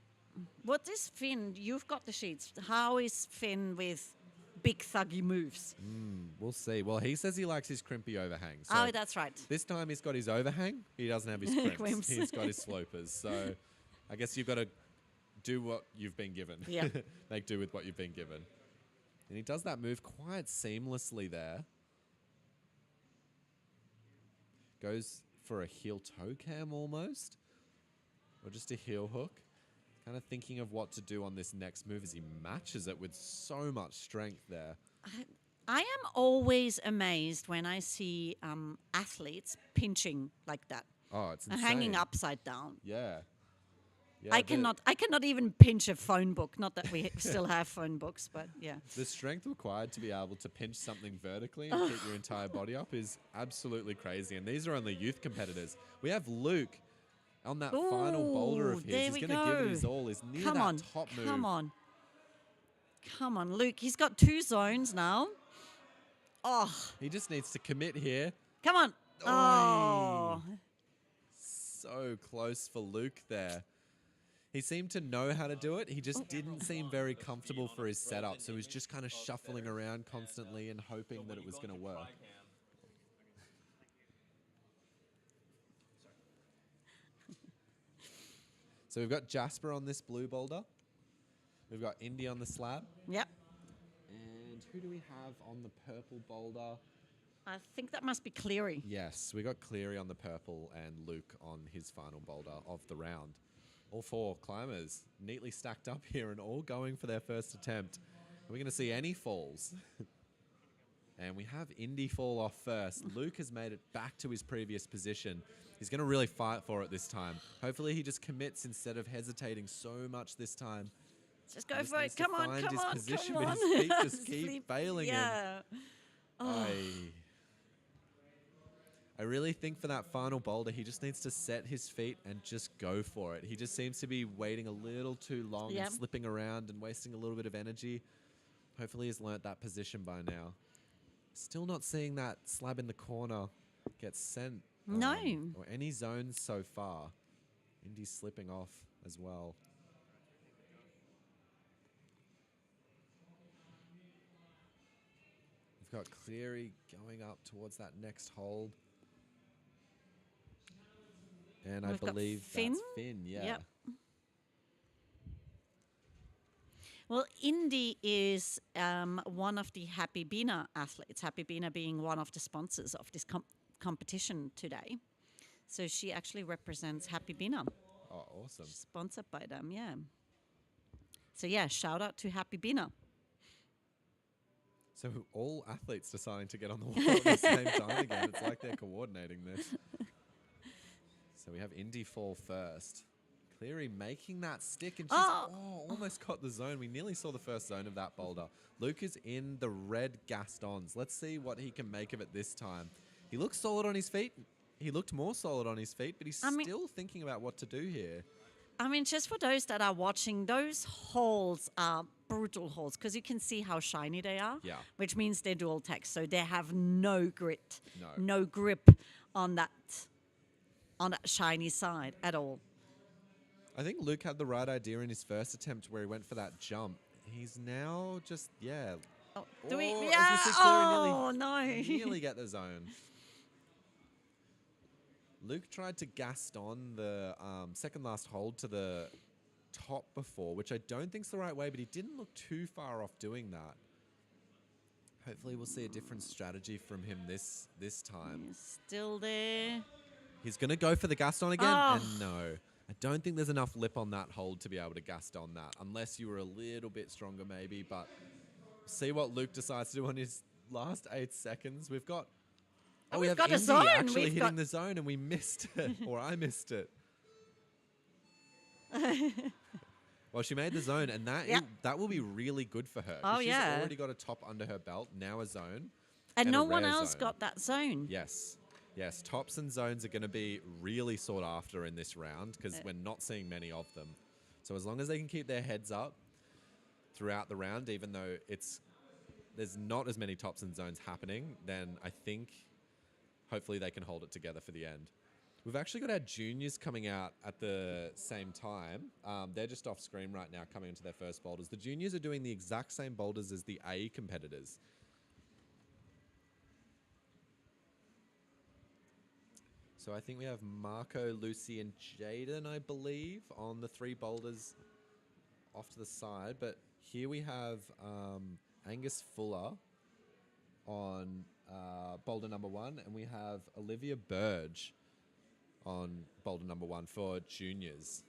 What is Finn? You've got the sheets. How is Finn with big thuggy moves? We'll see. Well, he says he likes his crimpy overhang. So Oh, that's right. this time he's got his overhang. He doesn't have his crimps. Crimps. He's got his slopers. So I guess you've got to do what you've been given. Yeah. Make do with what you've been given. And he does that move quite seamlessly there. Goes for a heel toe cam almost. Or just a heel hook. Kind of thinking of what to do on this next move as he matches it with so much strength there. I am always amazed when I see athletes pinching like that. Oh, it's and insane. hanging upside down. Yeah. I cannot even pinch a phone book. Not that we still have phone books, but yeah. The strength required to be able to pinch something vertically and keep your entire body up is absolutely crazy. And these are only youth competitors. We have Luke on that final boulder of his. There He's we going to give it go. his all. He's near Come that on, top move. come on. Come on, Luke. He's got 2 zones now. Oh, He just needs to commit here. come on. Oh. So close for Luke there. He seemed to know how to do it. He just didn't seem very comfortable for his setup. So he was just kind of shuffling around constantly and hoping that it was going to work. So we've got Jasper on this blue boulder. We've got Indy on the slab. Yep. And who do we have on the purple boulder? I think that must be Cleary. Yes, we got Cleary on the purple and Luke on his final boulder of the round. All 4 climbers neatly stacked up here and all going for their first attempt. Are we going to see any falls? And we have Indy fall off first. Luke has made it back to his previous position. He's going to really fight for it this time. Hopefully he just commits instead of hesitating so much this time. Just go for it. Come on, come on, position, come but on. his feet just keep failing him. Yeah. Oh. I really think for that final boulder, he just needs to set his feet and just go for it. He just seems to be waiting a little too long and slipping around and wasting a little bit of energy. Hopefully he's learnt that position by now. Still not seeing that slab in the corner get sent. No. Or any zones so far. Indy's slipping off as well. We've got Cleary going up towards that next hold. And I believe that's Finn, yeah. Yep. Well, Indy is one of the Happy Bina athletes, Happy Bina being one of the sponsors of this competition today. So she actually represents Happy Bina. Oh, awesome. She's sponsored by them, yeah. So yeah, shout out to Happy Bina. So all athletes deciding to get on the wall at the same time again. It's like they're coordinating this. So we have Indy fall first. Cleary making that stick, and she's almost got the zone. We nearly saw the first zone of that boulder. Luke is in the red Gastons. Let's see what he can make of it this time. He looks solid on his feet. He looked more solid on his feet, but he's still thinking about what to do here. I mean, just for those that are watching, those holes are brutal holes because you can see how shiny they are, which means they're dual text. So they have no grit, no grip on that shiny side at all. I think Luke had the right idea in his first attempt where he went for that jump. He's now just, Oh, do we? as Yeah. we see Cleary No. nearly get the zone. Luke tried to Gaston the second last hold to the top before, which I don't think's the right way, but he didn't look too far off doing that. Hopefully we'll see a different strategy from him this time. He's still there. He's going to go for the Gaston again, and no. I don't think there's enough lip on that hold to be able to Gaston that, unless you were a little bit stronger maybe, but see what Luke decides to do on his last 8 seconds. We've got... Oh, we we've have got a Indy zone. actually We've hitting the zone, and we missed it, or I missed it. Well, she made the zone, and that will be really good for her. Oh, She's yeah. already got a top under her belt, now a zone. And no a one rare else zone. got that zone. Yes. Yes, tops and zones are going to be really sought after in this round because we're not seeing many of them. So as long as they can keep their heads up throughout the round, even though there's not as many tops and zones happening, then I think hopefully they can hold it together for the end. We've actually got our juniors coming out at the same time. They're just off screen right now coming into their first boulders. The juniors are doing the exact same boulders as the A competitors. So I think we have Marco, Lucy, and Jaden, I believe, on the 3 boulders off to the side. But here we have Angus Fuller on boulder number 1, and we have Olivia Burge on boulder number 1 for juniors.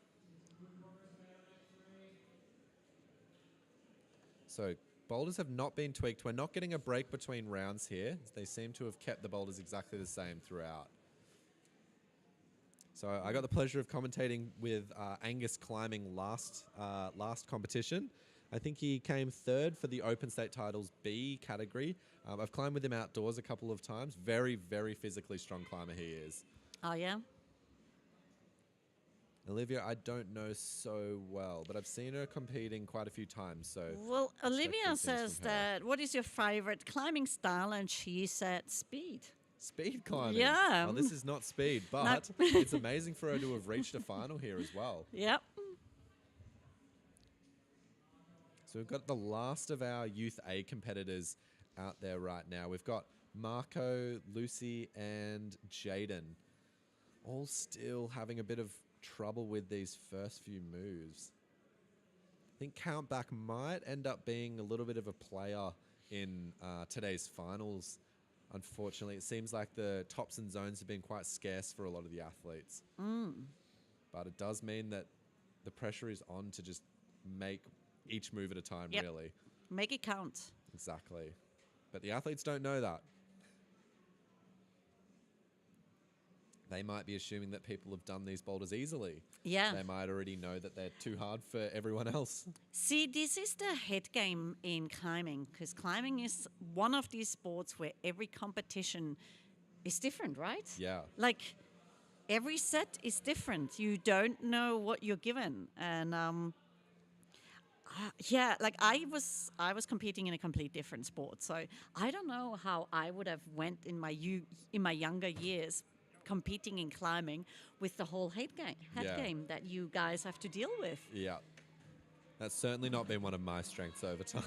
So boulders have not been tweaked. We're not getting a break between rounds here. They seem to have kept the boulders exactly the same throughout. So I got the pleasure of commentating with Angus climbing last competition. I think he came 3rd for the Open State Titles B category. I've climbed with him outdoors a couple of times. Very, very physically strong climber he is. Oh, yeah? Olivia, I don't know so well, but I've seen her competing quite a few times. So, Well, expect Olivia good things says from her. that, what is your favorite climbing style? And she said speed. Speed climbing. Yeah. Well, this is not speed, but it's amazing for her to have reached a final here as well. Yep. So we've got the last of our Youth A competitors out there right now. We've got Marco, Lucy, and Jaden, all still having a bit of trouble with these first few moves. I think Countback might end up being a little bit of a player in today's finals. Unfortunately, it seems like the tops and zones have been quite scarce for a lot of the athletes. But it does mean that the pressure is on to just make each move at a time, Yep. really. Make it count. Exactly. But the athletes don't know that. They might be assuming that people have done these boulders easily. Yeah. They might already know that they're too hard for everyone else. See, this is the head game in climbing, because climbing is one of these sports where every competition is different, right? Yeah. Like, every set is different. You don't know what you're given. And yeah, like I was competing in a complete different sport, so I don't know how I would have went in my younger years competing in climbing with the whole head game that you guys have to deal with. Yeah. That's certainly not been one of my strengths over time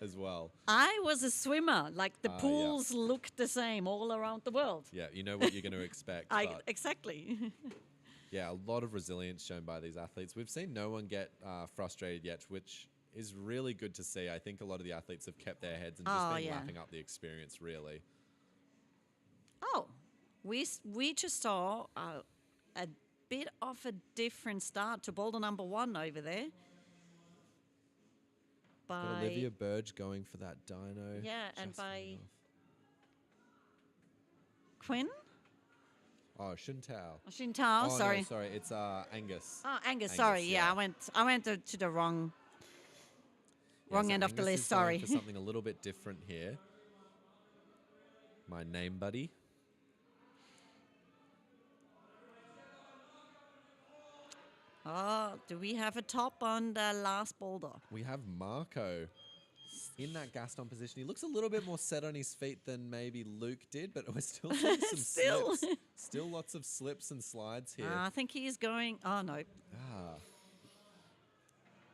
as well. I was a swimmer. Like the Yeah. pools look the same all around the world. Yeah, you know what you're going to expect. But Exactly. yeah, a lot of resilience shown by these athletes. We've seen no one get frustrated yet, which is really good to see. I think a lot of the athletes have kept their heads and just been lapping up the experience, really. Oh, we just saw a bit of a different start to boulder number 1 over there. Got Olivia Burge going for that dyno. Yeah, and just by enough. Quinn? Oh, Shintao. Shintao, Oh, sorry. No, sorry, it's Angus. Oh, Angus, sorry. Yeah, I went to the wrong end of the Angus list, is going sorry. for something a little bit different here. My name buddy. Oh, do we have a top on the last boulder? We have Marco in that Gaston position. He looks a little bit more set on his feet than maybe Luke did, but we're still seeing some Still. slips. Still lots of slips and slides here. I think he is going. Oh no, Ah,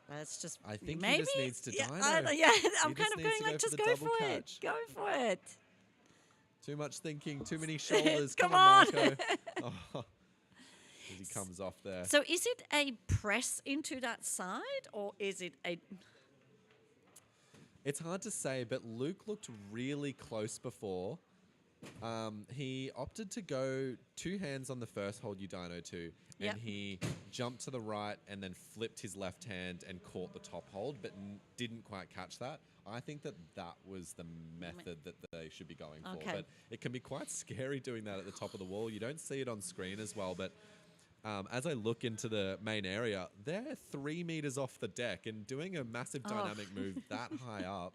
that's just. I think maybe he just needs to yeah, dyno. I'm He kind just of needs going to like, go just for the go double for it. catch. Go for it. Too much thinking, too many shoulders. Come on, on. Marco. Oh, as he comes off there. So is it a press into that side, or is it a? It's hard to say, but Luke looked really close before. He opted to go 2 hands on the first hold you dyno to, Yep. and he jumped to the right and then flipped his left hand and caught the top hold, but didn't quite catch that. I think that was the method that they should be going for. Okay. But it can be quite scary doing that at the top of the wall. You don't see it on screen as well, but as I look into the main area, they're 3 meters off the deck, and doing a massive dynamic move that high up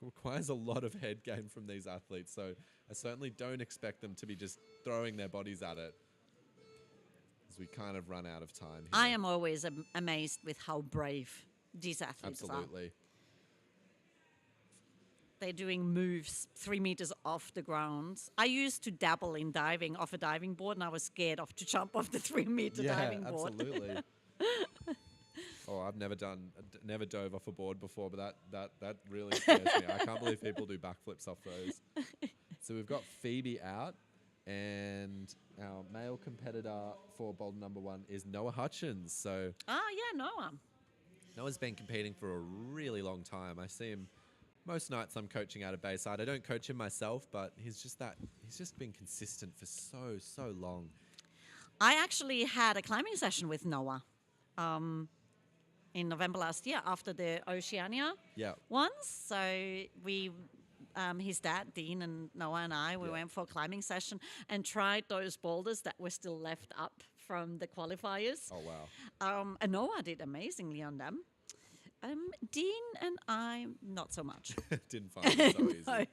requires a lot of head game from these athletes. So I certainly don't expect them to be just throwing their bodies at it as we kind of run out of time here. I am always amazed with how brave these athletes are. Absolutely. They're doing moves 3 meters off the ground. I used to dabble in diving off a diving board, and I was scared to jump off the 3 meter diving board. Absolutely. Oh, I've never dove off a board before, but that really scares me. I can't believe people do backflips off those. So we've got Phoebe out, and our male competitor for boulder number 1 is Noah Hutchins. So Yeah, Noah. Noah's been competing for a really long time. I see him most nights I'm coaching out of Bayside. I don't coach him myself, but he's just been consistent for so long. I actually had a climbing session with Noah in November last year after the Oceania ones. So we, his dad, Dean, and Noah and I, we went for a climbing session and tried those boulders that were still left up from the qualifiers. Oh, wow. And Noah did amazingly on them. Dean and I, not so much. Didn't find it so easy. No.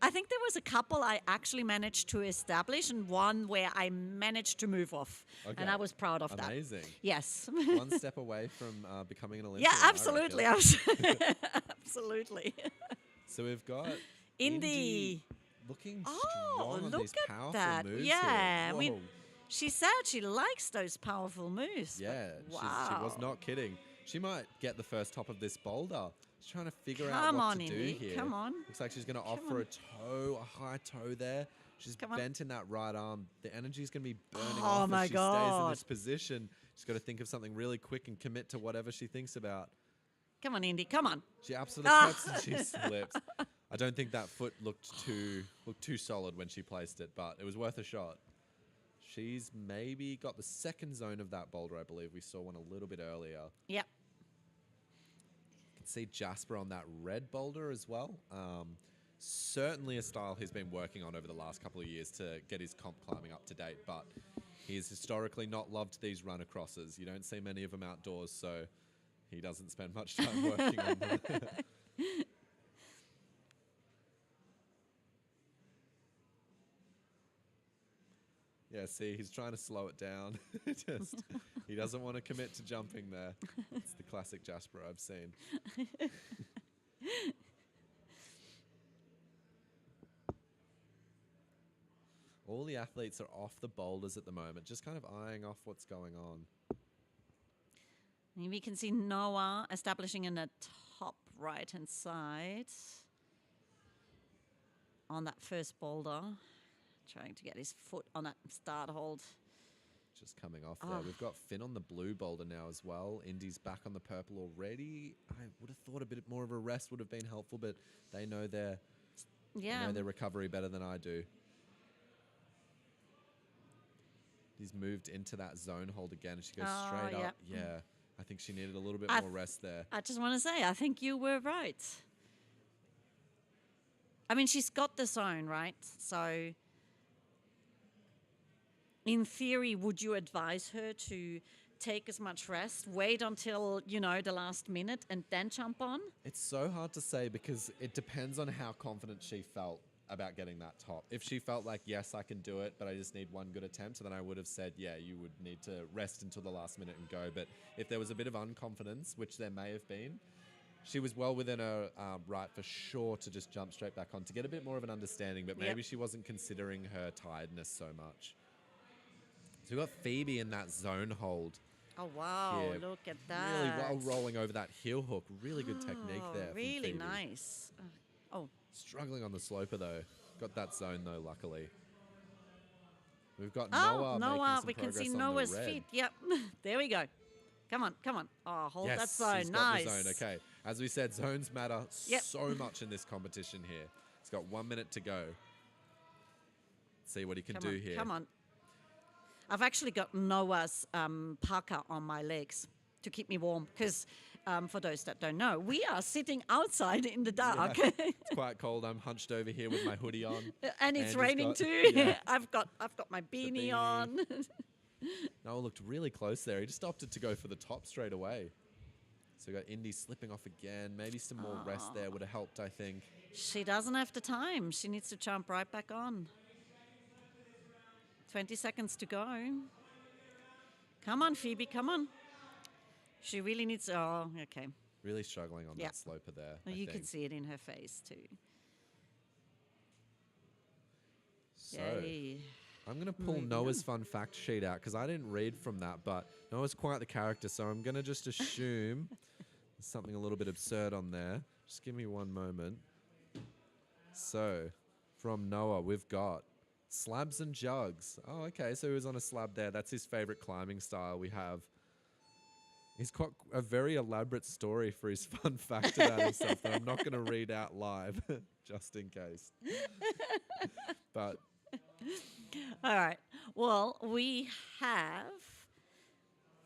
I think there was a couple I actually managed to establish, and one where I managed to move off, Okay. and I was proud of that. Amazing. Yes. One step away from becoming an Olympian. Yeah, I absolutely. reckon. Absolutely. So we've got Indy. looking Oh, strong on look these at powerful that. moves Yeah. here. I mean, Whoa. she said she likes those powerful moves. but Yeah, wow. she was not kidding. She might get the first top of this boulder. She's trying to figure out Come what on, to do Indy. here. Come on. Looks like she's going to Come offer on. a toe, a high toe there. She's Come on. bent in that right arm. The energy's going to be burning Oh off my if she stays in this God. position. She's got to think of something really quick and commit to whatever she thinks about. Come on, Indy. Come on. She absolutely cuts and she slips. I don't think that foot looked too solid when she placed it, but it was worth a shot. She's maybe got the second zone of that boulder, I believe. We saw one a little bit earlier. Yep. You can see Jasper on that red boulder as well. Certainly a style he's been working on over the last couple of years to get his comp climbing up to date, but he's historically not loved these run acrosses. You don't see many of them outdoors, so he doesn't spend much time working on them. Yeah, see, he's trying to slow it down. He doesn't want to commit to jumping there. It's the classic Jasper I've seen. All the athletes are off the boulders at the moment, just kind of eyeing off what's going on. And we can see Noah establishing in the top right-hand side on that first boulder, trying to get his foot on that start hold. Just coming off there. We've got Finn on the blue boulder now as well. Indy's back on the purple already. I would have thought a bit more of a rest would have been helpful, but they know their recovery better than I do. He's moved into that zone hold again, and she goes straight up. Yeah, I think she needed a little bit more rest there. I just want to say, I think you were right. I mean, she's got the zone, right? So, in theory, would you advise her to take as much rest, wait until, you know, the last minute and then jump on? It's so hard to say because it depends on how confident she felt about getting that top. If she felt like, yes, I can do it, but I just need one good attempt, then I would have said, yeah, you would need to rest until the last minute and go. But if there was a bit of unconfidence, which there may have been, she was well within her right for sure to just jump straight back on to get a bit more of an understanding, but maybe she wasn't considering her tiredness so much. So we've got Phoebe in that zone hold. Oh, wow, here. look at that. Really well rolling over that heel hook. Really good technique there from Really Phoebe. nice. Oh. Struggling on the sloper though. Got that zone though, luckily. We've got Noah making some we can see progress on the Noah's red. feet. Yep, there we go. Come on, come on. Oh, hold that Yes, zone. he's got Nice. the zone. Okay, as we said, zones matter so much in this competition here. He's got 1 minute to go. See what he can do here. Come on. I've actually got Noah's parka on my legs to keep me warm because for those that don't know, we are sitting outside in the dark. Yeah, it's quite cold. I'm hunched over here with my hoodie on. And it's he's raining got- too. yeah. I've got my beanie on. Noah looked really close there. He just opted to go for the top straight away. So we got Indy slipping off again. Maybe some more rest there would have helped, I think. She doesn't have the time. She needs to jump right back on. 20 seconds to go. Come on, Phoebe, come on. She really needs... Oh, okay. Really struggling on that sloper there. You I can think. see it in her face too. So, Yay. I'm going to pull Noah's fun fact sheet out because I didn't read from that, but Noah's quite the character, so I'm going to just assume there's something a little bit absurd on there. Just give me one moment. So, from Noah, we've got slabs and jugs. Oh, okay, so he was on a slab there. That's his favorite climbing style we have. He's got a very elaborate story for his fun fact about himself that I'm not going to read out live, just in case. But... All right. Well, we have...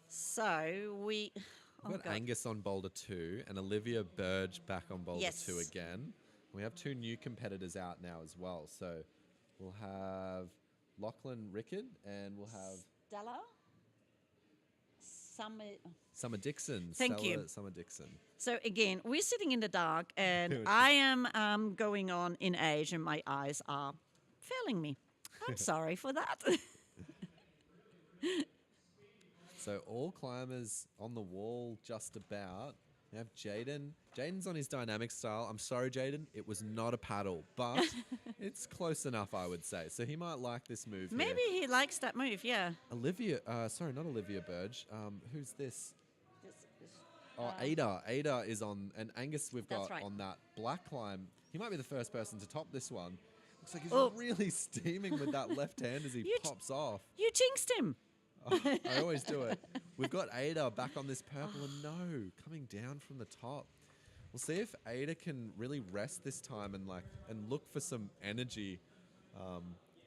So, we... We've got Angus on Boulder 2 and Olivia Burge back on Boulder 2 again. We have 2 new competitors out now as well. So we'll have Lachlan Rickard and we'll have... Summer Dixon. Thank Stella you. Summer Dixon. So again, we're sitting in the dark, and I am going on in age, and my eyes are failing me. I'm sorry for that. So all climbers on the wall just about. You have Jaden. Jaden's on his dynamic style. I'm sorry, Jaden. It was not a paddle, but it's close enough, I would say. So he might like this move here. Maybe he likes that move, yeah. Olivia, sorry, not Olivia Burge. Who's this? Ada. Ada is on, and Angus we've got on that black climb. He might be the first person to top this one. Looks like he's really steaming with that left hand as he pops off. You jinxed him. I always do it. We've got Ada back on this purple, and no, coming down from the top. We'll see if Ada can really rest this time and look for some energy.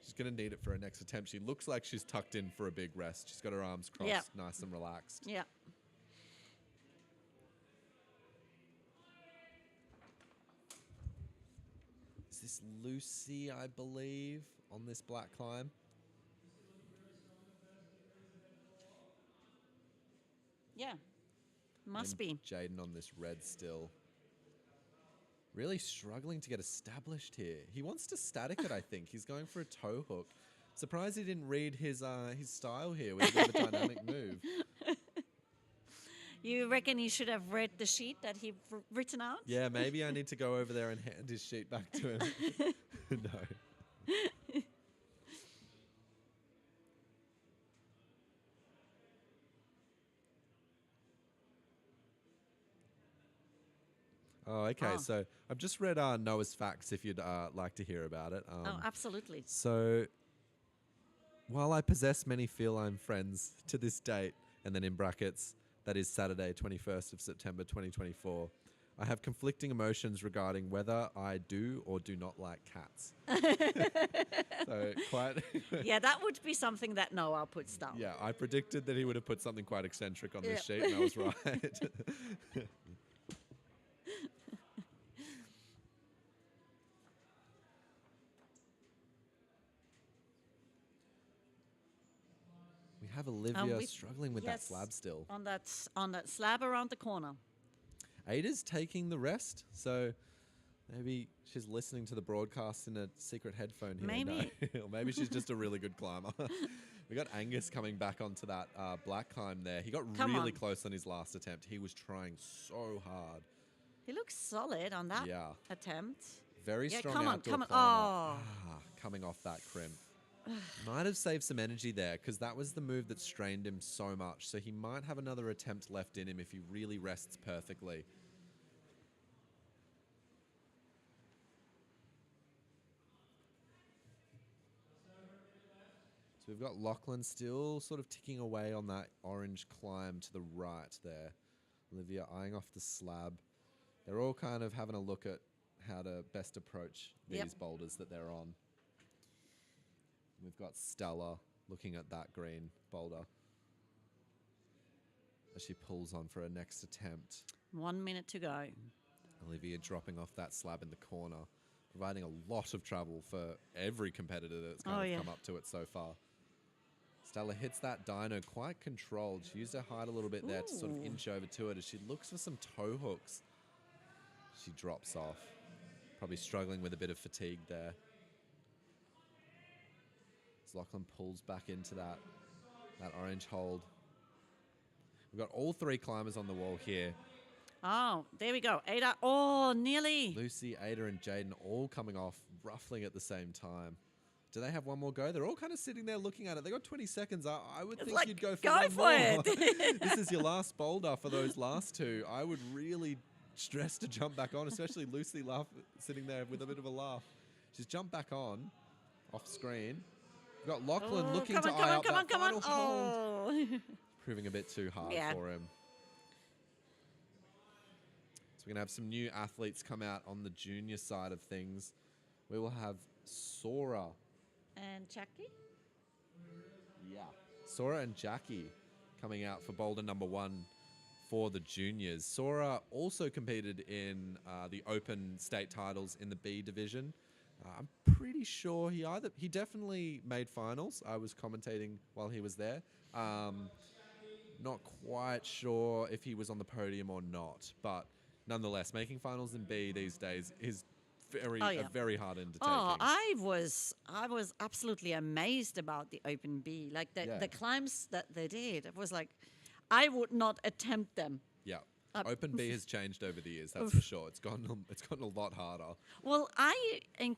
She's going to need it for her next attempt. She looks like she's tucked in for a big rest. She's got her arms crossed, nice and relaxed. Yeah. Is this Lucy, I believe, on this black climb? Yeah, must be. Jaden on this red still. Really struggling to get established here. He wants to static it, I think. He's going for a toe hook. Surprised he didn't read his style here with a bit of a dynamic move. You reckon he should have read the sheet that he written out? Yeah, maybe I need to go over there and hand his sheet back to him. No. Oh, okay. Oh. So I've just read Noah's facts if you'd like to hear about it. Oh, absolutely. So while I possess many feline friends to this date, and then in brackets, that is Saturday, 21st of September, 2024, I have conflicting emotions regarding whether I do or do not like cats. So quite... Yeah, that would be something that Noah puts down. Yeah, I predicted that he would have put something quite eccentric on this sheet, and I was right. We have Olivia struggling with that slab still. On that slab around the corner. Ada's taking the rest, so maybe she's listening to the broadcast in a secret headphone here. Maybe. No. Or maybe she's just a really good climber. We got Angus coming back onto that black climb there. He got really close on his last attempt. He was trying so hard. He looks solid on that attempt. Very strong outdoor climber. Coming off that crimp. Might have saved some energy there because that was the move that strained him so much. So he might have another attempt left in him if he really rests perfectly. So we've got Lachlan still sort of ticking away on that orange climb to the right there. Olivia eyeing off the slab. They're all kind of having a look at how to best approach these boulders that they're on. We've got Stella looking at that green boulder as she pulls on for her next attempt. 1 minute to go. Olivia dropping off that slab in the corner, providing a lot of trouble for every competitor that's kind of come up to it so far. Stella hits that dyno quite controlled. She used her height a little bit there to sort of inch over to it as she looks for some toe hooks. She drops off, probably struggling with a bit of fatigue there. As Lachlan pulls back into that orange hold. We've got all three climbers on the wall here. Oh, there we go. Ada. Oh, nearly. Lucy, Ada, and Jaden all coming off, ruffling at the same time. Do they have one more go? They're all kind of sitting there looking at it. They got 20 seconds. I would think you'd go for one more. It. This is your last boulder for those last two. I would really stress to jump back on, especially Lucy sitting there with a bit of a laugh. She's jumped back on, off screen. We've got Lachlan looking to eye out that final hold. Proving a bit too hard for him. So we're going to have some new athletes come out on the junior side of things. We will have Sora. And Jackie? Yeah. Sora and Jackie coming out for boulder number 1 for the juniors. Sora also competed in the open state titles in the B division. I'm pretty sure he definitely made finals. I was commentating while he was there. Not Not quite sure if he was on the podium or not, but nonetheless, making finals in B these days is a very hard undertaking. I was absolutely amazed about the Open B, like the climbs that they did. It was like, I would not attempt them. Yeah. Open B has changed over the years, that's for sure. It's gotten a lot harder. Well, up in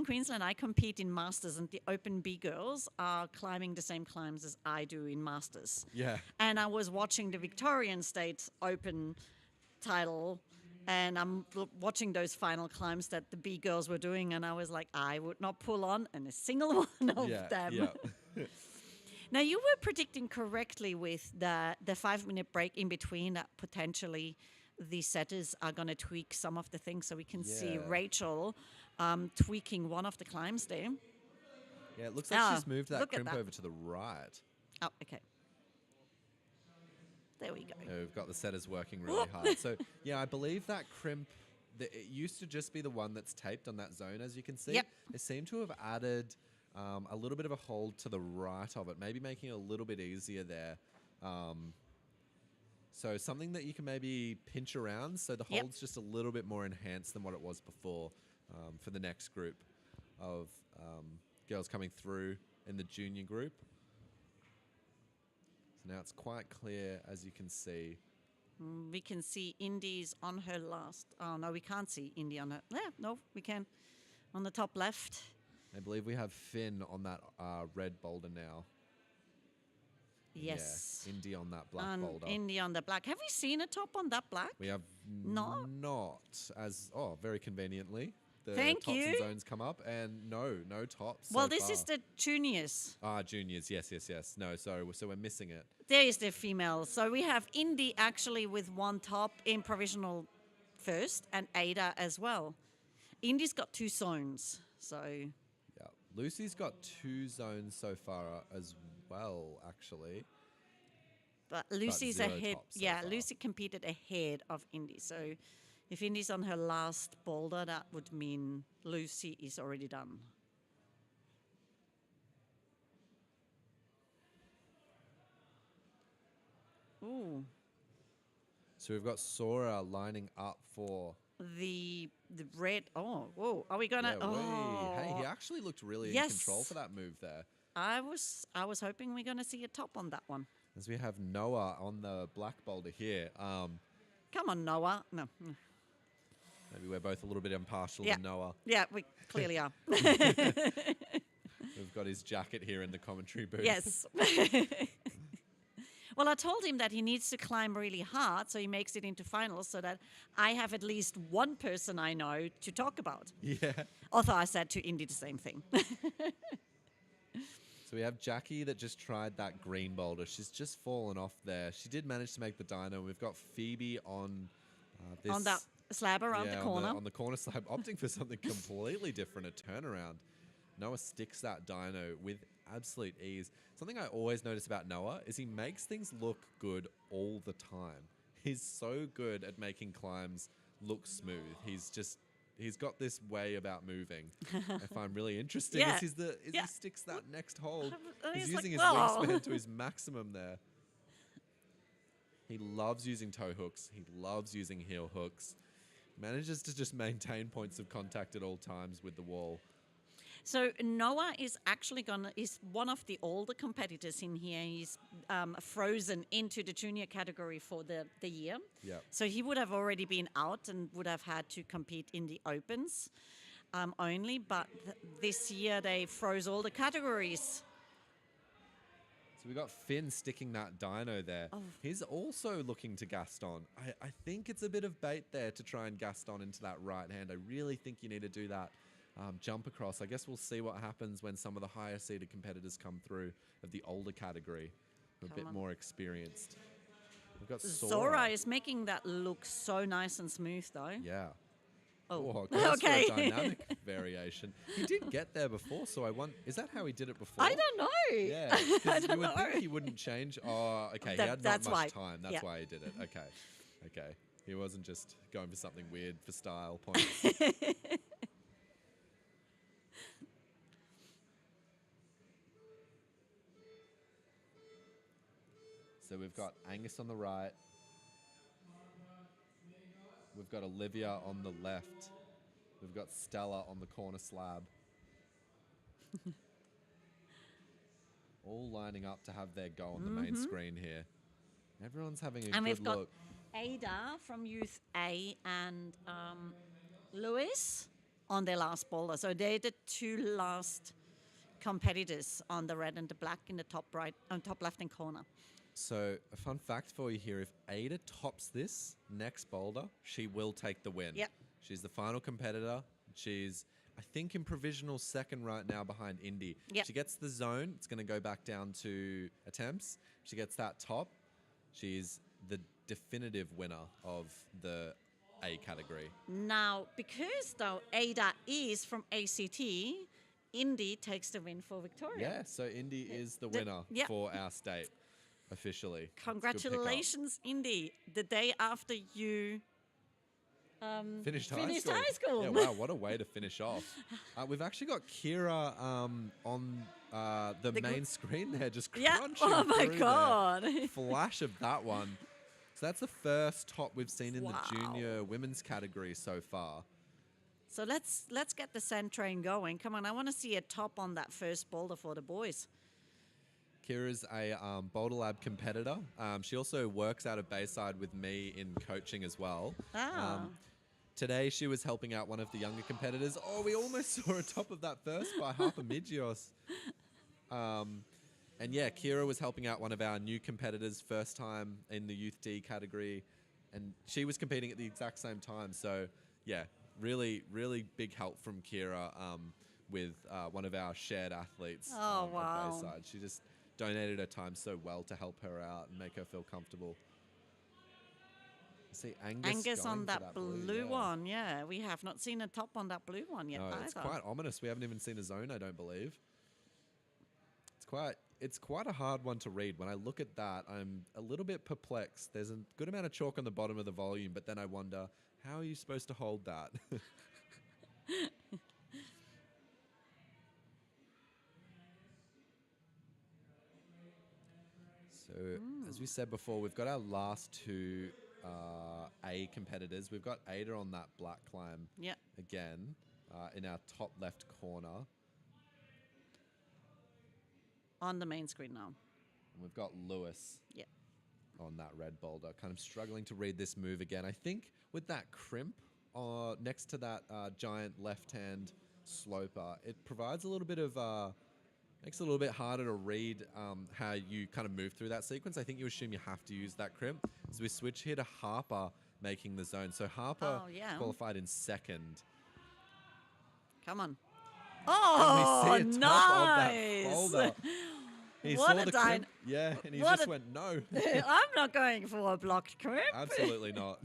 Queensland, I compete in Masters, and the Open B girls are climbing the same climbs as I do in Masters. Yeah. And I was watching the Victorian State Open title, and I'm watching those final climbs that the B girls were doing, and I was like, I would not pull on a single one of them. Yeah. Now, you were predicting correctly with the 5-minute break in between that potentially the setters are going to tweak some of the things. So we can see Rachel tweaking one of the climbs there. Yeah, it looks like she's moved that crimp over to the right. Oh, okay. There we go. Yeah, we've got the setters working really hard. So, yeah, I believe that crimp, it used to just be the one that's taped on that zone, as you can see. Yep. They seem to have added a little bit of a hold to the right of it, maybe making it a little bit easier there. So something that you can maybe pinch around so the hold's just a little bit more enhanced than what it was before for the next group of girls coming through in the junior group. So now it's quite clear, as you can see. We can see Indy's on her last. Oh, no, we can't see Indy on her. Yeah, no, we can. On the top left. I believe we have Finn on that red boulder now. Yes. Yeah, Indy on that black boulder. Indy on the black. Have we seen a top on that black? We have not as, very convincently. The Thank tops you. and zones come up, and no tops. Well, so this far. is the juniors. Juniors, yes. No, so we're missing it. There is the female. So we have Indy actually with one top in provisional first, and Ada as well. Indy's got 2 zones, so... Yeah, Lucy's got 2 zones so far as well, actually. But Lucy's zero ahead. tops so Yeah, far. Lucy competed ahead of Indy. So if Indy's on her last boulder, that would mean Lucy is already done. Ooh. So we've got Sora lining up for... The red. Oh, whoa. Are we gonna? Hey, he actually looked really in control for that move there. I was hoping we're gonna see a top on that one. As we have Noah on the black boulder here. Come on, Noah. No. Maybe we're both a little bit impartial to Noah. Yeah, we clearly are. We've got his jacket here in the commentary booth. Yes. Well, I told him that he needs to climb really hard so he makes it into finals so that I have at least one person I know to talk about. Yeah. Although I said to Indy the same thing. So we have Jackie that just tried that green boulder. She's just fallen off there. She did manage to make the dyno. We've got Phoebe on this... On that slab around the corner. On the corner slab, opting for something completely different, a turnaround. Noah sticks that dyno with absolute ease. Something I always notice about Noah is he makes things look good all the time. He's so good at making climbs look smooth. He's got this way about moving. I find really interesting is he sticks that next hold. He's using his wingspan to his maximum there. He loves using toe hooks. He loves using heel hooks. Manages to just maintain points of contact at all times with the wall. So Noah is actually is one of the older competitors in here. He's frozen into the junior category for the year. Yeah. So he would have already been out and would have had to compete in the Opens only. But this year they froze all the categories. So we got Finn sticking that dyno there. Oh. He's also looking to Gaston. I think it's a bit of bait there to try and Gaston into that right hand. I really think you need to do that. Jump across. I guess we'll see what happens when some of the higher seeded competitors come through of the older category, a bit more experienced. We've got Zora is making that look so nice and smooth, though. Yeah. Oh, okay. Dynamic variation. He did get there before, so I wonder, is that how he did it before? I don't know. Yeah, because you would think he wouldn't change. Oh, okay. He had not much time. That's why he did it. Okay. He wasn't just going for something weird for style points. So we've got Angus on the right. We've got Olivia on the left. We've got Stella on the corner slab. All lining up to have their go on the main screen here. Everyone's having a And good we've got look. Ada from Youth A and Lewis on their last boulder. So they're the two last competitors on the red and the black in the top right, on top left-hand corner. So a fun fact for you here, if Ada tops this next boulder, she will take the win. Yep. She's the final competitor. She's, I think, in provisional second right now behind Indy. Yep. She gets the zone. It's going to go back down to attempts. She gets that top. She's the definitive winner of the A category. Now, because though Ada is from ACT, Indy takes the win for Victoria. Yeah, so Indy is the winner yep. for our state, officially. Congratulations, Indy. The day after you Finished high school. Yeah, wow, what a way to finish off. We've actually got Kira on the main screen there, just crunching Oh my through God. there. Flash of that one. So that's the first top we've seen in Wow. the junior women's category so far. So let's get the sand train going. Come on, I want to see a top on that first boulder for the boys. Kira's a Boulder Lab competitor. She also works out of Bayside with me in coaching as well. Today she was helping out one of the younger competitors. Oh, we almost saw a top of that first by half a Migios. And yeah, Kira was helping out one of our new competitors, first time in the Youth D category. And she was competing at the exact same time. So yeah, really, really big help from Kira with one of our shared athletes Oh, wow. at Bayside. She just donated her time so well to help her out and make her feel comfortable. See Angus going on for that blue yeah. one, yeah. We have not seen a top on that blue one yet No, either. it's quite ominous. We haven't even seen a zone, I don't believe. It's quite a hard one to read. When I look at that, I'm a little bit perplexed. There's a good amount of chalk on the bottom of the volume, but then I wonder, how are you supposed to hold that? So, as we said before, we've got our last two A competitors. We've got Ada on that black climb again in our top left corner. On the main screen now. And we've got Lewis on that red boulder. Kind of struggling to read this move again. I think with that crimp next to that giant left-hand sloper, it provides a little bit of... makes it a little bit harder to read how you kind of move through that sequence. I think you assume you have to use that crimp. So we switch here to Harper making the zone. So Harper qualified in second. Come on. Oh, and we see a nice. top of that boulder. He What saw a the dyna- crimp, yeah, and he what just a- went, no. I'm not going for a blocked crimp. Absolutely not.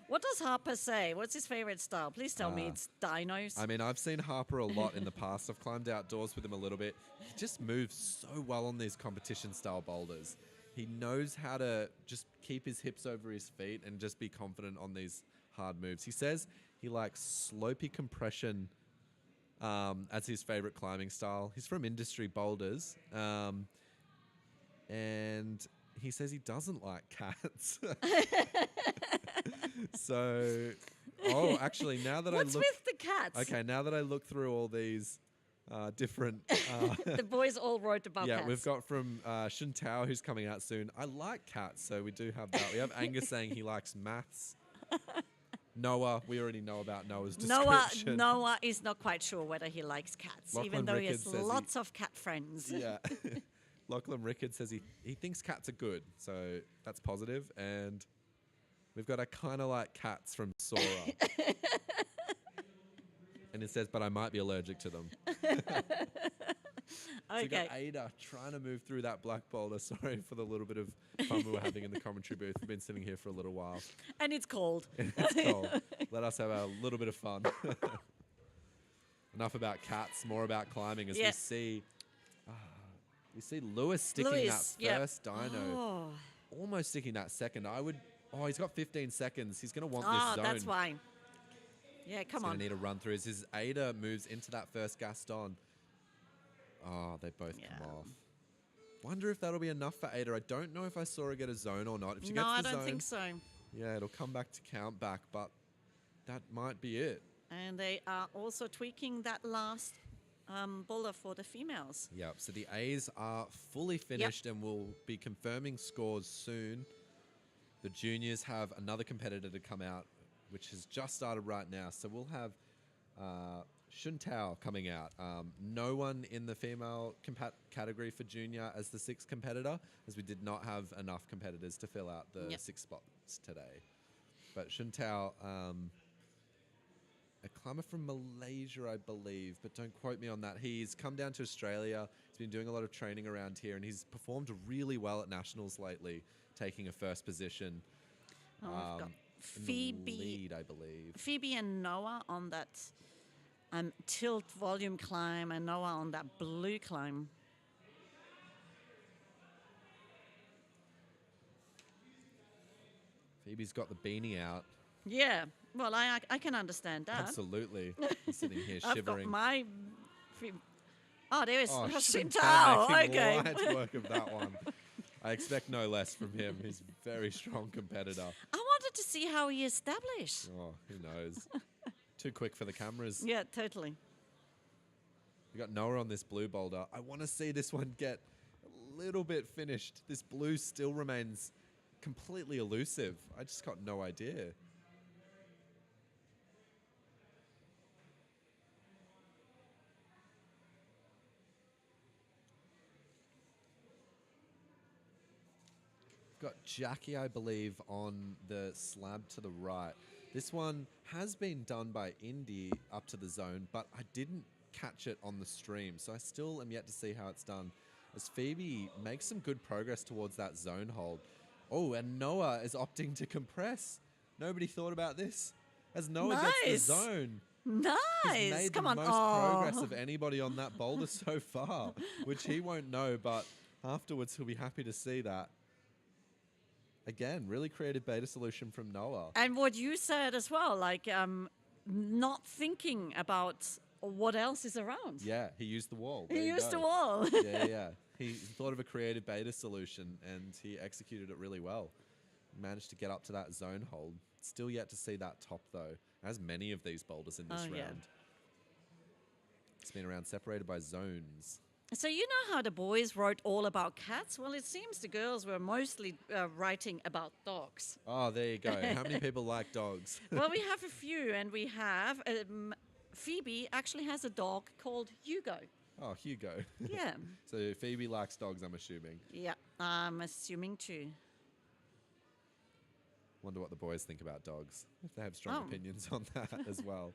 What does Harper say? What's his favorite style? Please tell me it's dinos. I mean, I've seen Harper a lot in the past. I've climbed outdoors with him a little bit. He just moves so well on these competition-style boulders. He knows how to just keep his hips over his feet and just be confident on these hard moves. He says he likes slopey compression as his favorite climbing style. He's from Industry Boulders. And he says he doesn't like cats. So, actually, now that What's I look... with the cats? Okay, now that I look through all these different... The boys all wrote about cats. Yeah, we've got from Shintao, who's coming out soon. I like cats, so we do have that. We have Angus saying he likes maths. Noah, we already know about Noah's description. Noah is not quite sure whether he likes cats, Lachlan even though he Ricketts has says lots of cat friends. Yeah. Lachlan Ricketts says he thinks cats are good, so that's positive. And we've got a kind of like cats from Sora. And it says, but I might be allergic to them. So you got Ada trying to move through that black boulder. Sorry for the little bit of fun we were having in the commentary booth. We've been sitting here for a little while. And it's cold. It's cold. Let us have a little bit of fun. Enough about cats, more about climbing as we see Lewis sticking that first dyno. Almost sticking that second. He's got 15 seconds. He's going to want this zone. That's why. Yeah, come on. He's going to need a run through. As his Ada moves into that first Gaston. Oh, they both come off. Wonder if that'll be enough for Ada. I don't know if I saw her get a zone or not. If she No, gets I the don't zone, think so. yeah, it'll come back to count back, but that might be it. And they are also tweaking that last boulder for the females. Yep, so the A's are fully finished and will be confirming scores soon. The juniors have another competitor to come out, which has just started right now. So we'll have Shuntao coming out. No one in the female category for junior as the sixth competitor, as we did not have enough competitors to fill out the 6 spots today. But Shuntao, a climber from Malaysia, I believe, but don't quote me on that. He's come down to Australia. He's been doing a lot of training around here, and he's performed really well at nationals lately, taking a first position. Oh, I've got in the lead, I believe. Phoebe and Noah on that tilt volume climb, and Noah on that blue climb. Phoebe's got the beanie out. Yeah, well, I can understand that. Absolutely. I'm sitting here I've got shivering. my... Oh, there is Shuntao Shuntao. making Okay. light work of that one. I expect no less from him. He's a very strong competitor. I wanted to see how he established. Oh, who knows? Too quick for the cameras. Yeah, totally. We got Noah on this blue boulder. I want to see this one get a little bit finished. This blue still remains completely elusive. I just got no idea. Got Jackie, I believe, on the slab to the right. This one has been done by Indy up to the zone, but I didn't catch it on the stream, so I still am yet to see how it's done. As Phoebe makes some good progress towards that zone hold. Oh, and Noah is opting to compress. Nobody thought about this. As Noah gets the zone. Nice. He's made Come the on. most progress of anybody on that boulder so far, which he won't know, but afterwards he'll be happy to see that. Again, really creative beta solution from Noah. And what you said as well, like not thinking about what else is around. Yeah, he used the wall. He There you used go. the wall. Yeah. He thought of a creative beta solution and he executed it really well. Managed to get up to that zone hold. Still yet to see that top though. As many of these boulders in this round. Yeah. It's been around separated by zones. So you know how the boys wrote all about cats? Well, it seems the girls were mostly writing about dogs. Oh, there you go. How many people like dogs? Well, we have a few, and we have... Phoebe actually has a dog called Hugo. Oh, Hugo. Yeah. So Phoebe likes dogs, I'm assuming. Yeah, I'm assuming too. Wonder what the boys think about dogs. If they have strong opinions on that as well.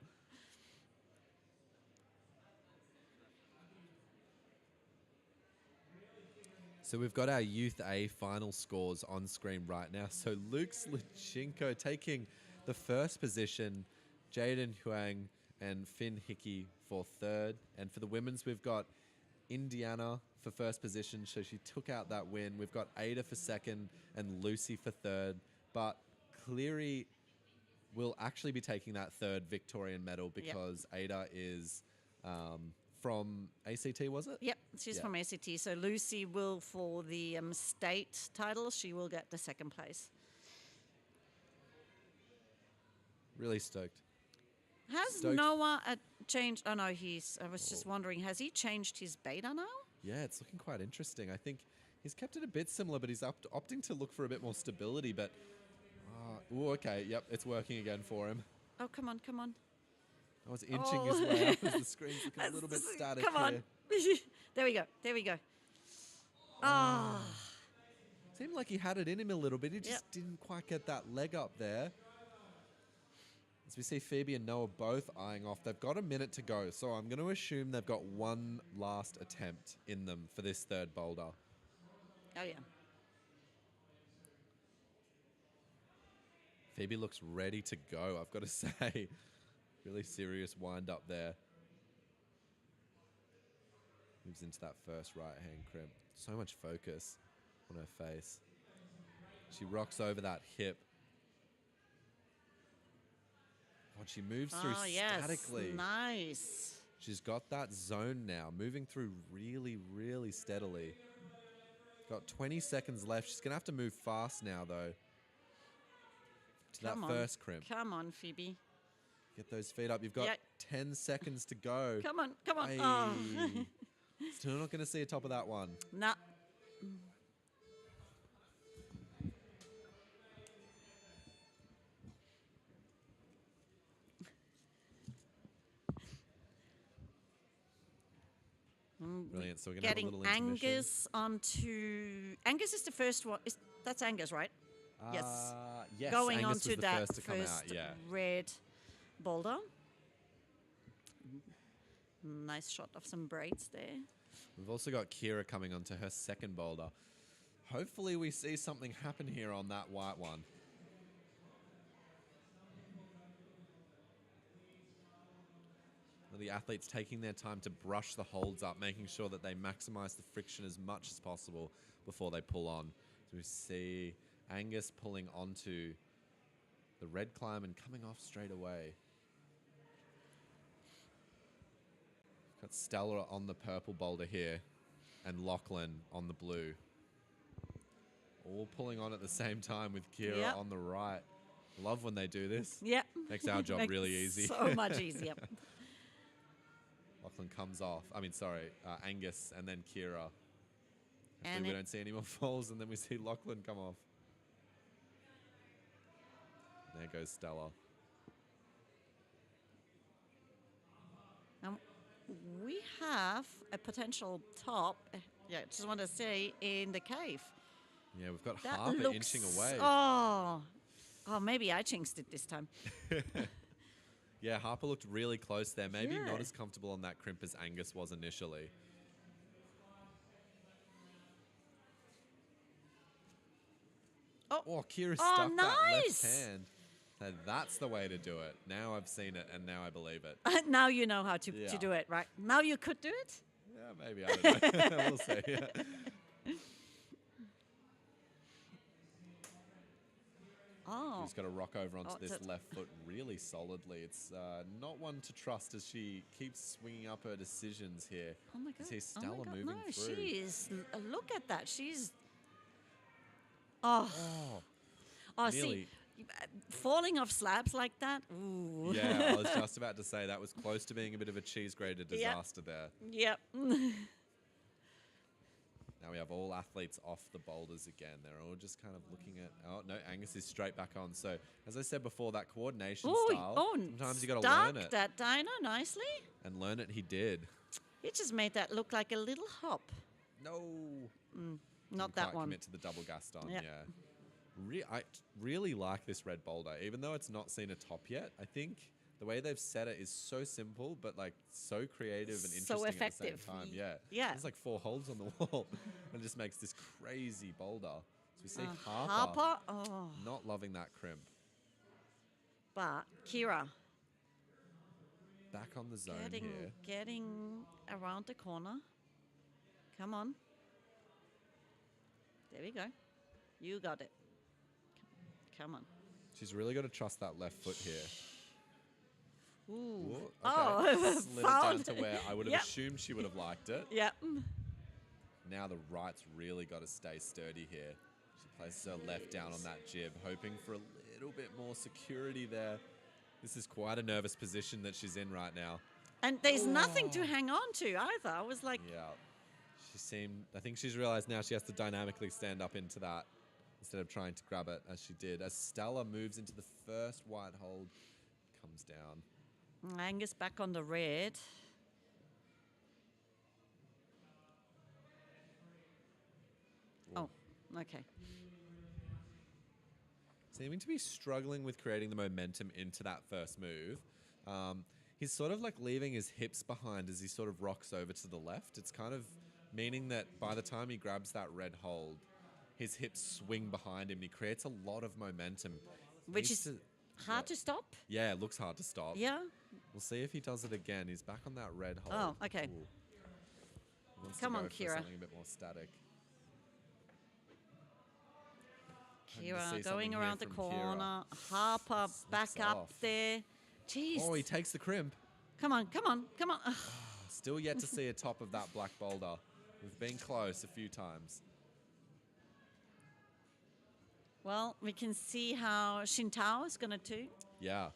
So we've got our Youth A final scores on screen right now. So Luke Slichinko taking the first position, Jaden Huang and Finn Hickey for third. And for the women's, we've got Indiana for first position, so she took out that win. We've got Ada for second and Lucy for third. But Cleary will actually be taking that third Victorian medal because Ada is... from ACT, was it? Yep, she's from ACT. So Lucy will, for the state title, she will get the second place. Really stoked. Has Noah changed? Oh no, I was just wondering, has he changed his beta now? Yeah, it's looking quite interesting. I think he's kept it a bit similar, but he's opting to look for a bit more stability. But, okay, yep, it's working again for him. Oh, come on. I was inching his way up as the screen's looking a little bit static Come on. here. There we go. Ah. Seemed like he had it in him a little bit. He just didn't quite get that leg up there. As we see Phoebe and Noah both eyeing off, they've got a minute to go. So I'm going to assume they've got one last attempt in them for this third boulder. Oh, yeah. Phoebe looks ready to go, I've got to say. Really serious wind up there. Moves into that first right hand crimp. So much focus on her face. She rocks over that hip. God, she moves through statically. Yes, nice. She's got that zone now, moving through really, really steadily. Got 20 seconds left. She's going to have to move fast now, though. To Come that on. first crimp. Come on, Phoebe. Get those feet up. You've got 10 seconds to go. Come on, come on. Hey. Oh. Still not going to see a top of that one. Nah. Brilliant. So we're going to have a Getting little intermission. Angus onto... Angus is the first one. That's Angus, right? Yes. Yes, Going Angus onto was the that first to come out, yeah. red boulder. Nice shot of some braids there. We've also got Kira coming onto her second boulder. Hopefully we see something happen here on that white one. The athletes taking their time to brush the holds up, making sure that they maximize the friction as much as possible before they pull on. So we see Angus pulling onto the red climb and coming off straight away. Got Stella on the purple boulder here and Lachlan on the blue. All pulling on at the same time with Kira on the right. Love when they do this. Yep. Makes our job Makes really easy. So much easier. Lachlan comes off. Angus and then Kira. And we don't see any more falls, and then we see Lachlan come off. There goes Stella. We have a potential top, just want to say, in the cave. Yeah, we've got That Harper looks, inching away. Oh, maybe I jinxed it this time. Yeah, Harper looked really close there. Maybe Yeah. not as comfortable on that crimp as Angus was initially. Oh, Kira stuck that left hand. Now that's the way to do it. Now I've seen it, and now I believe it. Now you know how to Yeah. do it, right? Now you could do it? Yeah, maybe. I don't know. We'll see. Yeah. Oh. She's got to rock over onto Oh, this left foot really solidly. It's not one to trust as she keeps swinging up her decisions here. Oh my God. You see Stella oh my God. moving no, through. she is. Look at that. She's. Oh. Nearly. See. Falling off slabs like that. Ooh. Yeah, I was just about to say that was close to being a bit of a cheese grater disaster there. Yep. Now we have all athletes off the boulders again. They're all just kind of looking at... Oh, no, Angus is straight back on. So, as I said before, that coordination style, sometimes you got to learn it. That dino nicely. And learn it he did. He just made that look like a little hop. No. Not Didn't that quite one. Commit to the double Gaston, Yep. yeah. I really like this red boulder, even though it's not seen a top yet. I think the way they've set it is so simple, but like so creative and interesting So at the effective. same time. Yeah. Yeah. There's like 4 holes on the wall, and it just makes this crazy boulder. So we see Harper Harper. Oh. not loving that crimp. But Kira Back on the zone here. getting around the corner. Come on. There we go. You got it. Come on. She's really got to trust that left foot here. Ooh. Ooh, okay. Oh, Slid it down to where I would have Yep. assumed she would have liked it. Yep. Now the right's really got to stay sturdy here. She places her left down on that jib, hoping for a little bit more security there. This is quite a nervous position that she's in right now. And there's nothing to hang on to either. I was like, Yeah. I think she's realized now she has to dynamically stand up into that instead of trying to grab it as she did. As Stella moves into the first white hold, comes down. Angus back on the red. Oh, okay. Seeming to be struggling with creating the momentum into that first move. He's sort of like leaving his hips behind as he sort of rocks over to the left. It's kind of meaning that by the time he grabs that red hold, his hips swing behind him and he creates a lot of momentum. Which is hard to stop. Yeah, it looks hard to stop. Yeah. We'll see if he does it again. He's back on that red hold. Oh, okay. Ooh. Wants to Come on, go for Kira. something a bit more static. Hoping to see Kira something going here around the from corner. Harper back Slips up off. there. Jeez. Oh, he takes the crimp. Come on, come on, come on. Ugh. Still yet to see a top of that black boulder. We've been close a few times. Well, we can see how Shintao is going to do. Yeah,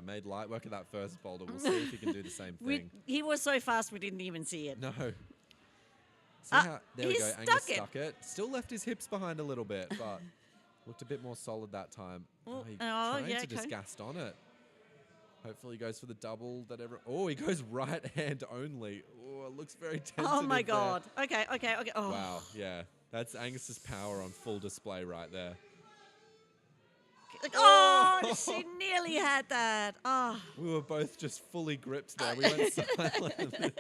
made light work of that first boulder. We'll see if he can do the same thing. He was so fast we didn't even see it. No. See how, there we he go. Angus stuck it. stuck it. Still left his hips behind a little bit, but looked a bit more solid that time. He trying to just gassed on it. Hopefully he goes for the double that ever. Oh, he goes right hand only. Oh, it looks very tentative. Oh my there. God. Okay. Oh. Wow, yeah. That's Angus's power on full display right there. Oh, she nearly had that. Oh. We were both just fully gripped there. We went silent.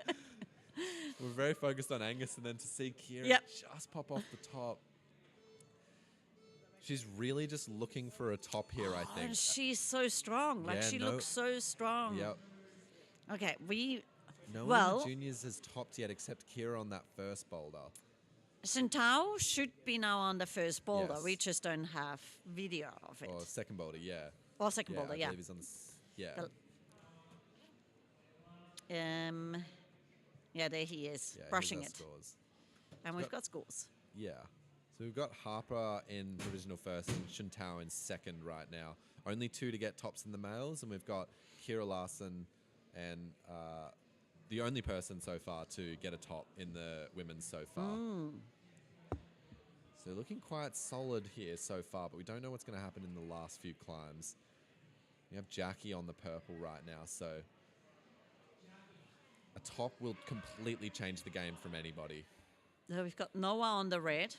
We're very focused on Angus, and then to see Kira just pop off the top. She's really just looking for a top here, I think. And she's so strong. Like, she looks so strong. Yep. Okay, No one in the juniors has topped yet except Kira on that first boulder. Shintao should be now on the first boulder. Yes. We just don't have video of it. Or second boulder, yeah. Or second boulder, I yeah. believe he's on Yeah, there he is, yeah, brushing here's it. our scores. And we've got scores. Yeah. So we've got Harper in provisional first and Shintao in second right now. Only 2 to get tops in the males, and we've got Kira Larson and the only person so far to get a top in the women's so far. So looking quite solid here so far, but we don't know what's going to happen in the last few climbs. We have Jackie on the purple right now, so a top will completely change the game from anybody. So we've got Noah on the red.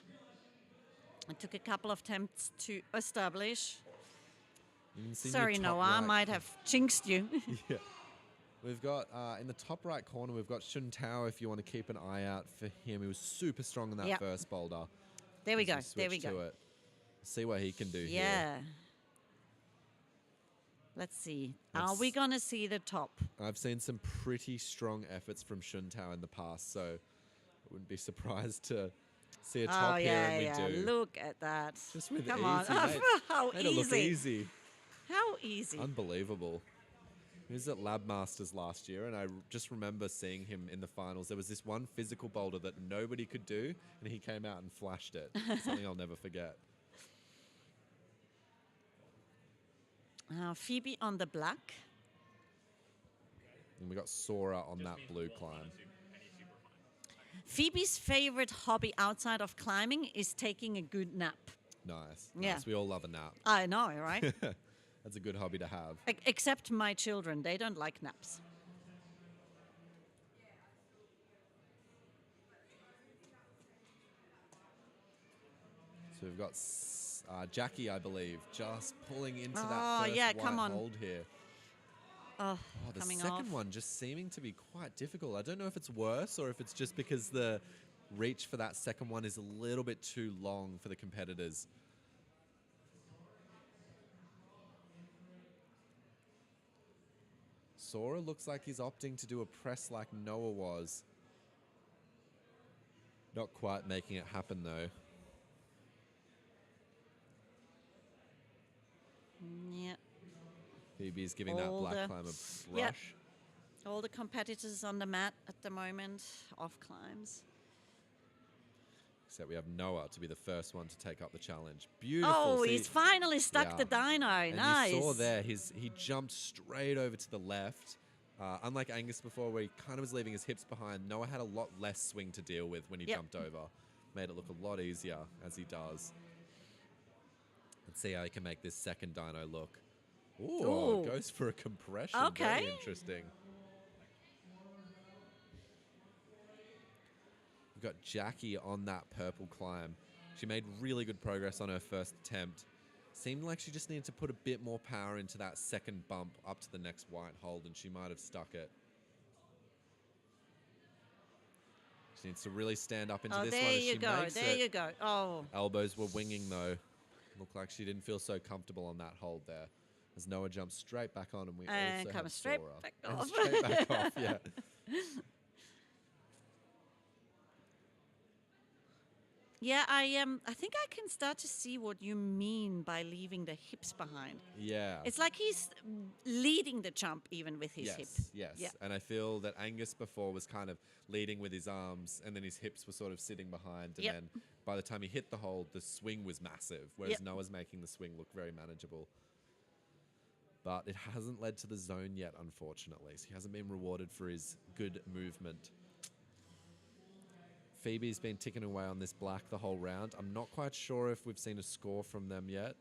It took a couple of attempts to establish. Sorry, Noah, I might have jinxed you. Yeah. We've got, in the top right corner, we've got Shintao if you want to keep an eye out for him. He was super strong in that first boulder. There we go. There we to go. it. See what he can do here. Yeah. Let's see. Are we going to see the top? I've seen some pretty strong efforts from Shintao in the past, so I wouldn't be surprised to see a top here, and we do. Look at that. Just with Come easy. on. How made it look easy. easy. How easy. Unbelievable. He was at Lab Masters last year, and I just remember seeing him in the finals. There was this one physical boulder that nobody could do, and he came out and flashed it. Something I'll never forget. Phoebe on the black. And we got Sora on that blue climb. Phoebe's favorite hobby outside of climbing is taking a good nap. Nice. Yeah. Nice. We all love a nap. I know, right? That's a good hobby to have. Except my children. They don't like naps. So we've got Jackie, I believe, just pulling into that first white hold here. Oh, the coming second off. one just seeming to be quite difficult. I don't know if it's worse or if it's just because the reach for that second one is a little bit too long for the competitors. Sora looks like he's opting to do a press like Noah was. Not quite making it happen though. Yeah. Phoebe's giving that black climb a brush. Yep. All the competitors on the mat at the moment, off climbs. Except we have Noah to be the first one to take up the challenge. Beautiful. Oh, See, he's finally stuck the dyno. And nice. you saw there, he jumped straight over to the left. Unlike Angus before, where he kind of was leaving his hips behind, Noah had a lot less swing to deal with when he jumped over. Made it look a lot easier, as he does. Let's see how he can make this second dyno look. Ooh, goes for a compression. Okay. Very interesting. We've got Jackie on that purple climb. She made really good progress on her first attempt. Seemed like she just needed to put a bit more power into that second bump up to the next white hold, and she might have stuck it. She needs to really stand up into this one as she makes it. There you go. Oh. Elbows were winging though. Looked like she didn't feel so comfortable on that hold there. As Noah jumps straight back on, and we also come have straight Sora. back And off. straight back off, yeah. Yeah, I think I can start to see what you mean by leaving the hips behind. Yeah. It's like he's leading the jump even with his hip. Yes. Yeah. And I feel that Angus before was kind of leading with his arms, and then his hips were sort of sitting behind. And Yep. then by the time he hit the hold, the swing was massive, whereas Yep. Noah's making the swing look very manageable. But it hasn't led to the zone yet, unfortunately. So he hasn't been rewarded for his good movement. Phoebe's been ticking away on this black the whole round. I'm not quite sure if we've seen a score from them yet.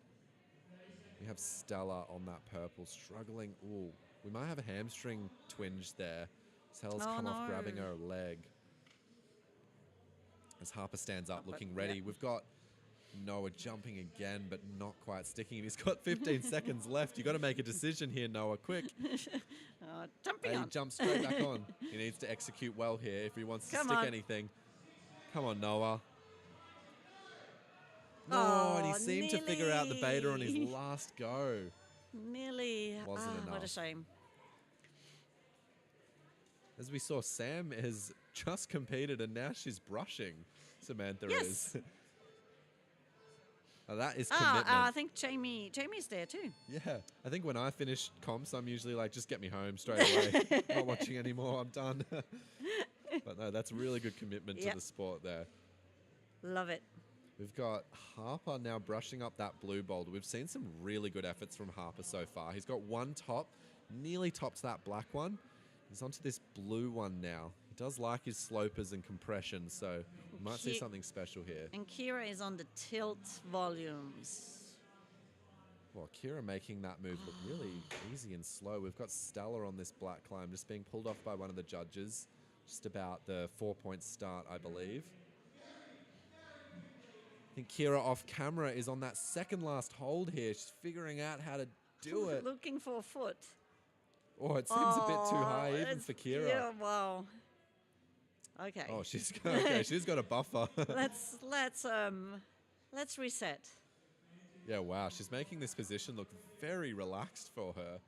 We have Stella on that purple, struggling. Ooh, we might have a hamstring twinge there. Stella's come off grabbing her leg. As Harper stands up, looking ready. We've got Noah jumping again, but not quite sticking. He's got 15 seconds left. You've got to make a decision here, Noah, quick. Jumping He on. jumps straight back on. He needs to execute well here if he wants to Come stick on. anything. Come on, Noah. No, Oh, and he seemed to figure out the beta on his nearly. last go. Nearly. Wasn't What a enough. shame. As we saw, Sam has just competed and now she's brushing. Samantha Yes. is. Now that is commitment. I think Jamie's there too. Yeah, I think when I finish comps, I'm usually like, just get me home straight away. Not watching anymore. I'm done. But no, that's really good commitment to Yep. the sport there. Love it. We've got Harper now brushing up that blue boulder. We've seen some really good efforts from Harper so far. He's got one top, nearly tops that black one. He's onto this blue one now. He does like his slopers and compression, so we might see something special here. And Kira is on the tilt volumes. Well, Kira making that move look really easy and slow. We've got Stella on this black climb, just being pulled off by one of the judges. Just about the 4-point start, I believe. I think Kira off camera is on that second last hold here. She's figuring out how to do it. Looking for a foot. Oh, it seems a bit too high even it's- for Kira. Yeah, wow. Okay. Oh, she's got a buffer. Let's reset. Yeah, wow. She's making this position look very relaxed for her.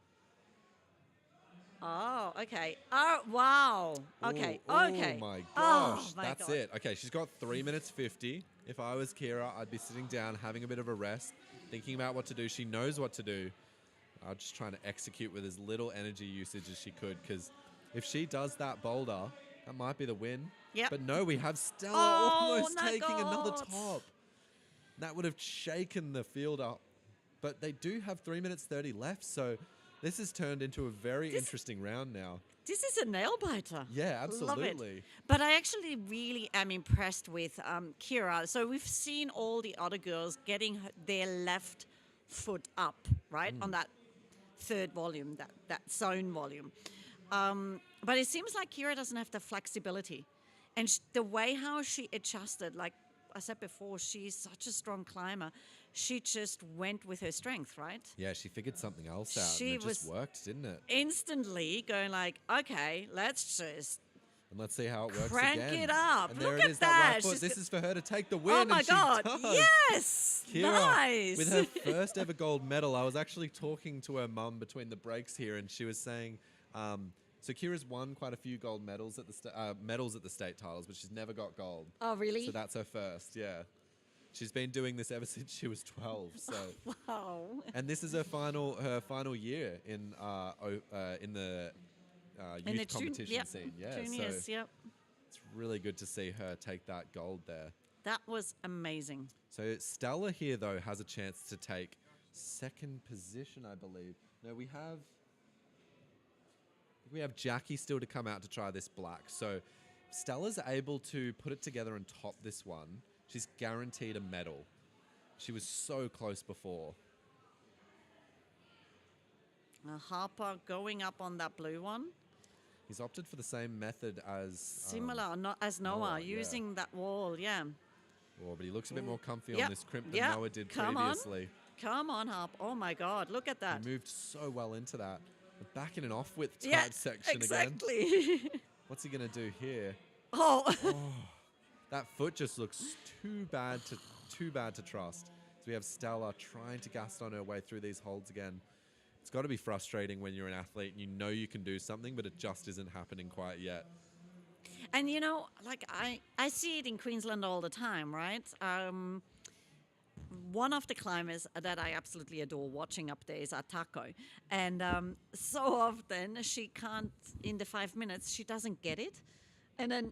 Oh, okay. Oh, wow. Okay. Ooh, okay. Oh my Oh, gosh, my that's God. it. Okay, she's got 3 minutes 50. If I was Kira, I'd be sitting down, having a bit of a rest, thinking about what to do. She knows what to do. I'm just trying to execute with as little energy usage as she could, because if she does that boulder, that might be the win. Yep. But no, we have Stella Oh, almost my taking another God. top. That would have shaken the field up. But they do have 3 minutes 30 left, so this has turned into a very interesting round now. This is a nail biter. Yeah, Love it. absolutely. But I actually really am impressed with Kira. So we've seen all the other girls getting their left foot up, right, on that third volume, that zone volume. But it seems like Kira doesn't have the flexibility. And the way how she adjusted, like I said before, she's such a strong climber. She just went with her strength, right? Yeah, she figured something else out, She and it just was- worked, didn't it? Instantly going like, okay, let's just And let's see how it works crank again. it up. And there Look it at is, that. right foot. She's This got- is for her to take the win, Oh my and she God! does. Yes, Kira, nice. with her first ever gold medal. I was actually talking to her mum between the breaks here, and she was saying, so Kira's won quite a few gold medals at the medals at the state titles, but she's never got gold. Oh, really? So that's her first, yeah. She's been doing this ever since she was 12. So, Wow. and this is her final year in the In youth competition yep, scene. Yeah, juniors, so yep. it's really good to see her take that gold there. That was amazing. So Stella here, though, has a chance to take second position, I believe. Now we have Jackie still to come out to try this black. So Stella's able to put it together and top this one. She's guaranteed a medal. She was so close before. Harper going up on that blue one. He's opted for the same method as... Similar, not as Noah, Noah, yeah. using that wall, yeah. Oh, but he looks a bit more comfy Yep, on this crimp than yep. Noah did Come on. previously. Come on, Harp. Oh my God, look at that. He moved so well into that. The back in an off-width type Yeah, section again. exactly. What's he going to do here? Oh. That foot just looks too bad to trust. So we have Stella trying to Gaston her way through these holds again. It's got to be frustrating when you're an athlete and you know you can do something, but it just isn't happening quite yet. And you know, like I see it in Queensland all the time, right? One of the climbers that I absolutely adore watching up there is Atako. And so often she can't, in the 5 minutes, she doesn't get it. And then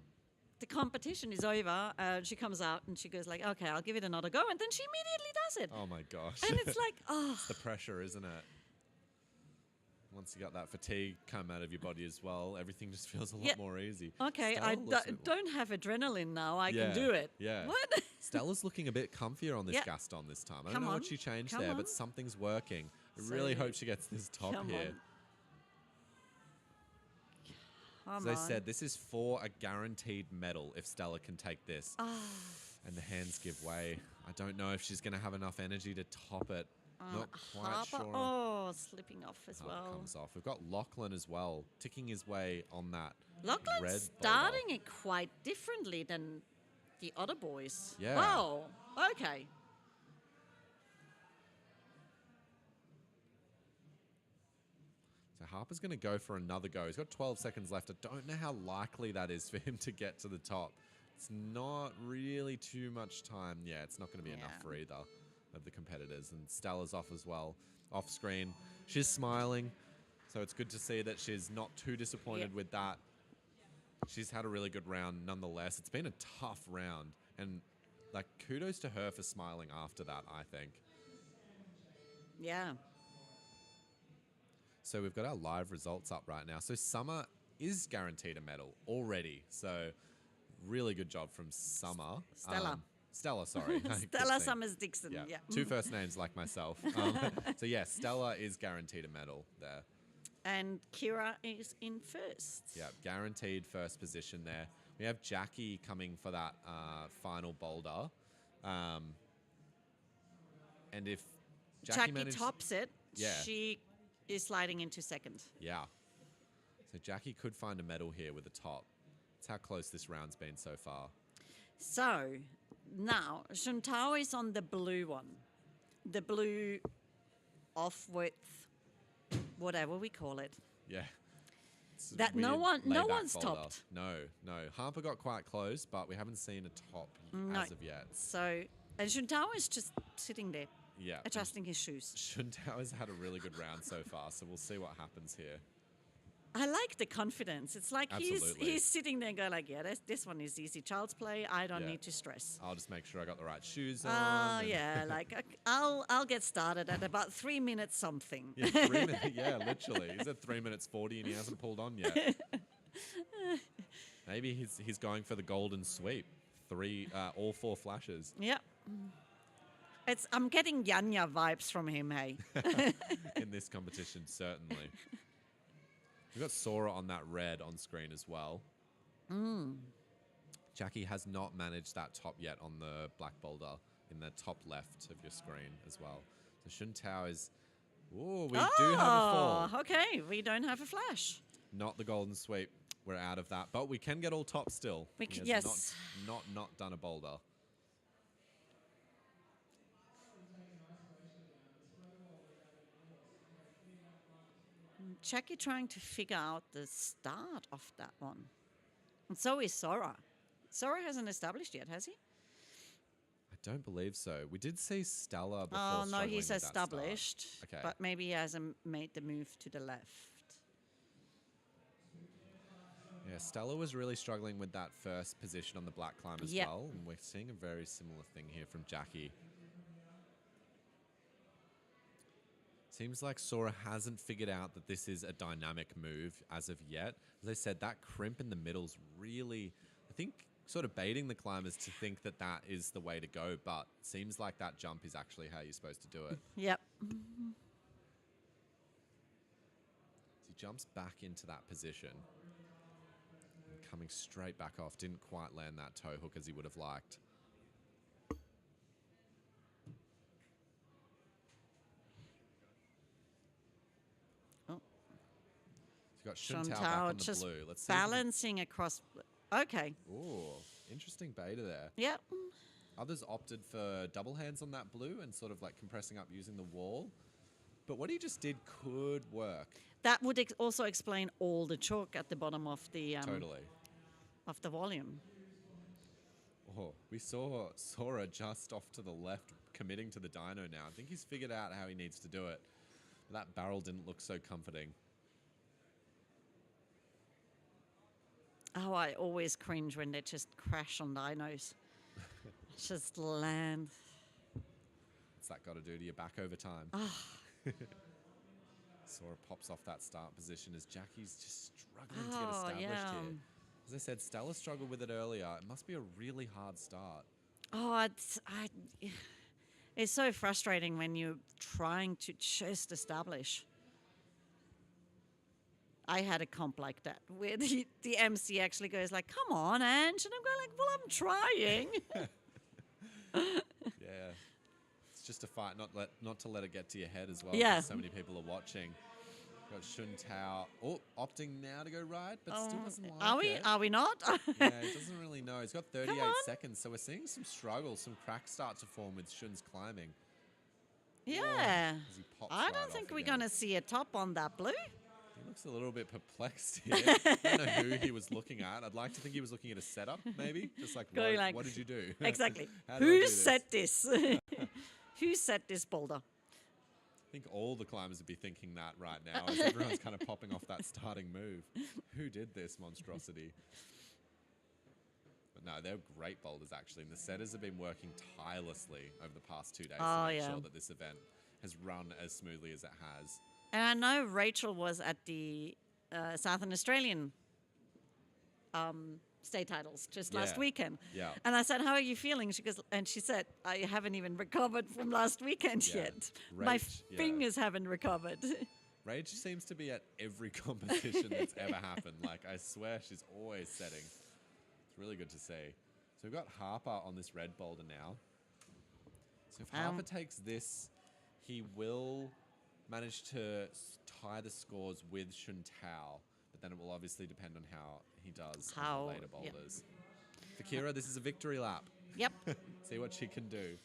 the competition is over. She comes out and she goes like, okay, I'll give it another go. And then she immediately does it. Oh my gosh. And it's like, oh. It's the pressure, isn't it? Once you got that fatigue come out of your body as well, everything just feels a lot more easy. Okay, Stella I looks a bit- don't have adrenaline now. I can do it. Yeah. What? Stella's looking a bit comfier on this Yeah. Gaston this time. I don't Come know on. what she changed Come there, on. but something's working. I really So- hope she gets this top Come here. Come As I on. said, this is for a guaranteed medal if Stella can take this. And the hands give way. I don't know if she's going to have enough energy to top it. Not quite Harper, sure. oh, slipping off as How it well. comes off. We've got Lachlan as well, ticking his way on that red Lachlan's boulder. starting it quite differently than the other boys. Yeah. Wow. Okay. So Harper's going to go for another go. He's got 12 seconds left. I don't know how likely that is for him to get to the top. It's not really too much time. Yeah, it's not going to be enough for either of the competitors. And Stella's off as well, off screen. She's smiling, so it's good to see that she's not too disappointed with that. She's had a really good round nonetheless. It's been a tough round, and like kudos to her for smiling after that, I think. Yeah. So we've got our live results up right now. So Summer is guaranteed a medal already. So really good job from Summer. Stella. Stella, sorry. Stella Summers-Dixon. Yeah. Yeah. Two first names like myself. So yeah, Stella is guaranteed a medal there. And Kira is in first. Yeah, guaranteed first position there. We have Jackie coming for that final boulder. And if Jackie tops it, Yeah. she is sliding into second. Yeah. So Jackie could find a medal here with a top. That's how close this round's been so far. So now Shuntao is on the blue one. The blue off-width, whatever we call it. Yeah. It's a That no weird no layback one's boulder. topped. No. Harper got quite close, but we haven't seen a top No. as of yet. So, and Shuntao is just sitting there, Yeah. adjusting his shoes. Shuntao has had a really good round so far, so we'll see what happens here. I like the confidence. It's like Absolutely. he's sitting there going like, yeah, this one is easy. Child's play. I don't Yeah. need to stress. I'll just make sure I got the right shoes on. Oh and- yeah, like I'll get started at about 3 minutes something. Yeah, 3 minutes. Yeah, literally. He's at 3 minutes 40 and he hasn't pulled on yet. Maybe he's going for the golden sweep. All 4 flashes. Yep. I'm getting Yanya vibes from him, hey. In this competition, certainly. We've got Sora on that red on screen as well. Jackie has not managed that top yet on the black boulder in the top left of your screen as well. So Shuntao is... Ooh, we do have a fall. Okay, we don't have a flash. Not the golden sweep. We're out of that. But we can get all top still. We He can- has yes. Not done a boulder. Jackie trying to figure out the start of that one. And so is Sora. Sora hasn't established yet, has he? I don't believe so. We did see Stella before. Oh, no, struggling he's with that start. established. Okay. But maybe he hasn't made the move to the left. Yeah, Stella was really struggling with that first position on the black climb as Yep. well. And we're seeing a very similar thing here from Jackie. Seems like Sora hasn't figured out that this is a dynamic move as of yet. As I said, that crimp in the middle's really, I think, sort of baiting the climbers to think that that is the way to go. But it seems like that jump is actually how you're supposed to do it. Yep. So he jumps back into that position. And coming straight back off. Didn't quite land that toe hook as he would have liked. So you've got Shuntao back on the just blue. Let's see. if we can- balancing across. Okay. Ooh, interesting beta there. Yep. Others opted for double hands on that blue and sort of like compressing up using the wall. But what he just did could work. That would also explain all the chalk at the bottom of the Totally. of the volume. Oh, we saw Sora just off to the left committing to the dyno now. I think he's figured out how he needs to do it. That barrel didn't look so comforting. Oh, I always cringe when they just crash on dynos. Just land. What's that got to do to your back over time? Sora pops off that start position as Jackie's just struggling to get established here. As I said, Stella struggled with it earlier. It must be a really hard start. Oh, it's so frustrating when you're trying to just establish. I had a comp like that where the MC actually goes like, "Come on, Ange," and I'm going like, "Well, I'm trying." Yeah, it's just a fight, not to let it get to your head as well. Yeah. Because so many people are watching. Got Shun Tao opting now to go right, but still doesn't like it. Are we not? Yeah, he doesn't really know. He's got 38 seconds, so we're seeing some struggles, some cracks start to form with Shun's climbing. Yeah. As he pops I right don't off think we're again. going to see a top on that blue. He looks a little bit perplexed here. I don't know who he was looking at. I'd like to think he was looking at a setup, maybe. Just like, what did you do? Exactly. How do I do Who this? set this? Who set this boulder? I think all the climbers would be thinking that right now as everyone's kind of popping off that starting move. Who did this monstrosity? But no, they're great boulders actually. And the setters have been working tirelessly over the past 2 days to make sure that this event has run as smoothly as it has. And I know Rachel was at the Southern Australian state titles just last weekend. Yeah. And I said, "How are you feeling?" She said, "I haven't even recovered from last weekend yet. My fingers haven't recovered." Rage seems to be at every competition that's ever happened. Like, I swear she's always setting. It's really good to see. So we've got Harper on this red boulder now. So if Harper takes this, he will manage to tie the scores with Shun Tao, but then it will obviously depend on how he does on the later boulders. For Kira, this is a victory lap. Yep. See what she can do.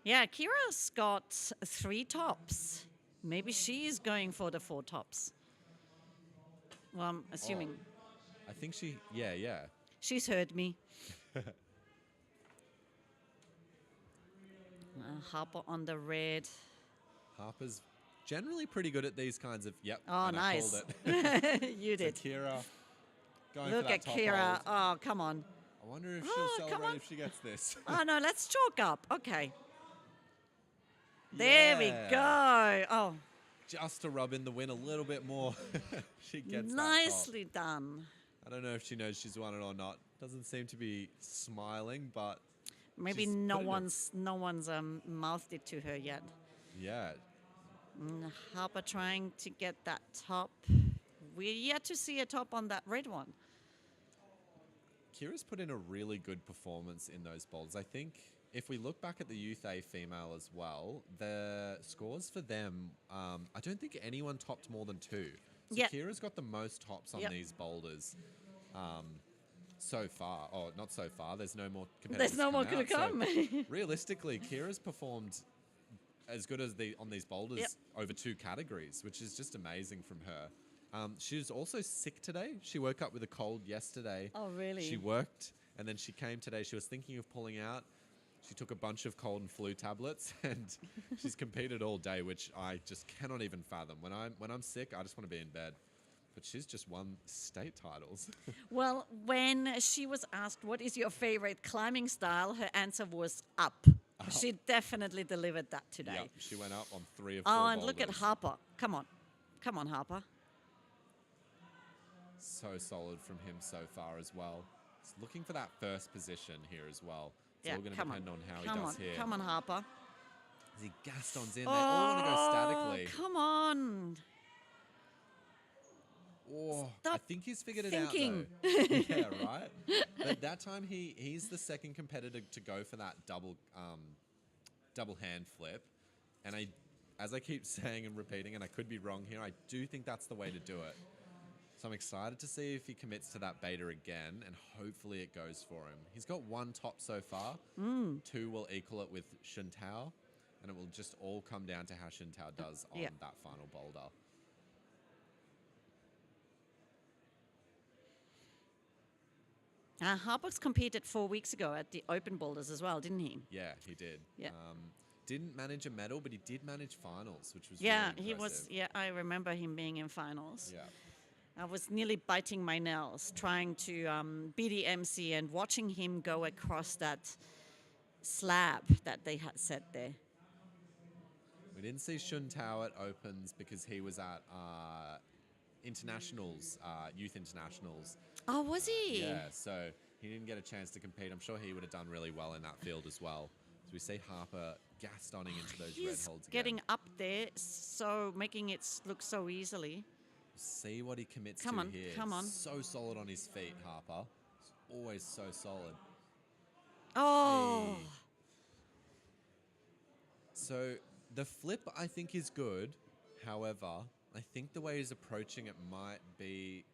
Yeah, Kira's got 3 tops. Maybe she's going for the 4 tops. Well, I'm assuming. I think she, yeah. She's heard me. Harper on the red. Harper's generally pretty good at these kinds of, Oh, and nice. I called it. You did. So Kira going Look for that at top Kira. hold. Oh, come on. I wonder if she'll celebrate if she gets this. Oh, no, let's chalk up. Okay. There we go. Oh. Just to rub in the win a little bit more. She gets Nicely that top. done. I don't know if she knows she's won it or not. Doesn't seem to be smiling, but maybe no one's mouthed it to her yet. Yeah. Harper trying to get that top. We're yet to see a top on that red one. Kira's put in a really good performance in those bowls. I think if we look back at the Youth A female as well, the scores for them, I don't think anyone topped more than 2. So Kira's got the most tops on these boulders so far. Oh, not so far. There's no more competitors. There's no more to come. So realistically, Kira's performed as good as on these boulders over 2 categories, which is just amazing from her. She's also sick today. She woke up with a cold yesterday. Oh, really? She worked, and then she came today. She was thinking of pulling out. She took a bunch of cold and flu tablets, and she's competed all day, which I just cannot even fathom. When I'm sick, I just want to be in bed. But she's just won state titles. Well, when she was asked, "What is your favorite climbing style?" her answer was up. She definitely delivered that today. Yeah, she went up on 3 of 4 Oh, and look at boulders. Harper. Come on, Harper. So solid from him so far as well. He's looking for that first position here as well. It's all going to depend on how he does here. Come on, Harper. As he Gastons in, they all want to go statically. Come on. Oh, Stop I think he's figured thinking. it out, though. Yeah, right? But that time, he's the second competitor to go for that double hand flip. And as I keep saying and repeating, and I could be wrong here, I do think that's the way to do it. So I'm excited to see if he commits to that beta again, and hopefully it goes for him. He's got 1 top so far. 2 will equal it with Shun Tao, and it will just all come down to how Shun Tao does on that final boulder. Harper's competed 4 weeks ago at the Open Boulders as well, didn't he? Yeah, he did. Yeah. Didn't manage a medal, but he did manage finals, which was Yeah, really he impressive. was. Yeah, I remember him being in finals. Yeah. I was nearly biting my nails trying to be the MC and watching him go across that slab that they had set there. We didn't see Shun Tao at Opens because he was at internationals, youth internationals. Oh, was he? Yeah, so he didn't get a chance to compete. I'm sure he would have done really well in that field as well. So we see Harper gastoning into those red He's holds again. getting up there, so making it look so easily. See what he commits Come to on, here. come on. So solid on his feet, Harper. He's always so solid. Oh. Hey. So the flip, I think, is good. However, I think the way he's approaching it might be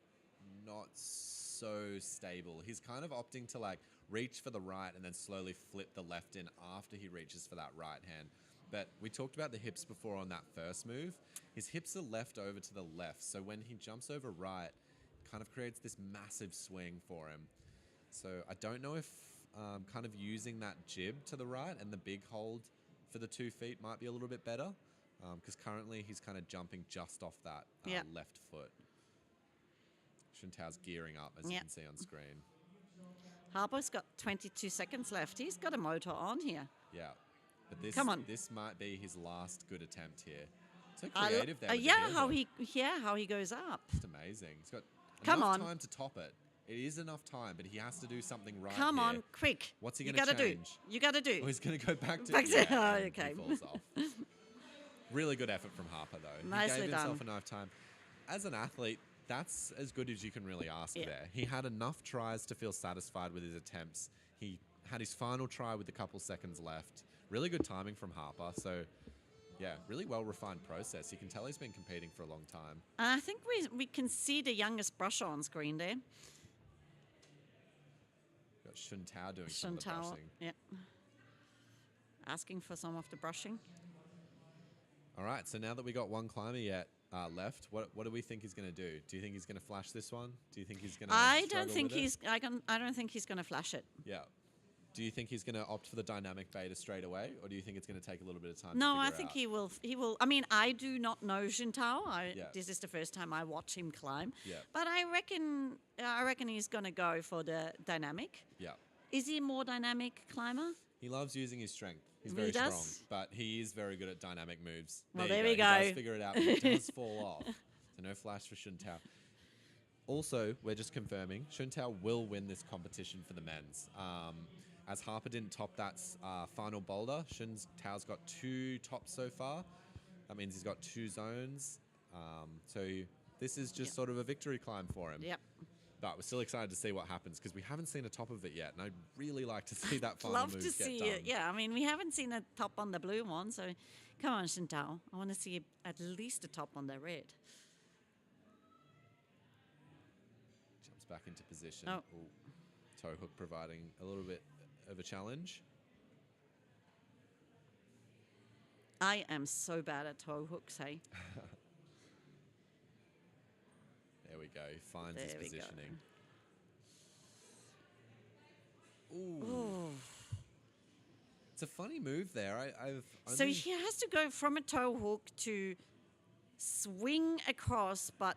not so stable. He's kind of opting to like reach for the right and then slowly flip the left in after he reaches for that right hand. But we talked about the hips before on that first move. His hips are left over to the left. So when he jumps over right, it kind of creates this massive swing for him. So I don't know if kind of using that jib to the right and the big hold for the 2 feet might be a little bit better. Because currently he's kind of jumping just off that left foot. Shun Tao's gearing up, as you can see on screen. Harper's got 22 seconds left. He's got a motor on here. Yeah. But this, Come on. This might be his last good attempt here. So creative there. With Yeah, the heel how he goes up. It's amazing. He's got Come enough on. time to top it. It is enough time, but he has to do something right Come here. on, quick. What's he You going to gotta change? do. You got to do. Oh, he's going to go back to... Back to- yeah, oh, and okay. He falls off. Really good effort from Harper, though. Nicely he gave himself done. enough time. As an athlete, that's as good as you can really ask there. He had enough tries to feel satisfied with his attempts. He had his final try with a couple seconds left. Really good timing from Harper. So, yeah, really well-refined process. You can tell he's been competing for a long time. I think we can see the youngest brusher on screen there. Got Shun Tao doing some of the Shun Tao, brushing. yeah. Asking for some of the brushing. All right, so now that we got one climber yet left, what do we think he's going to do? Do you think he's going to flash this one? Do you think he's going to? I don't think he's going to flash it. Yeah. Do you think he's going to opt for the dynamic beta straight away, or do you think it's going to take a little bit of time? No, to I figure think out? he will. He will. I mean, I do not know Jun Tao. Yeah. This is the first time I watch him climb. Yeah. But I reckon he's going to go for the dynamic. Yeah. Is he a more dynamic climber? He loves using his strength. He's He very strong, does? but he is very good at dynamic moves. Well, you there we He does go. figure it out, but it does fall off. So no flash for Shun Tao. Also, we're just confirming, Shun Tao will win this competition for the men's. As Harper didn't top that final boulder, Shun Tao's got 2 tops so far. That means he's got 2 zones. So this is just sort of a victory climb for him. Yep. But we're still excited to see what happens because we haven't seen a top of it yet, and I'd really like to see that final Love move to get see done. it. Yeah, I mean, we haven't seen a top on the blue one, so come on, Shun Tao. I want to see at least a top on the red. Jumps back into position. Oh. Ooh. Toe hook providing a little bit of a challenge. I am so bad at toe hooks, hey? There we go. He finds There his we go. positioning. Ooh. Ooh. It's a funny move there. I've So only... he has to go from a toe hook to swing across, but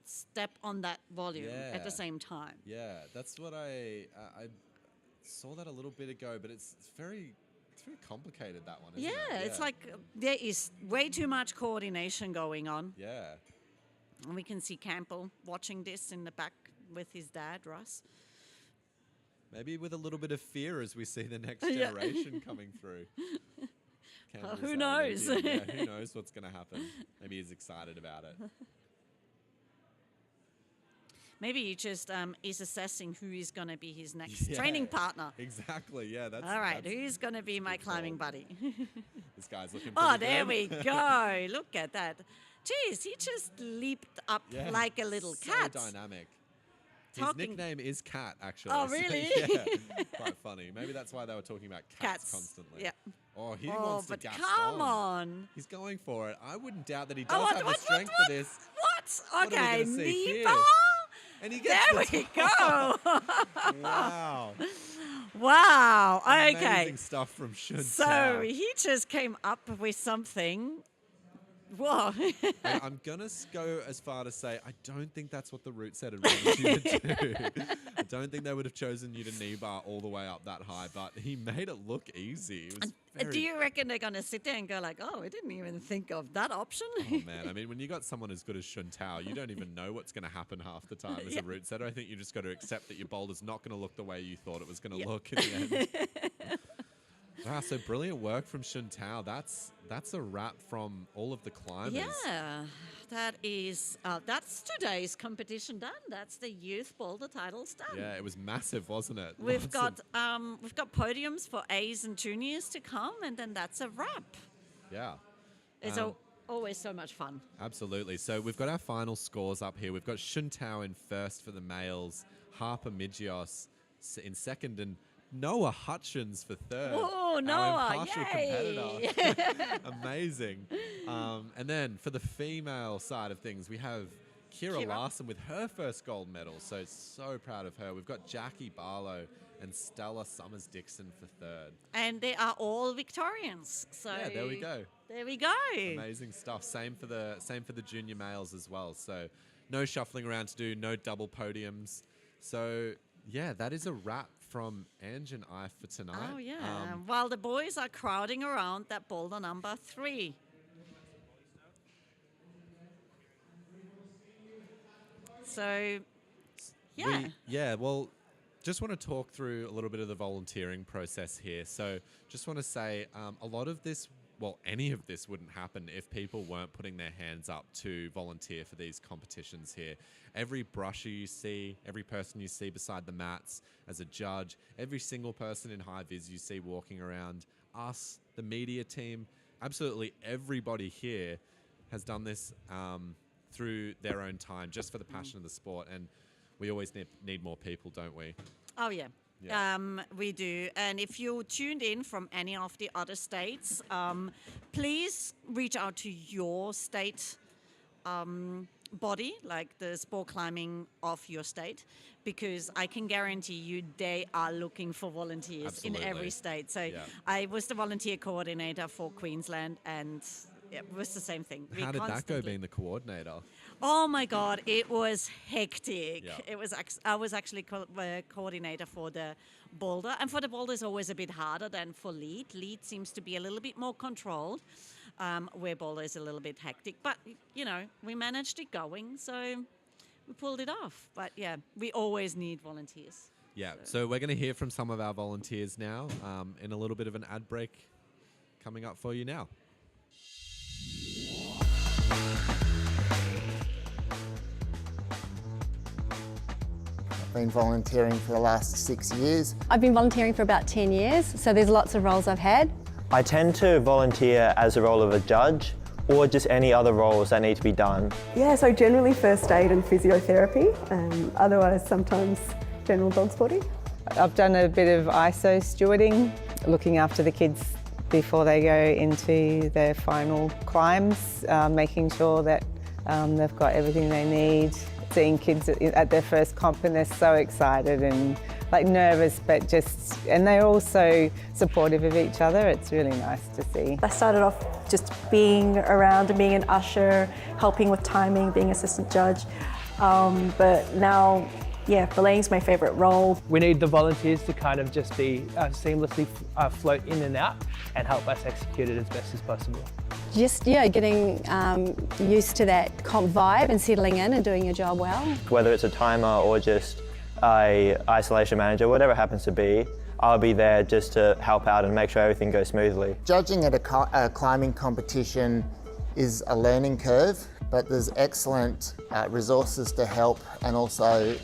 step on that volume at the Yeah. same time. Yeah, that's what I saw that a little bit ago, but it's very complicated, that one, isn't it? Yeah, it's like there is way too much coordination going on. Yeah. And we can see Campbell watching this in the back with his dad, Russ. Maybe with a little bit of fear as we see the next Yeah. generation coming through. Campbell's who our knows? Olympian. Yeah, who knows what's going to happen? Maybe he's excited about it. Maybe he just is assessing who is going to be his next Yeah, training partner. Exactly, yeah. That's All right, that's- who's going to be my climbing buddy? This guy's looking Oh, pretty there good. we go. Look at that. Jeez, he just leaped up Yeah, like a little so cat. dynamic. His Talking- nickname is Cat, actually. Oh, so, really? yeah, quite funny. Maybe that's why they were talking about cats constantly. Yeah. Oh, he Oh, wants to but gas come on. He's going for it. I wouldn't doubt that he Oh, does have the strength for this. What? What are we Okay, gonna see knee here? bar. And he gets There we go. Wow. Wow. Okay. Amazing stuff from Shun So Tao. he just came up with something. Whoa. And I'm going to go as far to say I don't think that's what the root set had wanted you to do. I don't think they would have chosen you to knee bar all the way up that high, but he made it look easy. It was very... Do you reckon they're going to sit there and go like, oh, we didn't even think of that option? Oh, man. I mean, when you got someone as good as Shun Tao, you don't even know what's going to happen half the time as a root setter. I think you just got to accept that your boulder's not going to look the way you thought it was going to look in the end. Wow, so brilliant work from Shun Tao. That's a wrap from all of the climbers. Yeah, that's today's competition done. That's the youth boulder titles done. Yeah, it was massive, wasn't it? We've got podiums for A's and juniors to come, and then that's a wrap. Yeah. It's always so much fun. Absolutely. So we've got our final scores up here. We've got Shun Tao in first for the males, Harper Migios in second, and Noah Hutchins for third. Oh, Noah, our impartial yay. competitor. Amazing. And then for the female side of things, we have Kira Larson with her first gold medal. So proud of her. We've got Jackie Barlow and Stella Summers-Dixon for third. And they are all Victorians. So yeah, there we go. There we go. Amazing stuff. Same for the junior males as well. So no shuffling around to do, no double podiums. So yeah, that is a wrap from Ange and I for tonight. Oh yeah. While the boys are crowding around that boulder number 3. So yeah. Well, just want to talk through a little bit of the volunteering process here. So just want to say a lot of this, well, any of this wouldn't happen if people weren't putting their hands up to volunteer for these competitions here. Every brusher you see, every person you see beside the mats as a judge, every single person in high vis you see walking around, us, the media team, absolutely everybody here has done this through their own time, just for the passion of the sport. And we always need more people, don't we? Oh yeah. Yeah. We do. And if you tuned in from any of the other states, please reach out to your state body, like the sport climbing of your state, because I can guarantee you they are looking for volunteers Absolutely. in every state. So Yeah. I was the volunteer coordinator for Queensland, and it was the same thing. How did that go, being the coordinator? Oh my God, it was hectic. Yeah. It was. I was actually coordinator for the boulder, and for the boulder is always a bit harder than for lead. Lead seems to be a little bit more controlled, where boulder is a little bit hectic. But you know, we managed it going, so we pulled it off. But yeah, we always need volunteers. Yeah. So we're going to hear from some of our volunteers now in a little bit of an ad break coming up for you now. Been volunteering for the last 6 years. I've been volunteering for about 10 years, so there's lots of roles I've had. I tend to volunteer as a role of a judge or just any other roles that need to be done. Yeah, so generally first aid and physiotherapy, otherwise sometimes general dog sporting. I've done a bit of ISO stewarding, looking after the kids before they go into their final climbs, making sure that they've got everything they need. Seeing kids at their first comp and they're so excited and like nervous, but and they're also supportive of each other. It's really nice to see. I started off just being around and being an usher, helping with timing, being assistant judge. But now, yeah, belaying's my favourite role. We need the volunteers to kind of just be seamlessly float in and out and help us execute it as best as possible. Just, getting used to that comp vibe and settling in and doing your job well. Whether it's a timer or just a isolation manager, whatever it happens to be, I'll be there just to help out and make sure everything goes smoothly. Judging at a climbing competition is a learning curve, but there's excellent resources to help, and also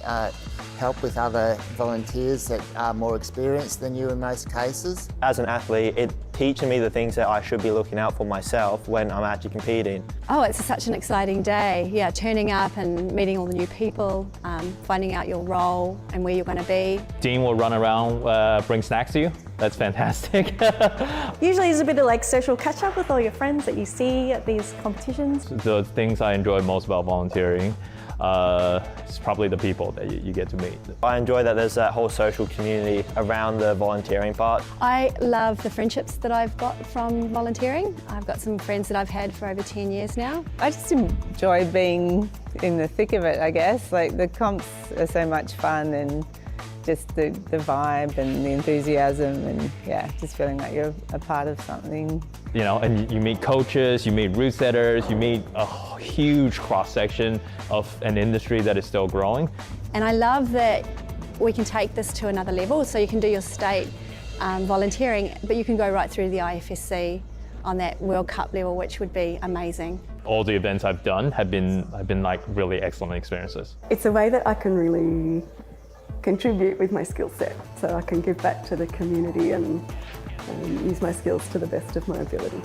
help with other volunteers that are more experienced than you in most cases. As an athlete, it teaches me the things that I should be looking out for myself when I'm actually competing. Oh, it's such an exciting day. Yeah, turning up and meeting all the new people, finding out your role and where you're going to be. Dean will run around, bring snacks to you. That's fantastic. Usually it's a bit of like social catch up with all your friends that you see at these competitions. The things I enjoy most about volunteering is probably the people that you get to meet. I enjoy that there's that whole social community around the volunteering part. I love the friendships that I've got from volunteering. I've got some friends that I've had for over 10 years now. I just enjoy being in the thick of it, I guess. Like the comps are so much fun, and just the vibe and the enthusiasm, and yeah, just feeling like you're a part of something. You know, and you meet coaches, you meet route setters, you meet a huge cross-section of an industry that is still growing. And I love that we can take this to another level, so you can do your state volunteering, but you can go right through the IFSC on that World Cup level, which would be amazing. All the events I've done have been like really excellent experiences. It's a way that I can really contribute with my skill set, so I can give back to the community and use my skills to the best of my ability.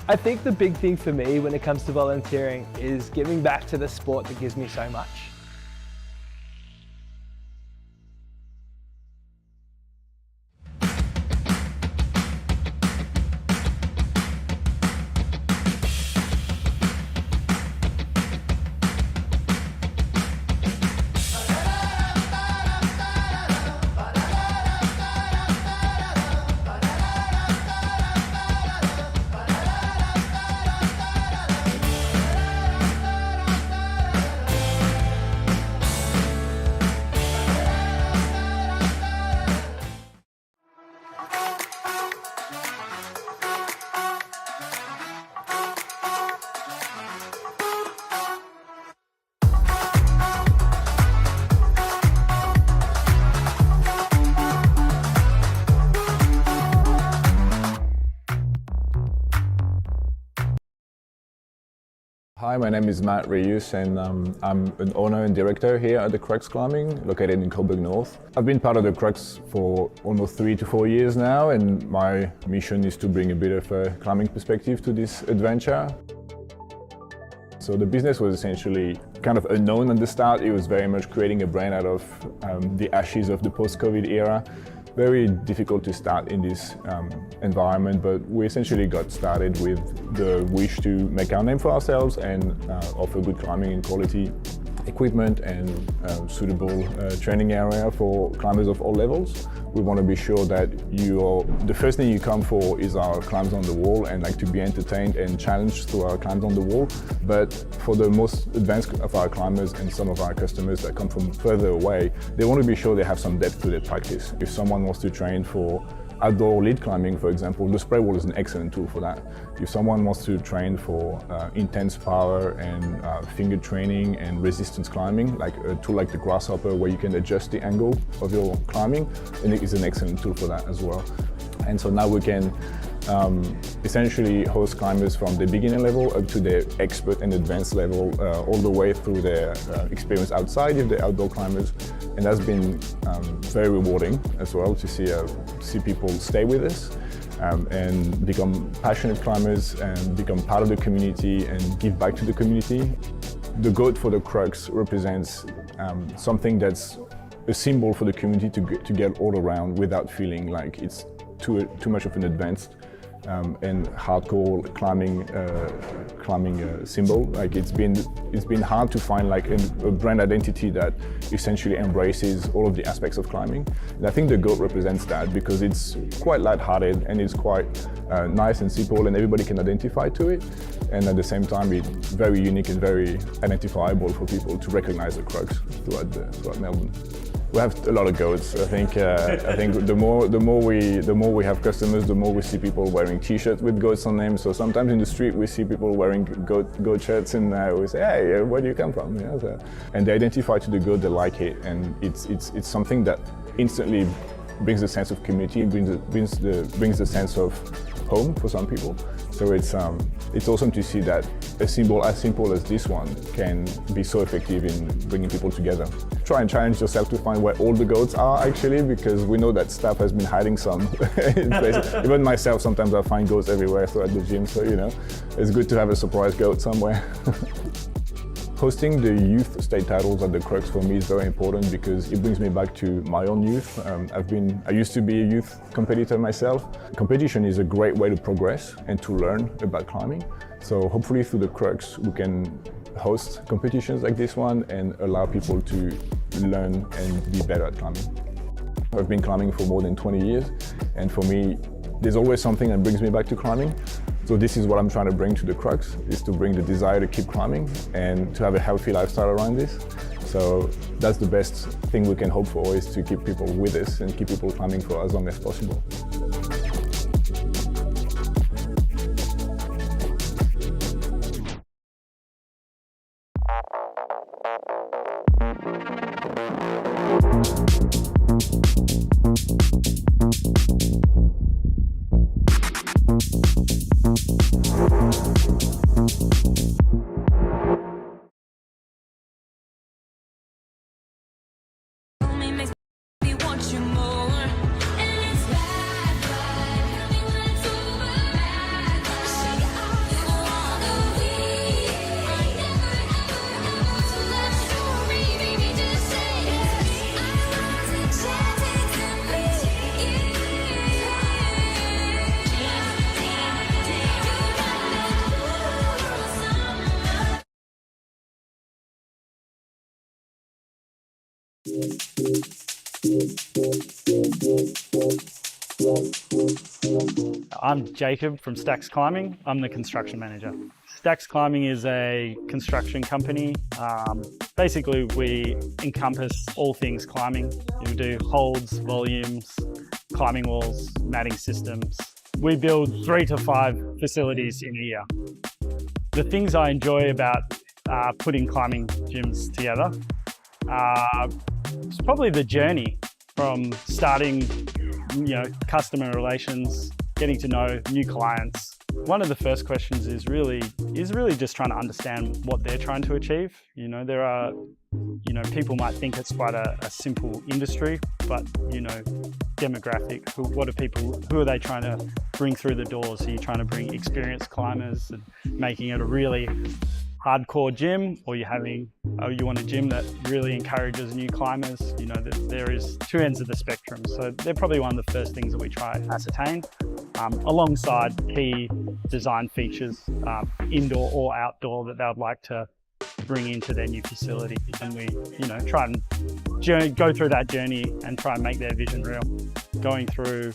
I think the big thing for me when it comes to volunteering is giving back to the sport that gives me so much. Hi, my name is Matt Reus, and I'm an owner and director here at the Crux Climbing, located in Boulder North. I've been part of the Crux for almost 3 to 4 years now, and my mission is to bring a bit of a climbing perspective to this adventure. So the business was essentially kind of unknown at the start. It was very much creating a brand out of the ashes of the post-COVID era. Very difficult to start in this environment, but we essentially got started with the wish to make our name for ourselves and offer good climbing and quality equipment and suitable training area for climbers of all levels. We want to be sure that the first thing you come for is our climbs on the wall, and like to be entertained and challenged through our climbs on the wall. But for the most advanced of our climbers and some of our customers that come from further away, they want to be sure they have some depth to their practice. If someone wants to train for outdoor lead climbing, for example, the spray wall is an excellent tool for that. If someone wants to train for intense power and finger training and resistance climbing, like a tool like the Grasshopper where you can adjust the angle of your climbing, and it is an excellent tool for that as well. And so now we can essentially host climbers from the beginner level up to their expert and advanced level, all the way through their experience outside if they're outdoor climbers. And that's been very rewarding as well to see people stay with us and become passionate climbers and become part of the community and give back to the community. The goat for the Crux represents something that's a symbol for the community to get all around without feeling like it's too much of an advanced and hardcore climbing symbol. Like it's been hard to find like a brand identity that essentially embraces all of the aspects of climbing. And I think the goat represents that because it's quite lighthearted and it's quite nice and simple, and everybody can identify to it. And at the same time, it's very unique and very identifiable for people to recognize the Crux throughout Melbourne. We have a lot of goats. I think the more we have customers, the more we see people wearing T-shirts with goats on them. So sometimes in the street we see people wearing goat shirts, and we say, "Hey, where do you come from?" Yeah, so, and they identify to the goat, they like it, and it's something that instantly brings a sense of community, brings the sense of home for some people. So it's awesome to see that a symbol as simple as this one can be so effective in bringing people together. Try and challenge yourself to find where all the goats are actually, because we know that staff has been hiding some in places. Even myself, sometimes I find goats everywhere throughout the gym, so it's good to have a surprise goat somewhere. Hosting the youth state titles at the Crux for me is very important because it brings me back to my own youth. I used to be a youth competitor myself. Competition is a great way to progress and to learn about climbing. So hopefully through the Crux we can host competitions like this one and allow people to learn and be better at climbing. I've been climbing for more than 20 years, and for me there's always something that brings me back to climbing. So this is what I'm trying to bring to the Crux, is to bring the desire to keep climbing and to have a healthy lifestyle around this. So that's the best thing we can hope for, is to keep people with us and keep people climbing for as long as possible. I'm Jacob from Stax Climbing. I'm the construction manager. Stax Climbing is a construction company. Basically, we encompass all things climbing. We do holds, volumes, climbing walls, matting systems. We build 3 to 5 facilities in a year. The things I enjoy about putting climbing gyms together it's probably the journey from starting, customer relations, getting to know new clients. One of the first questions is really just trying to understand what they're trying to achieve. There are, people might think it's quite a simple industry, but demographic, who are they trying to bring through the doors? Are you trying to bring experienced climbers and making it a really hardcore gym, or you want a gym that really encourages new climbers? There is 2 ends of the spectrum. So they're probably one of the first things that we try to ascertain, alongside key design features, indoor or outdoor, that they would like to bring into their new facility. And we, try and go through that journey and try and make their vision real, going through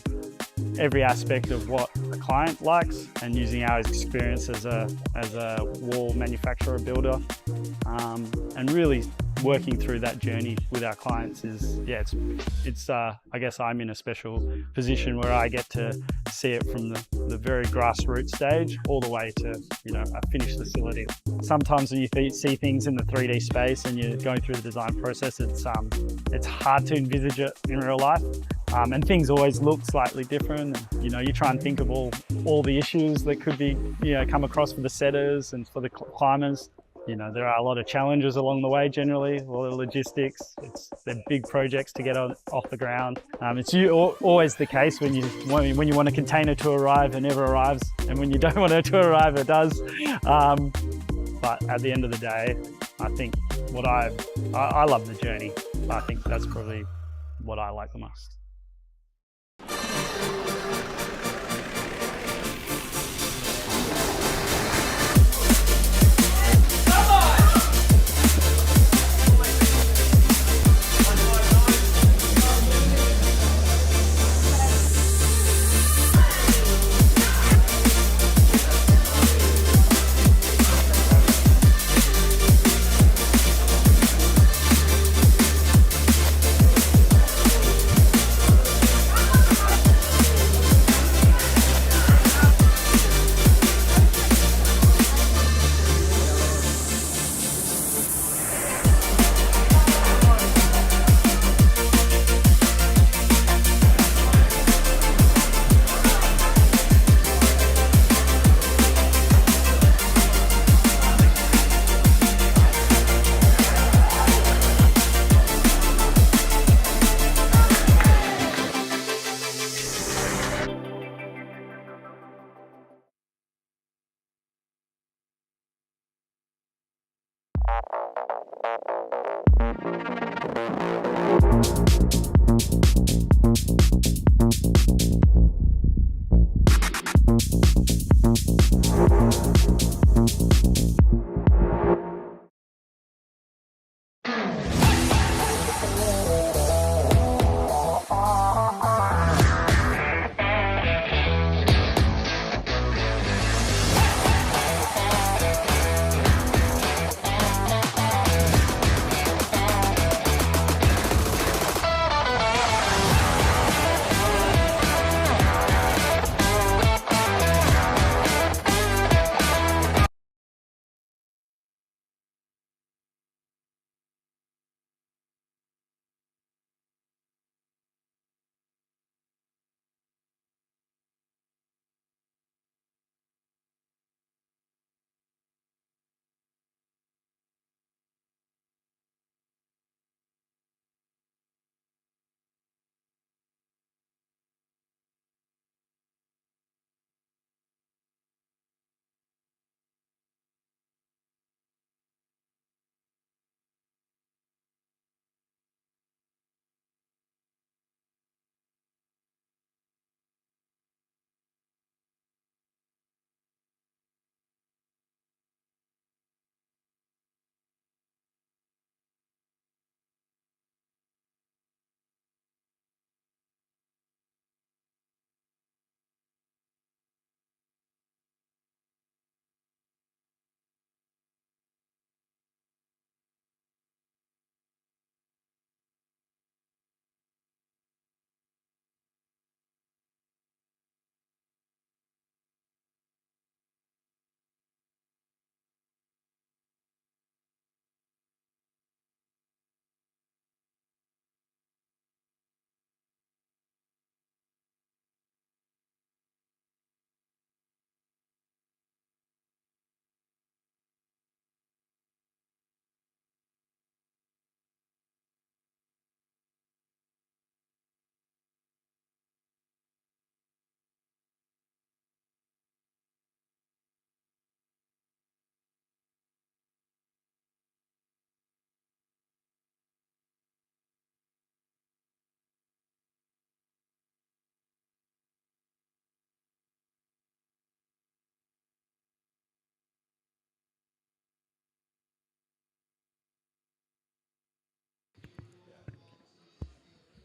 every aspect of what the client likes and using our experience as a wall manufacturer builder, and really working through that journey with our clients it's I guess I'm in a special position where I get to see it from the very grassroots stage all the way to a finished facility. Sometimes when you see things in the 3D space and you're going through the design process, it's hard to envisage it in real life. And things always look slightly different. And, you try and think of all the issues that could be, come across for the setters and for the climbers. There are a lot of challenges along the way generally, a lot of logistics. They're big projects to get off the ground. It's always the case when you want a container to arrive, it never arrives. And when you don't want it to arrive, it does. But at the end of the day, I think I love the journey. I think that's probably what I like the most.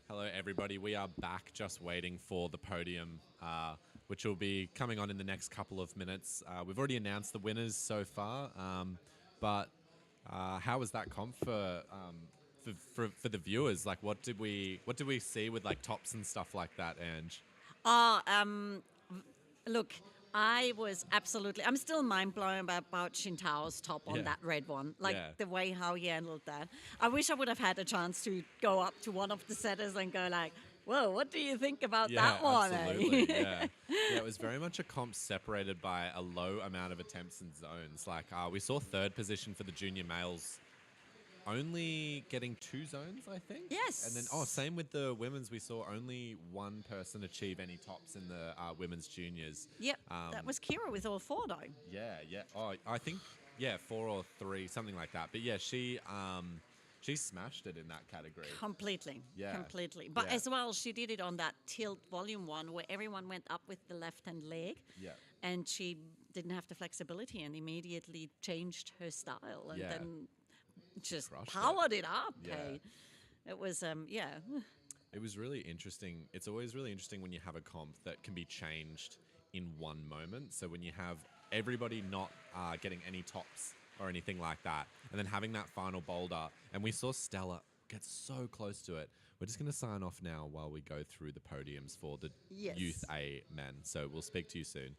Hello, everybody. We are back, just waiting for the podium, which will be coming on in the next couple of minutes. We've already announced the winners so far, but how was that comp for the viewers? Like, what did we see with like tops and stuff like that, Ange? Look, I was absolutely, I'm still mind blown about Shintao's top on Yeah. that red one. Like Yeah. the way how he handled that. I wish I would have had a chance to go up to one of the setters and go like, whoa, what do you think about that one? Absolutely. Eh? Yeah. Yeah, it was very much a comp separated by a low amount of attempts and zones. Like we saw third position for the junior males only getting 2 zones, I think. Yes. And then, same with the women's. We saw only one person achieve any tops in the women's juniors. Yep, that was Kira with all 4 though. Yeah, yeah. Oh, I think, 4 or 3, something like that. But yeah, she smashed it in that category. Completely. Yeah. Completely. But Yeah. as well, she did it on that tilt volume one where everyone went up with the left hand leg. Yeah. And she didn't have the flexibility and immediately changed her style and Yeah. then just Crushed it. powered it up. Yeah. Hey. It was, It was really interesting. It's always really interesting when you have a comp that can be changed in one moment. So when you have everybody not getting any tops or anything like that, and then having that final boulder, and we saw Stella get so close to it. We're just going to sign off now while we go through the podiums for the Yes. Youth A men. So we'll speak to you soon.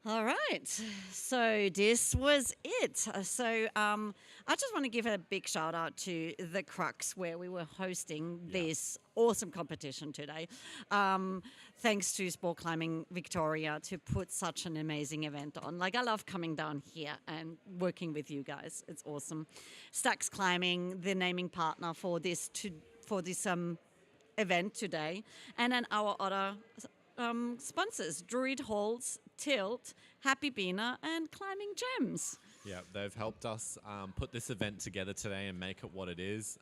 All right, so this was it. I just want to give a big shout out to the Crux where we were hosting this awesome competition today. Thanks to Sport Climbing Victoria to put such an amazing event on. Like I love coming down here and working with you guys. It's awesome. Stax Climbing, the naming partner for this event today, and then our other sponsors, Druid Halls, Tilt, Happy Beaner, and Climbing Gems. Yeah, they've helped us put this event together today and make it what it is.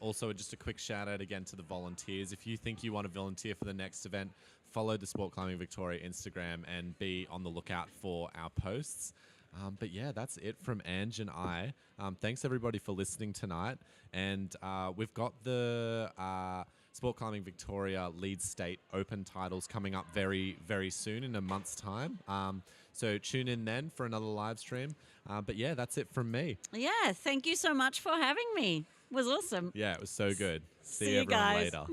Also, just a quick shout out again to the volunteers. If you think you want to volunteer for the next event, follow the Sport Climbing Victoria Instagram and be on the lookout for our posts. But yeah, that's it from Ange and I. Thanks everybody for listening tonight. And we've got the Sport Climbing Victoria Leeds State Open titles coming up very, very soon in a month's time. So tune in then for another live stream. But yeah, that's it from me. Yeah, thank you so much for having me. It was awesome. Yeah, it was so good. See you everyone guys. later.